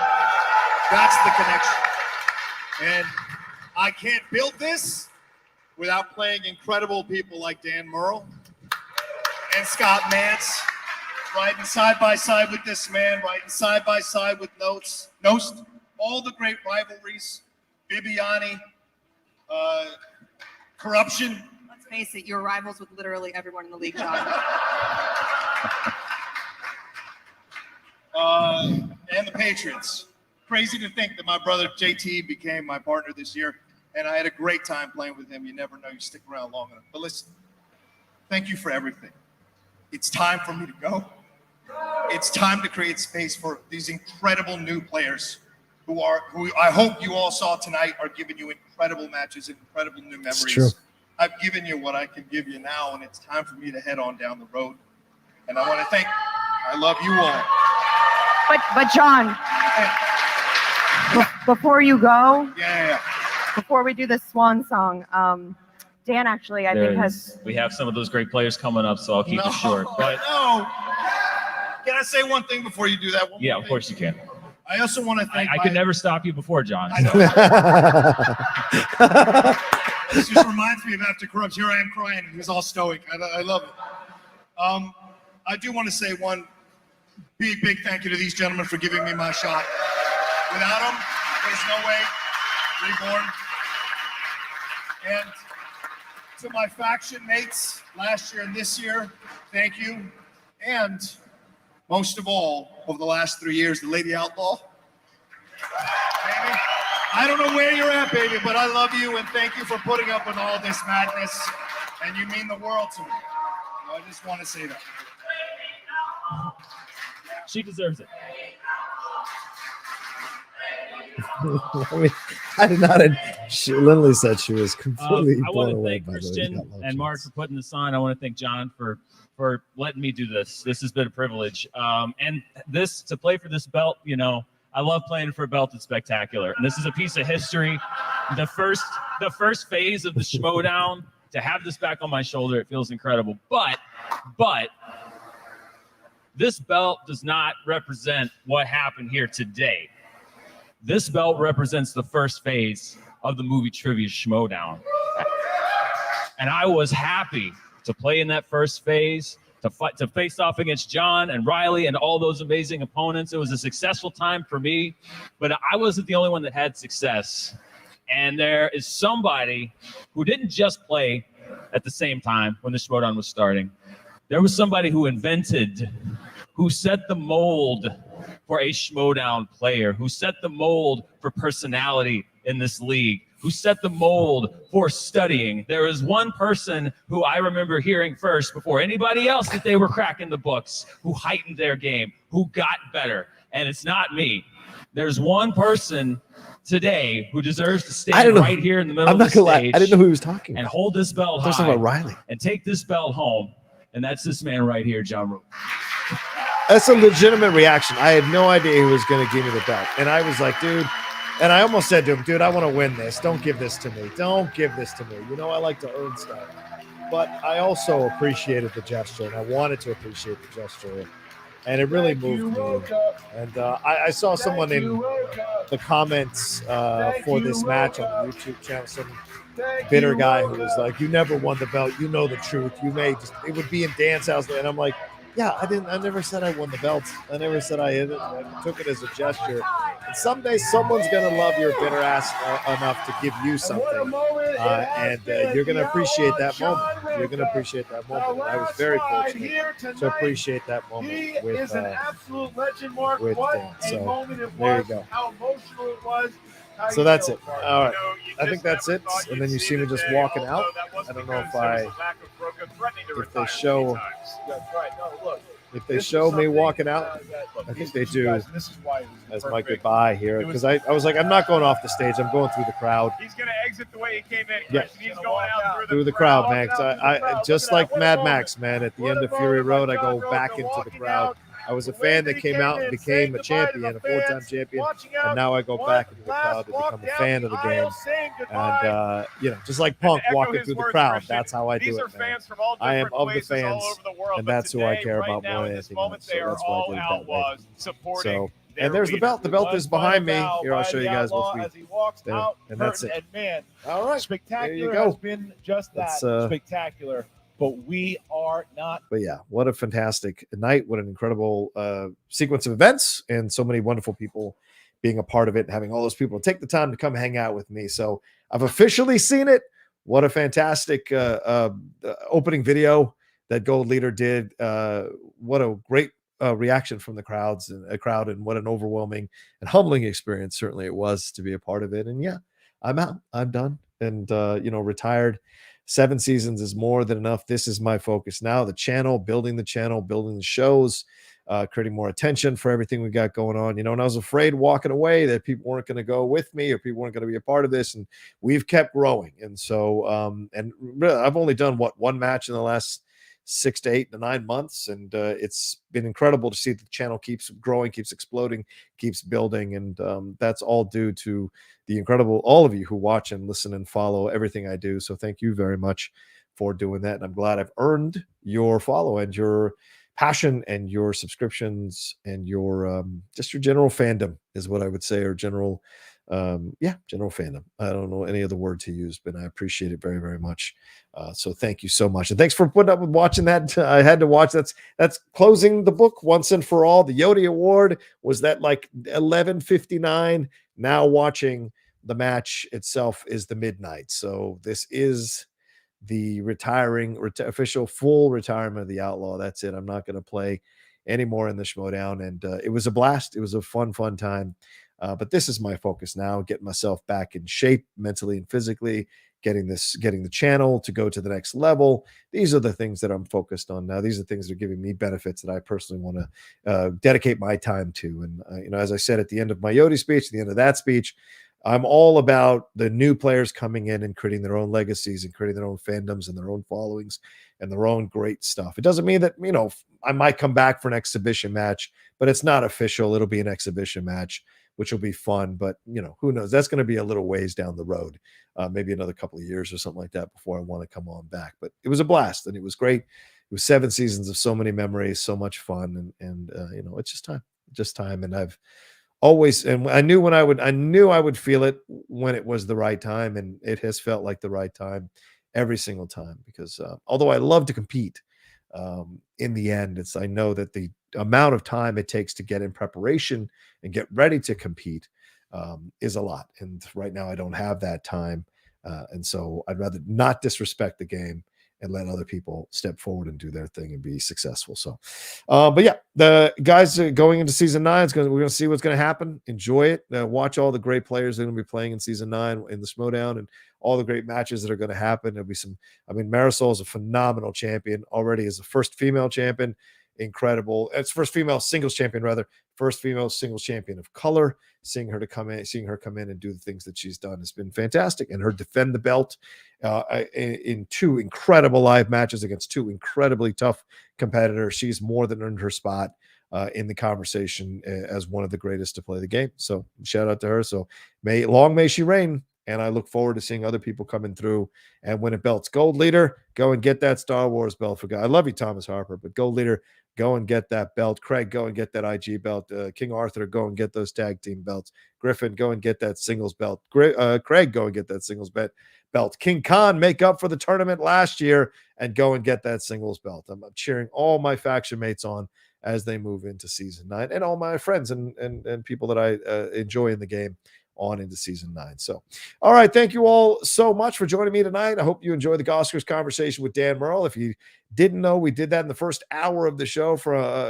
That's the connection. And I can't build this without playing incredible people like Dan Murrell and Scott Mance, riding side by side with this man, riding side by side with Nost, all the great rivalries, Bibiani, corruption. Let's face it, you're rivals with literally everyone in the league, John. And the Patriots. Crazy to think that my brother JT became my partner this year, and I had a great time playing with him. You never know, you stick around long enough. But listen, thank you for everything. It's time for me to go. It's time to create space for these incredible new players who who I hope you all saw tonight are giving you incredible matches, incredible new memories. true. I've given you what I can give you now, and it's time for me to head on down the road. And I want to thank. I love you all. But John, before you go, before we do the swan song, Dan actually I think has. We have some of those great players coming up, so I'll keep it short. But no, can I say one thing before you do that? Yeah, of course you can. I also want to thank. I could never stop you before, John. I know. This just reminds me of after Corrupts. Here I am crying, and he was all stoic. I love it. I do want to say one big thank you to these gentlemen for giving me my shot. Without them, there's no way Reborn. And to my faction mates last year and this year, thank you. And most of all, over the last 3 years, the Lady Outlaw. Baby, I don't know where you're at, baby, but I love you and thank you for putting up with all this madness. And you mean the world to me. So I just want to say that. She deserves it. I mean, I did not. Lindley said she was completely I want blown to away thank by Christian and Mark for putting this on. I want to thank John for letting me do this. This has been a privilege. And this to play for this belt, you know, I love playing for a belt that's spectacular. And this is a piece of history. The first phase of the Schmoedown, to have this back on my shoulder, it feels incredible. But this belt does not represent what happened here today. This belt represents the first phase of the movie trivia Schmoedown. And I was happy to play in that first phase, to face off against John and Riley and all those amazing opponents. It was a successful time for me, but I wasn't the only one that had success. And there is somebody who didn't just play at the same time when the Schmoedown was starting. There was somebody who set the mold for a Schmoedown player, who set the mold for personality in this league, who set the mold for studying. There is one person who I remember hearing first before anybody else that they were cracking the books, who heightened their game, who got better, and it's not me. There's one person today who deserves to stand right here in the middle of the stage. I didn't know who he was talking and hold this belt high. About Riley. And take this belt home. And that's this man right here, John Rocha. That's a legitimate reaction. I had no idea he was going to give me the belt. And I was like, dude, and I almost said to him, dude, I want to win this. Don't give this to me. Don't give this to me. You know, I like to earn stuff. But I also appreciated the gesture, and I wanted to appreciate the gesture. And it really moved me. And I saw someone in the comments for this match on the YouTube channel, some bitter guy who was like, you never won the belt. You know the truth. You may just, it would be in Dan's house. And I'm like, yeah, I never said I won the belt. I never said I hit it. I took it as a gesture. And someday someone's going to love your bitter ass enough to give you something. And you're going to appreciate that moment. You're going to appreciate that moment. And I was very fortunate to appreciate that moment with Dan. So there you go. How emotional it was. So that's it. All right. I think that's it. And then you see me just walking out. I don't know if they show me walking out. I think they do as my goodbye here. Because I was like, I'm not going off the stage. I'm going through the crowd. He's going to exit the way he came in. Yeah. He's going out Through the crowd, man. I just like Mad Max, man. At the end of Fury Road, I go back into the crowd. I was a fan that came out and became a champion, a four-time champion, and now I go back into the crowd to become a fan of the game. And, you know, just like Punk walking through the crowd, that's how I do it, man. I am of the fans, and that's who I care about more than anything else. So that's why I do that way. So, and there's the belt. The belt is behind me. Here, I'll show you guys what we did. And that's it. All right. Spectacular has been just that. Spectacular. But we are not. But yeah, what a fantastic night. What an incredible sequence of events, and so many wonderful people being a part of it and having all those people take the time to come hang out with me. So I've officially seen it. What a fantastic opening video that Gold Leader did. What a great reaction from the crowd, and what an overwhelming and humbling experience certainly it was to be a part of it. And yeah, I'm out. I'm done. And, you know, retired. 7 seasons is more than enough. This is my focus now. The channel, building the shows, creating more attention for everything we got going on. And I was afraid walking away that people weren't going to go with me or people weren't going to be a part of this. And we've kept growing. And so, and really, I've only done one match in the last 6 to 8 to 9 months. And it's been incredible to see the channel keeps growing, keeps exploding, keeps building. And that's all due to the incredible, all of you who watch and listen and follow everything I do. So thank you very much for doing that. And I'm glad I've earned your follow and your passion and your subscriptions and your just your general fandom is what I would say, or general general fandom. I don't know any other word to use, but I appreciate it very, very much. So thank you so much, and thanks for putting up with watching that. I had to watch. That's closing the book once and for all. The Yodi Award was that like 11:59. Now watching the match itself is the midnight. So this is the official full retirement of the Outlaw. That's it. I'm not going to play anymore in the Schmoedown. And it was a blast. It was a fun time. But this is my focus now, getting myself back in shape mentally and physically, getting the channel to go to the next level. These are the things that I'm focused on now. These are things that are giving me benefits that I personally want to dedicate my time to. And, as I said at the end of my Yodi speech, at the end of that speech, I'm all about the new players coming in and creating their own legacies and creating their own fandoms and their own followings and their own great stuff. It doesn't mean that, I might come back for an exhibition match, but it's not official. It'll be an exhibition match, which will be fun. But, who knows? That's going to be a little ways down the road, maybe another couple of years or something like that before I want to come on back. But it was a blast and it was great. It was 7 seasons of so many memories, so much fun. And it's just time. And I've always, and I knew I would feel it when it was the right time, and it has felt like the right time every single time. Because although I love to compete, in the end, I know that the amount of time it takes to get in preparation and get ready to compete is a lot. And right now I don't have that time, and so I'd rather not disrespect the game and let other people step forward and do their thing and be successful. So, but yeah, the guys are going into season 9. We're going to see what's going to happen. Enjoy it. Watch all the great players that are going to be playing in season 9 in the Schmoedown, and all the great matches that are going to happen. There'll be Marisol is a phenomenal champion already, as the first female champion. Incredible. It's first female singles champion, first female singles champion of color. Seeing her come in and do the things that she's done has been fantastic. And her defend the belt in 2 incredible live matches against 2 incredibly tough competitors. She's more than earned her spot in the conversation as one of the greatest to play the game. So shout out to her. So may she reign. And I look forward to seeing other people coming through and winning belts. Gold Leader, go and get that Star Wars belt for God. I love you, Thomas Harper, but Gold Leader, go and get that belt. Craig, go and get that IG belt. King Arthur, go and get those tag team belts. Griffin, go and get that singles belt. Craig, go and get that singles belt. King Khan, make up for the tournament last year and go and get that singles belt. I'm cheering all my faction mates on as they move into season 9, and all my friends and people that I enjoy in the game on into season 9. So, all right. Thank you all so much for joining me tonight. I hope you enjoyed the Oscars conversation with Dan Murrell. If you didn't know, we did that in the first hour of the show.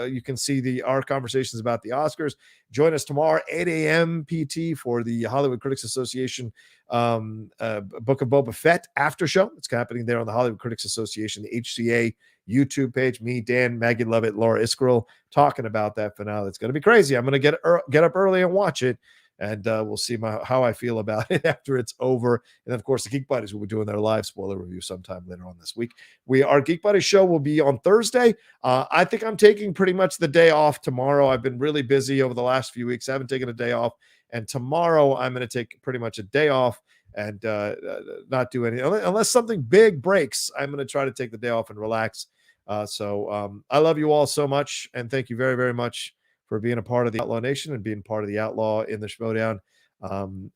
You can see our conversations about the Oscars. Join us tomorrow, 8 a.m. PT, for the Hollywood Critics Association Book of Boba Fett after show. It's happening there on the Hollywood Critics Association, the HCA YouTube page. Me, Dan, Maggie Lovett, Laura Iskrill talking about that finale. It's going to be crazy. I'm going to get up early and watch it. And we'll see how I feel about it after it's over. And then, of course, the Geek Buddies will be doing their live spoiler review sometime later on this week. Our Geek Buddies show will be on Thursday. I think I'm taking pretty much the day off tomorrow. I've been really busy over the last few weeks. I haven't taken a day off. And tomorrow I'm going to take pretty much a day off and not do anything. Unless something big breaks, I'm going to try to take the day off and relax. So I love you all so much. And thank you very, very much for being a part of the Outlaw Nation and being part of the Outlaw in the Schmoedown.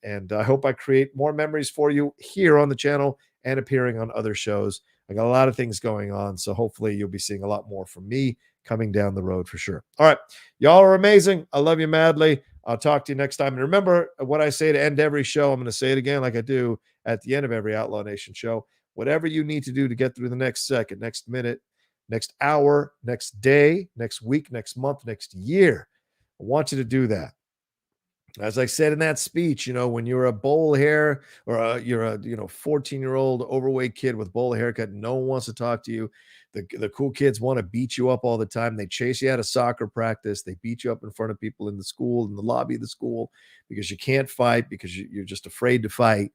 And I hope I create more memories for you here on the channel and appearing on other shows. I got a lot of things going on, so hopefully you'll be seeing a lot more from me coming down the road for sure. All right. Y'all are amazing. I love you madly. I'll talk to you next time. And remember what I say to end every show. I'm going to say it again like I do at the end of every Outlaw Nation show. Whatever you need to do to get through the next second, next minute, next hour, next day, next week, next month, next year, I want you to do that. As I said in that speech, when you're a bowl hair or you're a 14-year-old overweight kid with bowl haircut, no one wants to talk to you. The cool kids want to beat you up all the time. They chase you out of soccer practice. They beat you up in front of people in the school, in the lobby of the school, because you can't fight, because you're just afraid to fight.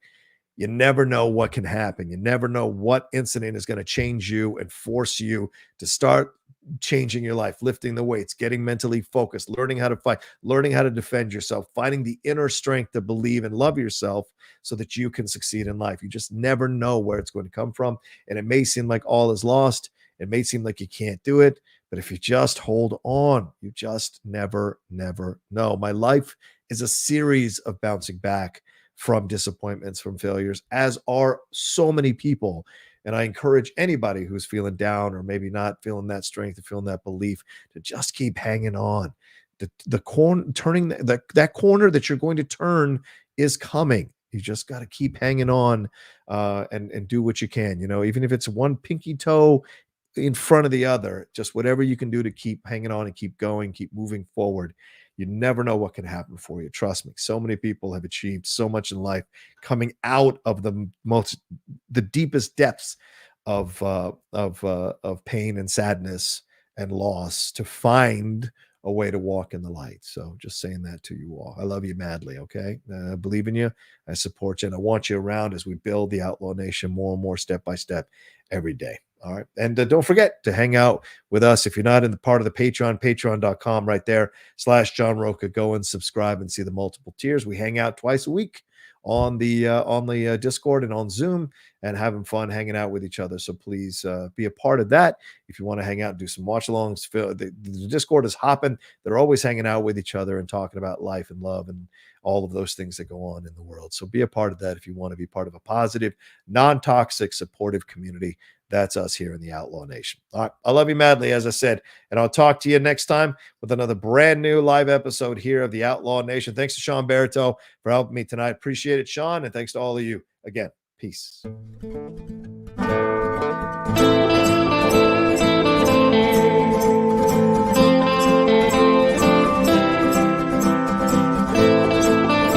You never know what can happen. You never know what incident is going to change you and force you to start changing your life, lifting the weights, getting mentally focused, learning how to fight, learning how to defend yourself, finding the inner strength to believe and love yourself so that you can succeed in life. You just never know where it's going to come from. And it may seem like all is lost. It may seem like you can't do it, but if you just hold on, you just never know. My life is a series of bouncing back from disappointments, from failures, as are so many people. And I encourage anybody who's feeling down or maybe not feeling that strength or feeling that belief to just keep hanging on. The corner, turning that corner that you're going to turn is coming. You just got to keep hanging on and do what you can. Even if it's one pinky toe in front of the other, just whatever you can do to keep hanging on and keep going, keep moving forward. You never know what can happen for you. Trust me. So many people have achieved so much in life coming out of the deepest depths of pain and sadness and loss to find a way to walk in the light. So just saying that to you all. I love you madly. Okay. I believe in you. I support you. And I want you around as we build the Outlaw Nation more and more step by step every day. All right. And don't forget to hang out with us. If you're not in the part of the Patreon, patreon.com right there /John Rocha. Go and subscribe and see the multiple tiers. We hang out twice a week on the Discord and on Zoom and having fun hanging out with each other. So please be a part of that. If you want to hang out and do some watch-alongs, the Discord is hopping. They're always hanging out with each other and talking about life and love and all of those things that go on in the world. So be a part of that if you want to be part of a positive, non-toxic, supportive community. That's us here in the Outlaw Nation. All right. I love you madly, as I said, and I'll talk to you next time with another brand new live episode here of the Outlaw Nation. Thanks to Sean Barreto for helping me tonight. Appreciate it, Sean. And thanks to all of you again. Peace.